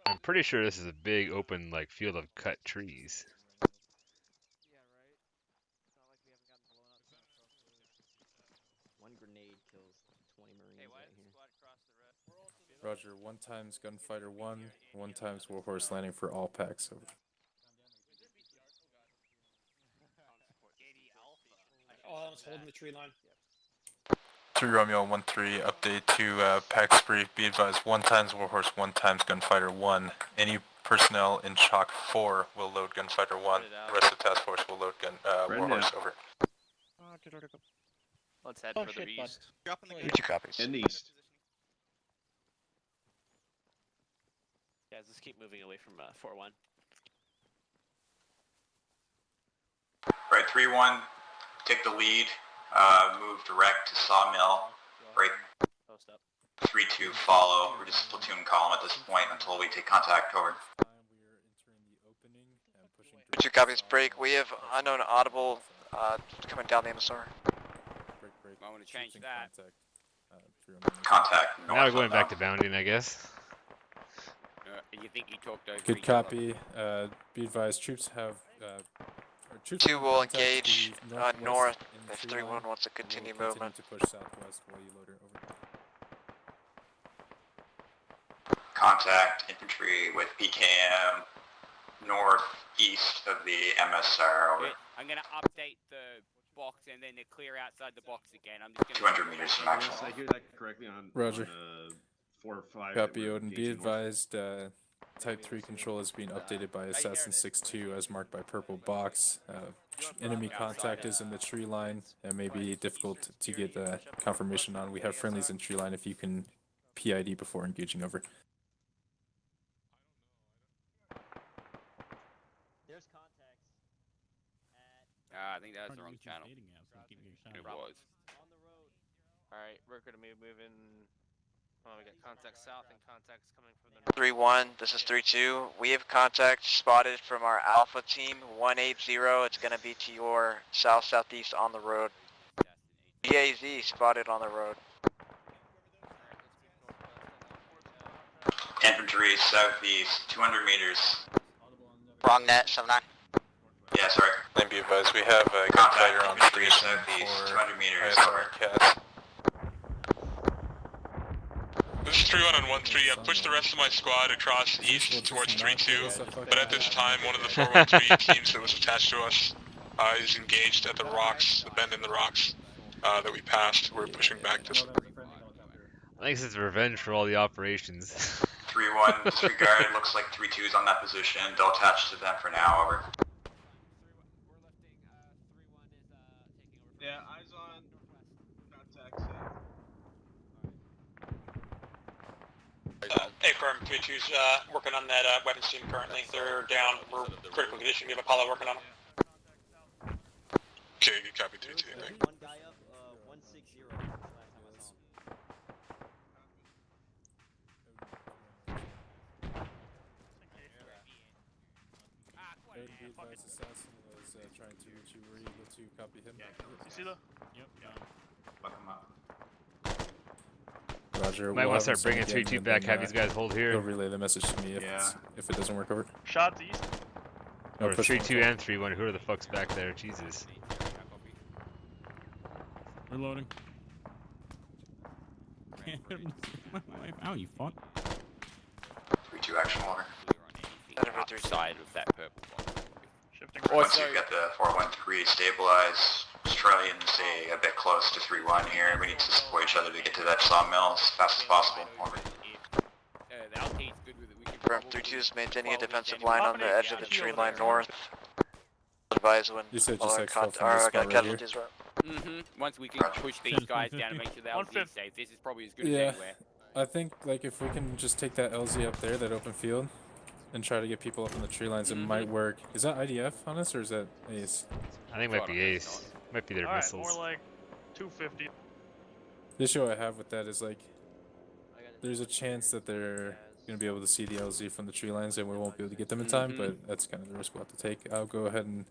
Speaker 8: I'm pretty sure this is a big open like field of cut trees.
Speaker 15: One grenade kills 20 Marines right here.
Speaker 1: Roger, 1 times gunfighter 1, 1 times warhorse landing for all packs. Over.
Speaker 14: Oh, I was holding the tree line.
Speaker 13: 3 Romeo 1-3, update to pack spree. Be advised, 1 times warhorse, 1 times gunfighter 1. Any personnel in Chalk 4 will load gunfighter 1. The rest of the task force will load warhorse. Over.
Speaker 15: Let's head further east.
Speaker 17: Dropping the 2 copies.
Speaker 22: In the east.
Speaker 15: Guys, let's keep moving away from 4-1.
Speaker 2: Right, 3-1, take the lead, move direct to sawmill, right,
Speaker 15: Post up.
Speaker 2: 3-2 follow. We're just platoon column at this point until we take contact. Over.
Speaker 17: 2 copies. Break. We have unknown audible coming down the MSR.
Speaker 5: I want to change that.
Speaker 2: Contact.
Speaker 8: Now we're going back to bounding, I guess.
Speaker 5: You think you talked over
Speaker 1: Good
Speaker 5: each other?
Speaker 1: copy. Be advised, troops have. Troops
Speaker 17: 2 will
Speaker 1: contact
Speaker 17: engage
Speaker 1: the northwest
Speaker 17: north
Speaker 1: in the
Speaker 17: if
Speaker 1: tree
Speaker 17: 3-1
Speaker 1: line,
Speaker 17: wants to
Speaker 1: and
Speaker 17: continue
Speaker 1: we'll
Speaker 17: movement.
Speaker 1: to push southwest while you load her. Over.
Speaker 2: Contact infantry with PKM northeast of the MSR. Over.
Speaker 5: Wait, I'm gonna update the box and then clear outside the box again. I'm just gonna
Speaker 2: 200 meters from action.
Speaker 22: Yes, I hear that correctly on
Speaker 1: Roger.
Speaker 22: 4 or 5.
Speaker 1: Copy, Odin. Be advised, Type 3 control is being updated by Assassin 6-2 as marked by purple box. Enemy contact is in the tree line and may be difficult to get confirmation on. We have friendlies in tree line if you can PID before engaging over.
Speaker 3: There's contacts at.
Speaker 5: I think that was the wrong channel. It was.
Speaker 3: Alright, we're gonna be moving. Oh, we got contacts south and contacts coming from the
Speaker 17: 3-1, this is 3-2. We have contact spotted from our Alpha team, 180. It's going to be to your south-southeast on the road. BAZ spotted on the road.
Speaker 2: Infantry southeast, 200 meters.
Speaker 17: Wrong net, 7-9.
Speaker 2: Yeah, sorry.
Speaker 13: And be advised, we have a gunfighter on station for
Speaker 2: 200 meters.
Speaker 13: ISR cast.
Speaker 18: This is 3-1 on 1-3. I've pushed the rest of my squad across east towards 3-2, but at this time, one of the 413 teams that was attached to us is engaged at the rocks, the bend in the rocks that we passed. We're pushing back this.
Speaker 8: I think this is revenge for all the operations.
Speaker 2: 3-1, disregard. Looks like 3-2 is on that position. Don't attach to them for now, over.
Speaker 22: Yeah, eyes on contacts.
Speaker 9: A-firm 3-2's working on that weapons team currently. They're down. We're critical condition. We have Apollo working on them.
Speaker 18: Okay, good copy 3-2.
Speaker 3: one guy up, 160 last time I saw
Speaker 1: Assassin was trying to reach you. Were you able to copy him?
Speaker 22: You see that?
Speaker 2: Yep. Fuck him up.
Speaker 1: Roger.
Speaker 8: Might
Speaker 1: we'll
Speaker 8: want to
Speaker 1: have
Speaker 8: start
Speaker 1: him
Speaker 8: bringing
Speaker 1: send again,
Speaker 8: 3-2
Speaker 1: and
Speaker 8: back,
Speaker 1: then,
Speaker 8: have these guys hold here.
Speaker 1: He'll relay the message to me if it doesn't work over.
Speaker 22: Shots east.
Speaker 1: No,
Speaker 8: Or
Speaker 1: push
Speaker 8: 3-2 and 3-1, who are the fucks back there? Jesus.
Speaker 11: Reloading. Ow, you fuck.
Speaker 2: 3-2 action order.
Speaker 5: Outside of that purple box.
Speaker 2: Once you've got the 413 stabilized, Australians stay a bit close to 3-1 here. We need to support each other to get to that sawmill as fast as possible. Over.
Speaker 5: The Alkane's good with it. We can
Speaker 17: Firm 3-2 is maintaining a defensive line on the edge of the tree line north. Advise when
Speaker 1: You said
Speaker 17: all
Speaker 1: just
Speaker 17: our,
Speaker 1: exfil from
Speaker 17: our
Speaker 1: this spot right here?
Speaker 17: casualties are.
Speaker 5: Once we can push these guys down and make sure the LZ is safe, this is probably as good as anywhere.
Speaker 1: I think like if we can just take that LZ up there, that open field, and try to get people up in the tree lines, it might work. Is that IDF on us or is that ACE?
Speaker 8: I think it might be ACE. Might be their
Speaker 22: Alright,
Speaker 8: missiles.
Speaker 22: more like 250.
Speaker 1: The issue I have with that is like, there's a chance that they're gonna be able to see the LZ from the tree lines and we won't be able to get them in time, but that's kind of the risk we'll have to take. I'll go ahead and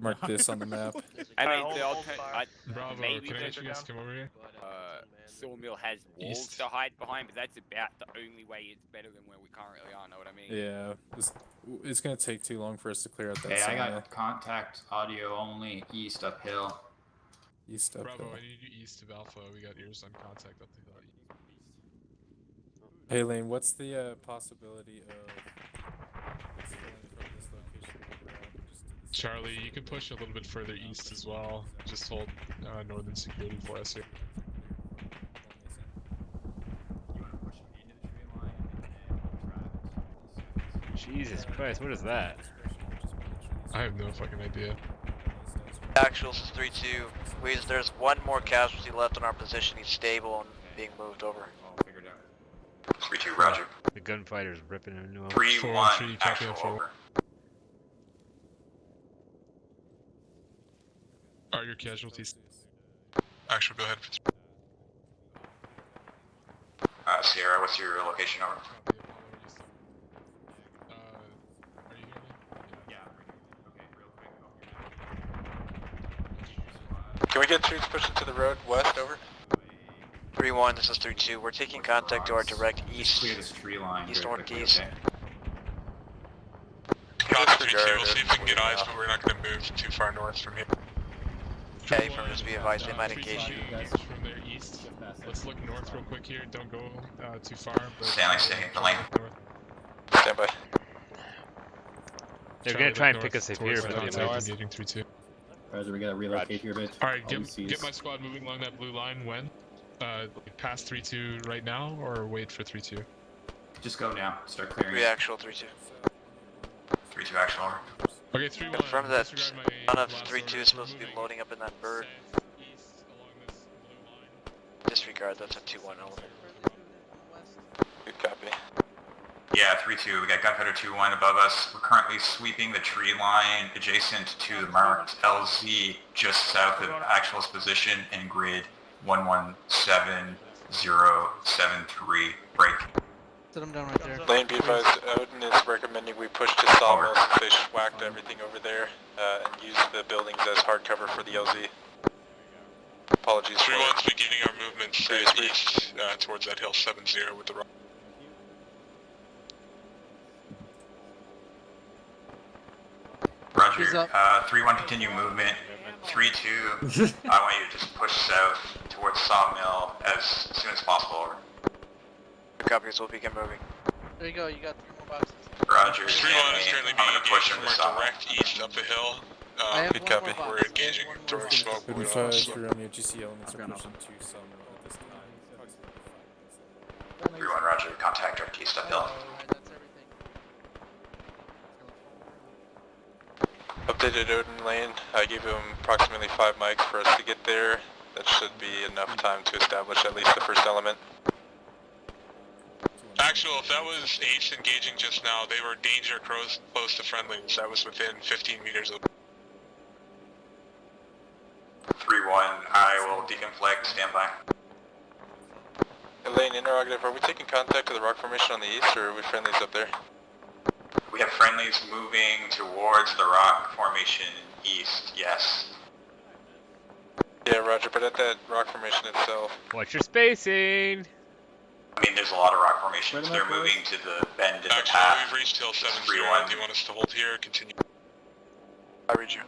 Speaker 1: mark this on the map.
Speaker 5: I mean, the alternative,
Speaker 6: Bravo,
Speaker 5: maybe
Speaker 6: can I
Speaker 5: the
Speaker 6: ask you guys to come over here?
Speaker 5: Sawmill has walls to hide behind, but that's about the only way it's better than where we currently are, know what I mean?
Speaker 1: Yeah, it's gonna take too long for us to clear out that
Speaker 2: Hey, I
Speaker 1: sauna.
Speaker 2: got contact audio only east uphill.
Speaker 1: East uphill.
Speaker 6: Bravo, I need you east of Alpha. We got ears on contact up to the
Speaker 1: Hey Lane, what's the possibility of stealing from this location where we're at, just to the
Speaker 6: Charlie, you can push a little bit further east as well. Just hold northern security for us here.
Speaker 8: Jesus Christ, what is that?
Speaker 6: I have no fucking idea.
Speaker 17: Actuals is 3-2. There's one more casualty left in our position. He's stable and being moved over.
Speaker 2: 3-2, roger.
Speaker 8: The gunfighter's ripping into him.
Speaker 2: 3-1, actual over.
Speaker 6: Are your casualties? Actually, go ahead.
Speaker 2: Sierra, what's your location over?
Speaker 13: Can we get troops pushed into the road west, over?
Speaker 17: 3-1, this is 3-2. We're taking contact to our direct east,
Speaker 2: Clear this tree line.
Speaker 17: east
Speaker 2: very quickly,
Speaker 17: northeast.
Speaker 2: okay?
Speaker 18: Copy 3-2, we'll see if we can get eyes, but we're not going to move too far north from here.
Speaker 17: Okay, from just be advised, they might engage you.
Speaker 6: From there east. Let's look north real quick here. Don't go too far. But
Speaker 2: Stanley, stay in the lane.
Speaker 13: Stand by.
Speaker 8: They're gonna try and pick us up here, but they might.
Speaker 6: Engaging 3-2.
Speaker 16: Roger, we gotta relocate here a bit.
Speaker 6: Alright, get my squad moving along that blue line when? Past 3-2 right now, or wait for 3-2?
Speaker 2: Just go now. Start clearing.
Speaker 17: 3 actual, 3-2.
Speaker 2: 3-2 actual. Over.
Speaker 6: Okay, 3-1.
Speaker 17: Confirm that
Speaker 6: Disregard my
Speaker 17: none of
Speaker 6: last
Speaker 17: 3-2
Speaker 6: order.
Speaker 17: is supposed to be
Speaker 6: We're moving
Speaker 17: loading up in that bird.
Speaker 6: southeast along this blue line.
Speaker 17: Disregard, that's a 2-1 element.
Speaker 13: Good copy.
Speaker 2: Yeah, 3-2. We got Gunfighter 2-1 above us. We're currently sweeping the tree line adjacent to the marked LZ just south of actual's position in grid 117073. Break.
Speaker 19: Set him down right there.
Speaker 13: Lane, be advised, Odin is recommending we push to Sawmill since they whacked everything over there and use the buildings as hard cover for the LZ. Apologies for
Speaker 18: 3-1's beginning our movement southeast towards that hill 7-0 with the rock.
Speaker 2: Roger. 3-1 continue movement. 3-2. I want you to just push south towards Sawmill as soon as possible. Over.
Speaker 17: Copies will begin moving.
Speaker 19: There you go, you got 3 more boxes.
Speaker 2: Roger.
Speaker 18: 3-1 is currently being engaged from direct east up the hill.
Speaker 13: Good copy.
Speaker 18: We're engaging throwing smoke. But we don't have smoke.
Speaker 1: Romeo GC elements are pushing to Sawmill at this time.
Speaker 2: 3-1, Roger. Contact direct east uphill.
Speaker 19: Alright, that's everything.
Speaker 13: Updated Odin Lane. I gave him approximately 5 mics for us to get there. That should be enough time to establish at least the first element.
Speaker 18: Actual, if that was Ace engaging just now, they were danger close to friendlies. That was within 15 meters of.
Speaker 2: 3-1, I will deconflict. Stand by.
Speaker 13: Elaine, interrogative, are we taking contact to the rock formation on the east, or are we friendlies up there?
Speaker 2: We have friendlies moving towards the rock formation east, yes.
Speaker 13: Yeah, roger, but at that rock formation itself.
Speaker 8: Watch your spacing!
Speaker 2: I mean, there's a lot of rock formations. They're moving to the bend in the path.
Speaker 18: We've reached hill 7-0. Do you want us to hold here or continue?
Speaker 17: I read you.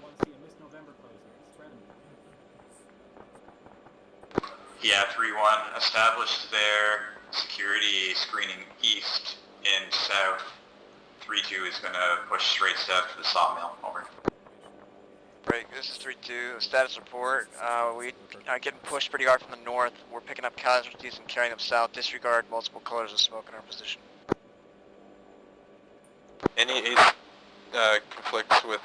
Speaker 2: Yeah, 3-1. Established their security screening east and south. 3-2 is going to push straight south to the sawmill. Over.
Speaker 17: Break, this is 3-2. Status report. We are getting pushed pretty hard from the north. We're picking up casualties and carrying them south. Disregard multiple colors of smoke in our position.
Speaker 13: Any Ace conflicts with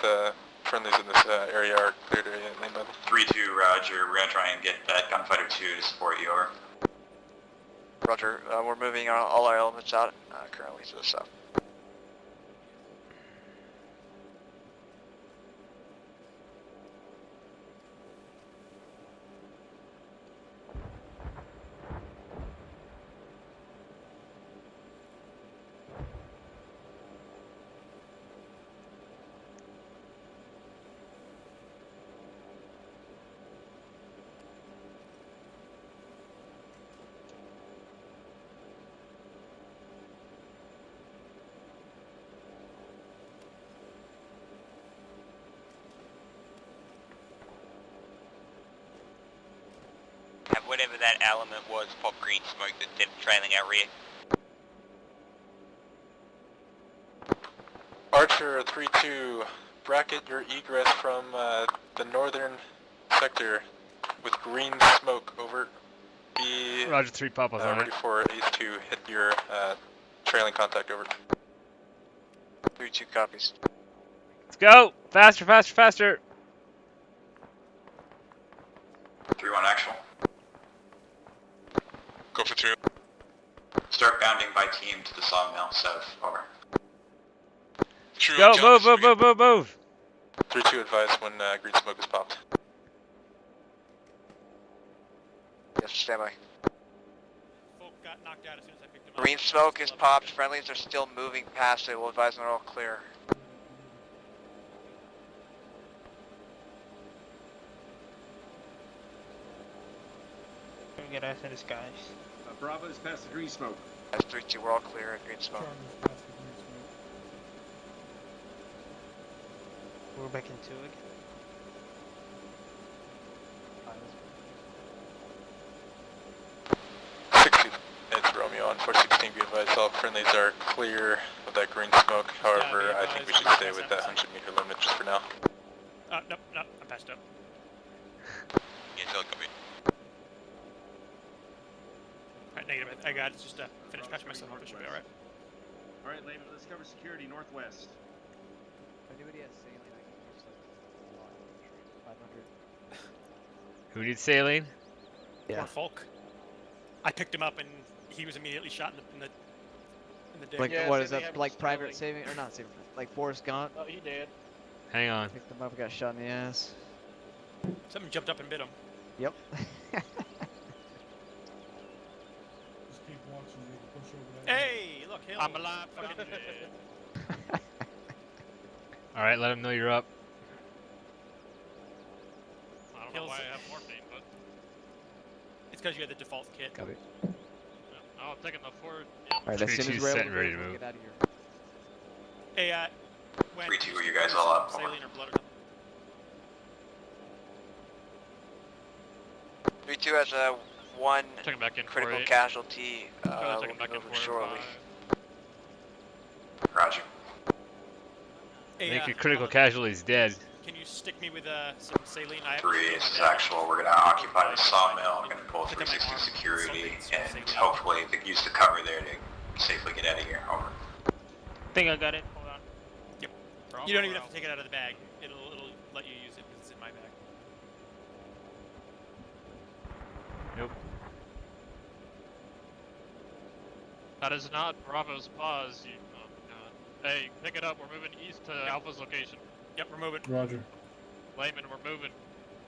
Speaker 13: friendlies in this area are cleared area in lane level.
Speaker 2: 3-2, Roger. We're going to try and get that Gunfighter 2 to support you. Over.
Speaker 17: Roger. We're moving all our elements out currently to the south.
Speaker 5: Whatever that element was, pop green smoke that's trailing our rear.
Speaker 13: Archer 3-2, bracket your egress from the northern sector with green smoke. Over. Be
Speaker 8: Roger, 3 Papa's on
Speaker 13: ready
Speaker 8: it.
Speaker 13: for Ace 2. Hit your trailing contact. Over.
Speaker 17: 3-2 copies.
Speaker 8: Let's go! Faster, faster, faster!
Speaker 2: 3-1 actual.
Speaker 18: Go for 3.
Speaker 2: Start bounding by team to the sawmill south. Over.
Speaker 8: Go, move, move, move, move, move!
Speaker 13: 3-2 advise when green smoke is popped.
Speaker 17: Yes, stand by.
Speaker 14: Folk got knocked out as soon as I picked him up.
Speaker 17: Green smoke is popped. Friendlies are still moving past it. We'll advise when they're all clear.
Speaker 19: Get after this, guys.
Speaker 22: Bravo is past the green smoke.
Speaker 17: That's 3-2. We're all clear at green smoke.
Speaker 19: We're back into it.
Speaker 13: It's Romeo on 416. Be advised, all friendlies are clear of that green smoke. However, I think we should stay with that 100 meter limit just for now.
Speaker 14: Nope, I passed up.
Speaker 5: Yeah, tell copy.
Speaker 14: Alright, negative. I got it. Just finish patching myself up. It should be alright.
Speaker 22: All right, Lane, let's cover security northwest.
Speaker 10: If anybody has saline, I can use like 500.
Speaker 8: Who needs saline?
Speaker 14: Poor Folk. I picked him up and he was immediately shot in the dick.
Speaker 10: Like
Speaker 3: Yeah,
Speaker 10: what
Speaker 3: say
Speaker 10: is
Speaker 3: they
Speaker 10: that?
Speaker 3: have
Speaker 10: Like
Speaker 3: Sterling.
Speaker 10: private saving or not saving? Like Forrest Gump.
Speaker 3: Oh, he did.
Speaker 8: Hang on.
Speaker 10: Picked him up, got shot in the ass.
Speaker 14: Something jumped up and bit him.
Speaker 10: Yep.
Speaker 14: Hey, look, Hill.
Speaker 12: I'm alive. Fucking dead.
Speaker 8: All right, let him know you're up.
Speaker 12: I don't know why I have morphine, but
Speaker 14: It's because you had the default kit.
Speaker 10: Copy.
Speaker 12: I'm taking the forward.
Speaker 10: Alright, as soon as
Speaker 8: 3-2
Speaker 10: we're
Speaker 8: set
Speaker 10: able
Speaker 8: and
Speaker 10: to
Speaker 8: ready to
Speaker 10: we'll
Speaker 8: move.
Speaker 10: get out of here.
Speaker 14: Hey, when
Speaker 2: 3-2, are you guys all up?
Speaker 14: saline or blood or something?
Speaker 17: 3-2 has a one
Speaker 12: Check him back in
Speaker 17: critical
Speaker 12: 4-8.
Speaker 17: casualty.
Speaker 12: Check him back in
Speaker 17: Moving
Speaker 12: 4-5.
Speaker 17: shortly.
Speaker 2: Roger.
Speaker 14: Hey,
Speaker 8: Make your critical casualties dead.
Speaker 14: Can you stick me with some saline? I have
Speaker 2: 3, this is actual. We're going to occupy the sawmill. We're going to pull
Speaker 14: Stick on my
Speaker 2: 360
Speaker 14: arm.
Speaker 2: security
Speaker 14: Something
Speaker 2: and
Speaker 14: saline.
Speaker 2: hopefully use the cover there to safely get out of here. Over.
Speaker 12: Think I got it. Hold on.
Speaker 14: Yep.
Speaker 12: Bravo,
Speaker 14: You don't even
Speaker 12: Bravo.
Speaker 14: have to take it out of the bag. It'll let you use it because it's in my bag.
Speaker 8: Nope.
Speaker 12: That is not Bravo's pause. You, oh god. Hey, pick it up. We're moving east to Alpha's location.
Speaker 14: Yep, we're moving.
Speaker 1: Roger.
Speaker 12: Layman, we're moving.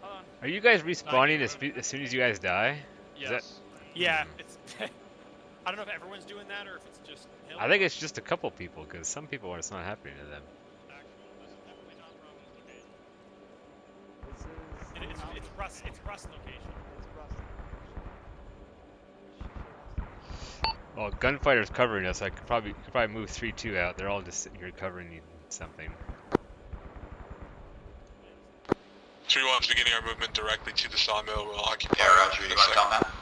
Speaker 12: Hold on.
Speaker 8: Are you guys respawning as soon as you guys die? Is that-
Speaker 12: Yes.
Speaker 14: Yeah, it's. I don't know if everyone's doing that or if it's just Hill.
Speaker 8: I think it's just a couple people, because some people are, it's not happening to them.
Speaker 14: It's Russ. It's Russ location.
Speaker 8: Well, gunfighter's covering us. I could probably move 3-2 out. They're all just sitting here covering something.
Speaker 18: 3-1's beginning our movement directly to the sawmill. We'll occupy.
Speaker 2: Yeah, Roger, you want to tell that?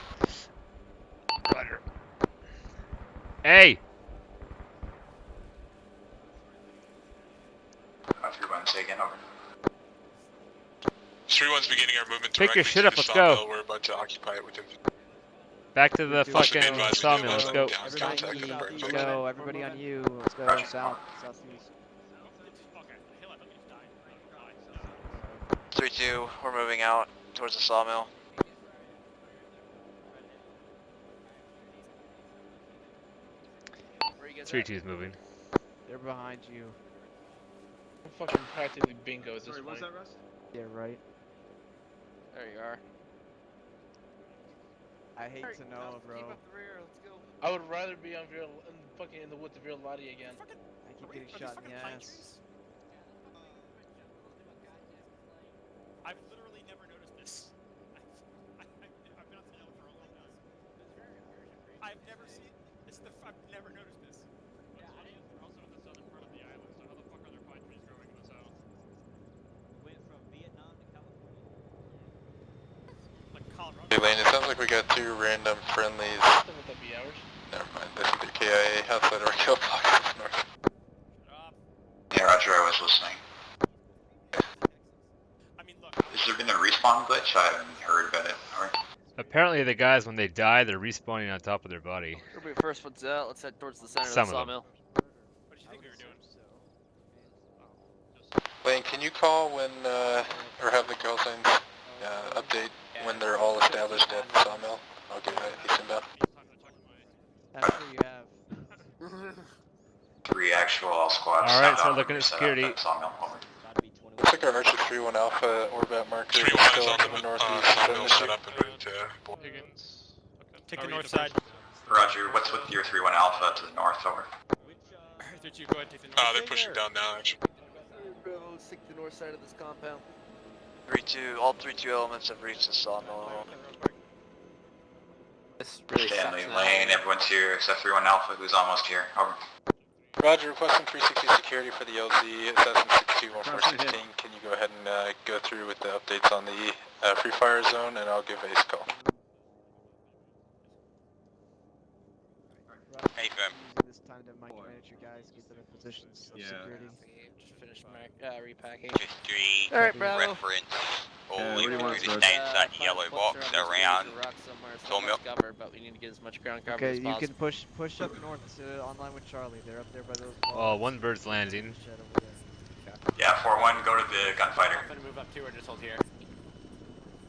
Speaker 8: Roger. Hey!
Speaker 2: Roger, one say again, over.
Speaker 18: 3-1's beginning our movement
Speaker 8: Pick
Speaker 18: directly
Speaker 8: your shit
Speaker 18: to
Speaker 8: up,
Speaker 18: the
Speaker 8: let's
Speaker 18: sawmill.
Speaker 8: go.
Speaker 18: We're about to occupy it within.
Speaker 8: Back to the
Speaker 18: Also be
Speaker 8: fucking
Speaker 18: advised we do
Speaker 8: sawmill.
Speaker 18: have
Speaker 8: Let's
Speaker 18: some
Speaker 8: go.
Speaker 18: down
Speaker 10: Everybody
Speaker 18: contact
Speaker 10: on
Speaker 18: in the
Speaker 10: you.
Speaker 18: burn
Speaker 10: Let's
Speaker 18: zone.
Speaker 10: go. Everybody on you. Let's go
Speaker 2: Roger.
Speaker 10: south. Southeast.
Speaker 17: 3-2, we're moving out towards the sawmill. Where you guys
Speaker 8: 3-2's moving.
Speaker 10: They're behind you.
Speaker 12: I'm fucking practically bingo at this
Speaker 22: Sorry,
Speaker 12: point.
Speaker 22: what's that, Russ?
Speaker 10: Yeah, right.
Speaker 3: There you are.
Speaker 10: I hate to know, bro.
Speaker 3: Keep up the rear. Let's go.
Speaker 12: I would rather be on fucking in the woods of Real Lottie again.
Speaker 10: I keep getting shot in the ass.
Speaker 14: I've literally never noticed this. I've been on Hill for a long time. I've never seen this. I've never noticed this.
Speaker 12: Yeah, we're also in the southern part of the island, so how the fuck are there pine trees growing in the south?
Speaker 15: Went from Vietnam to California.
Speaker 14: Like Colorado.
Speaker 13: Hey Lane, it sounds like we got 2 random friendlies.
Speaker 12: Would that be ours?
Speaker 13: Never mind, this is the KIA outside of our kill block to the north.
Speaker 2: Yeah, Roger, I was listening.
Speaker 14: I mean, look.
Speaker 2: Has there been a respawn glitch? I haven't heard about it. Or...
Speaker 8: Apparently the guys, when they die, they're respawning on top of their body.
Speaker 3: We'll be first ones out. Let's head towards the center
Speaker 8: Some
Speaker 3: of the
Speaker 8: of them.
Speaker 3: sawmill.
Speaker 14: What did you think we were doing?
Speaker 13: Lane, can you call when, or have the girl signs update when they're all established at the sawmill? I'll give a inbound.
Speaker 10: That's what you have.
Speaker 2: 3 actual, all squads.
Speaker 8: Alright,
Speaker 2: stand
Speaker 8: so
Speaker 2: up
Speaker 8: looking
Speaker 2: and
Speaker 8: at
Speaker 2: set up
Speaker 8: security.
Speaker 2: at Sawmill. Over.
Speaker 13: Looks like our Archer 3-1 Alpha Orbat marker is
Speaker 18: 3-1
Speaker 13: still
Speaker 18: is on
Speaker 13: to the
Speaker 18: the
Speaker 13: northeast.
Speaker 18: sawmill set up and ready to.
Speaker 12: Higgins. Okay.
Speaker 14: Take
Speaker 12: Are
Speaker 14: the
Speaker 12: we
Speaker 14: north
Speaker 12: the
Speaker 14: side.
Speaker 12: first?
Speaker 2: Roger, what's with your 3-1 Alpha to the north? Over.
Speaker 14: Did you go ahead and take the north?
Speaker 18: They're pushing down now, actually.
Speaker 3: Bravo, stick to the north side of this compound.
Speaker 17: 3-2, all 3-2 elements have reached the sawmill.
Speaker 3: This really
Speaker 2: Stanley,
Speaker 3: sucks.
Speaker 2: Lane, everyone's here except 3-1 Alpha, who's almost here. Over.
Speaker 13: Roger, requesting 360 security for the LZ, Assassin 621416. Can you go ahead and go through with the updates on the free fire zone, and I'll give Ace a call.
Speaker 10: Hey, fam. Using this time to micromanage your guys, get to their positions of security.
Speaker 3: Just finish my repacking.
Speaker 17: History,
Speaker 3: Alright, Bravo.
Speaker 17: reference,
Speaker 9: Or
Speaker 23: what
Speaker 9: we
Speaker 23: do you
Speaker 9: can
Speaker 23: want,
Speaker 9: just
Speaker 23: Bird?
Speaker 9: stay inside the yellow box around Sawmill.
Speaker 3: Cover, but we need to get as much ground cover
Speaker 10: Okay,
Speaker 3: as
Speaker 10: you
Speaker 3: possible.
Speaker 10: can push up north to online with Charlie. They're up there by those.
Speaker 8: Oh,
Speaker 10: logs.
Speaker 8: one bird's landing.
Speaker 10: Shed over there.
Speaker 2: Yeah, 4-1, go to the gunfighter.
Speaker 5: I'm gonna move up too, or just hold here.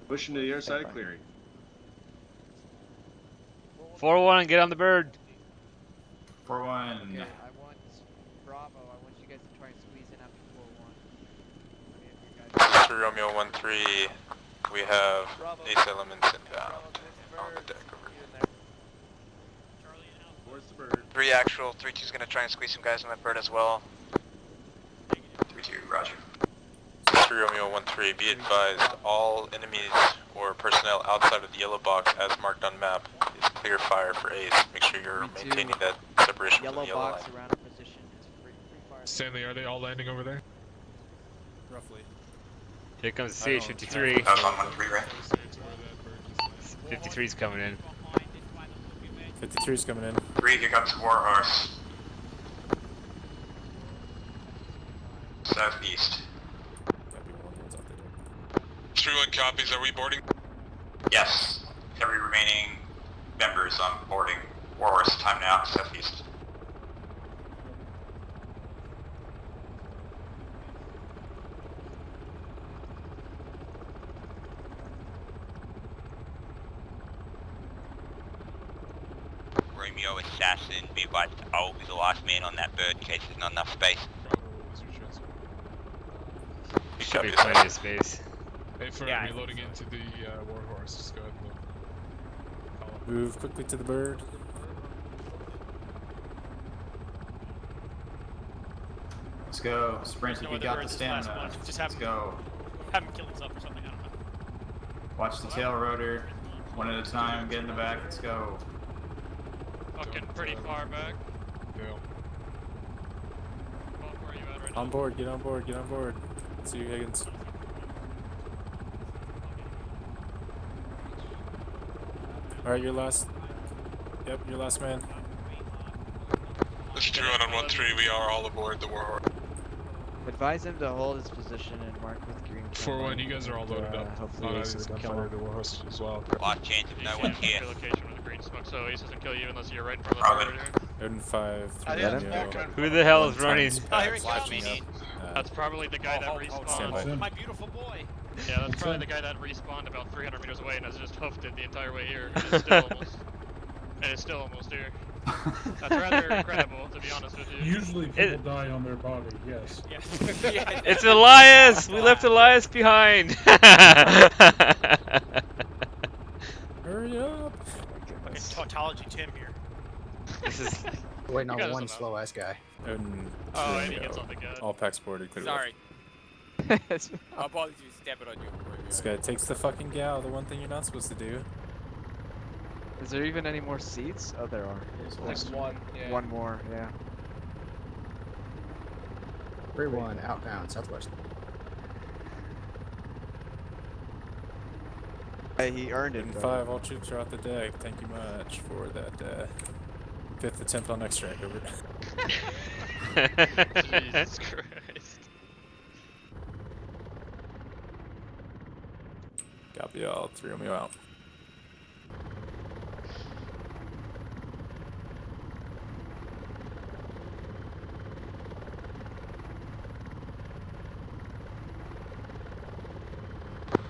Speaker 22: Pushing to the other side of clearing.
Speaker 8: 4-1, get on the bird.
Speaker 2: 4-1.
Speaker 10: Okay, I want Bravo. I want you guys to try and squeeze in after 4-1.
Speaker 13: This is Romeo 1-3. We have ace elements inbound on the deck over here.
Speaker 22: Where's the bird?
Speaker 17: 3 actual, 3-2's gonna try and squeeze some guys on that bird as well.
Speaker 2: 3-2, roger.
Speaker 13: This is Romeo 1-3. Be advised, all enemies or personnel outside of the yellow box as marked on map is clear fire for ace. Make sure you're maintaining that separation from
Speaker 10: Yellow
Speaker 13: the yellow
Speaker 10: box
Speaker 13: line.
Speaker 10: around a position is free fire.
Speaker 6: Stanley, are they all landing over there?
Speaker 1: Roughly.
Speaker 8: Here comes
Speaker 1: I don't
Speaker 8: CH-53.
Speaker 2: That was on 1-3, right?
Speaker 8: 53's coming in.
Speaker 1: 53's coming in.
Speaker 2: 3, here comes Warhorse. Southeast.
Speaker 1: Gotta be one of those out there.
Speaker 18: 3-1 copies, are we boarding?
Speaker 2: Yes. Every remaining members on boarding. Warhorse, time now, southeast.
Speaker 9: Romeo Assassin, be advised, I'll be the last man on that bird in case there's not enough space.
Speaker 8: Should be plenty of space.
Speaker 6: Hey, for
Speaker 5: Yeah, I
Speaker 6: reloading
Speaker 5: think so.
Speaker 6: into the Warhorse, just go ahead and load.
Speaker 1: Move quickly to the bird.
Speaker 2: Let's go. Sprint if
Speaker 14: No
Speaker 2: you
Speaker 14: other
Speaker 2: got the
Speaker 14: birds is the last
Speaker 2: stamina.
Speaker 14: one. Just
Speaker 2: Let's
Speaker 14: have him,
Speaker 2: go.
Speaker 14: have him kill himself or something. I don't know.
Speaker 2: Watch the tail rotor. One at a time. Get in the back. Let's go.
Speaker 12: Fucking pretty far back.
Speaker 6: Yeah.
Speaker 12: Bob, where are you at right now?
Speaker 1: On board, get on board, get on board. See you, Higgins. Alright, your last. Yep, your last man.
Speaker 18: This is 3-1 on 1-3, we are all aboard the Warhorse.
Speaker 10: Advise him to hold his position and mark with green.
Speaker 6: 4-1, you guys are all loaded up.
Speaker 10: Hopefully, Ace
Speaker 6: The
Speaker 10: doesn't kill
Speaker 6: gunfighter,
Speaker 10: him.
Speaker 6: the Warhorse as well.
Speaker 9: Last chance if no one's here.
Speaker 12: Location with the green smoke, so Ace doesn't kill you unless you're right in front of the bird here.
Speaker 1: Odin 5.
Speaker 3: I
Speaker 1: Romeo,
Speaker 3: didn't know.
Speaker 8: Who the hell is
Speaker 1: one
Speaker 8: running?
Speaker 1: times
Speaker 3: Oh, here he
Speaker 1: packs
Speaker 3: comes.
Speaker 1: catching up.
Speaker 12: That's probably the guy that
Speaker 1: stand by.
Speaker 12: respawned.
Speaker 14: My beautiful boy.
Speaker 12: Yeah, that's probably the guy that respawned about 300 meters away and has just hoofed it the entire way here. And it's still almost here. That's rather incredible, to be honest with you.
Speaker 11: Usually people die on their body, yes.
Speaker 14: Yeah.
Speaker 8: It's Elias! We left Elias behind!
Speaker 1: Hurry up!
Speaker 14: Fucking tautology Tim here.
Speaker 8: This is...
Speaker 12: Wait, no, one slow
Speaker 1: ass guy. Odin.
Speaker 12: Oh, and he
Speaker 1: Romeo.
Speaker 12: gets on the gun.
Speaker 1: All packs boarded, clear.
Speaker 5: Sorry. Apologies for stepping on you.
Speaker 1: This guy takes the fucking gal, the one thing you're not supposed to do.
Speaker 10: Is there even any more seats? Oh, there are.
Speaker 3: Like one, yeah.
Speaker 10: One more, yeah.
Speaker 16: 3-1, outbound, southwest.
Speaker 10: Hey, he earned it.
Speaker 1: Odin
Speaker 10: though.
Speaker 1: 5, all troops are out the deck. Thank you much for that 5th attempt on extract, over.
Speaker 12: Jesus Christ.
Speaker 1: Copy all, 3 Romeo out.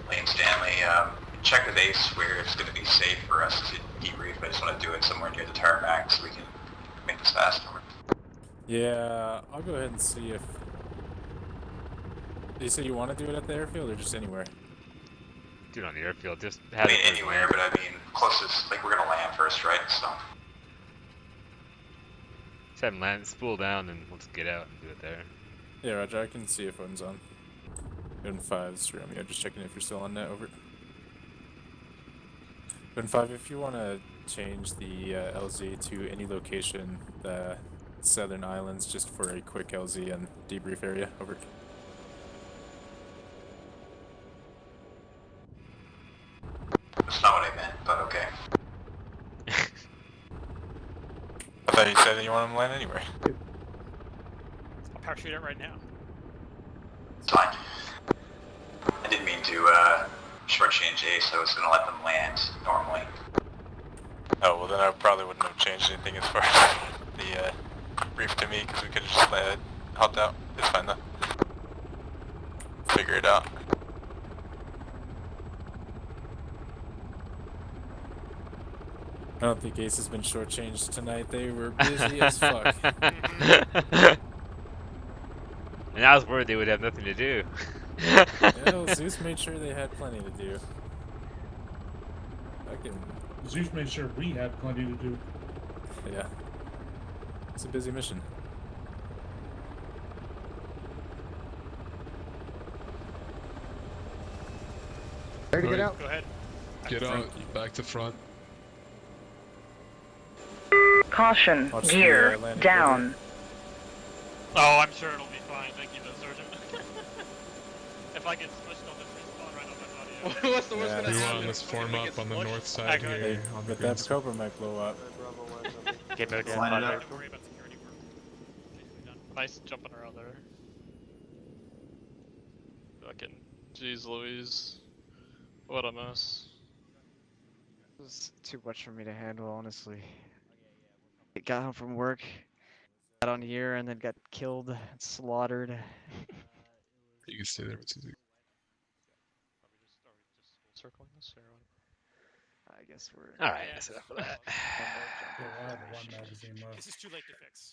Speaker 2: Lane Stanley, check with Ace where it's going to be safe for us to debrief. I just want to do it somewhere near the tarmac so we can make this faster.
Speaker 1: Yeah, I'll go ahead and see if... You say you want to do it at the airfield or just anywhere?
Speaker 8: Do it on the airfield, just
Speaker 2: I
Speaker 8: have
Speaker 2: mean,
Speaker 8: it.
Speaker 2: anywhere, but I mean, closest, like, we're going to land first, right? So,
Speaker 8: Just have him land, spool down, and we'll just get out and do it there.
Speaker 1: Yeah, Roger, I can see if Odin's on. Odin 5, this is Romeo, just checking if you're still on net, over. Odin 5, if you want to change the LZ to any location, the Southern Islands, just for a quick LZ and debrief area, over.
Speaker 2: that's not what I meant, but okay.
Speaker 13: I thought you said that you wanted him to land anywhere.
Speaker 14: I'll parachute it right now.
Speaker 2: It's fine. I didn't mean to shortchange A, so I was going to let them land normally.
Speaker 13: Oh, well then I probably wouldn't have changed anything as far as the brief to me, because we could have just hopped out. It's fine though. Figure it out.
Speaker 1: I don't think Ace has been shortchanged tonight. They were busy as fuck.
Speaker 8: And I was worried they would have nothing to do.
Speaker 1: Well, Zeus made sure they had plenty to do.
Speaker 11: Zeus made sure we had plenty to do.
Speaker 1: Yeah. It's a busy mission.
Speaker 16: Ready to get out?
Speaker 12: Go ahead.
Speaker 6: Get out, back to front.
Speaker 4: Caution,
Speaker 1: Watch
Speaker 4: gear
Speaker 1: the,
Speaker 4: down.
Speaker 12: Oh, I'm sure it'll be fine. Thank you, though, Sergeant. If I get smushed, I'll just respawn right on my body.
Speaker 23: What's the worst gonna happen?
Speaker 6: Let's form up on the north side
Speaker 12: Okay.
Speaker 6: here. On the
Speaker 1: But that Cobra might blow up.
Speaker 5: Get back
Speaker 23: Line it up.
Speaker 12: Don't worry about security. We're basically done. Nice jumping around there. Fucking jeez Louise. What a mess.
Speaker 10: It was too much for me to handle, honestly. I got home from work, got on here, and then got killed, slaughtered.
Speaker 6: You can stay there for 2 seconds.
Speaker 12: Circling this or
Speaker 10: I guess we're.
Speaker 8: Alright, that's enough of that.
Speaker 11: Yeah, I have one magazine left.
Speaker 14: This is too late to fix.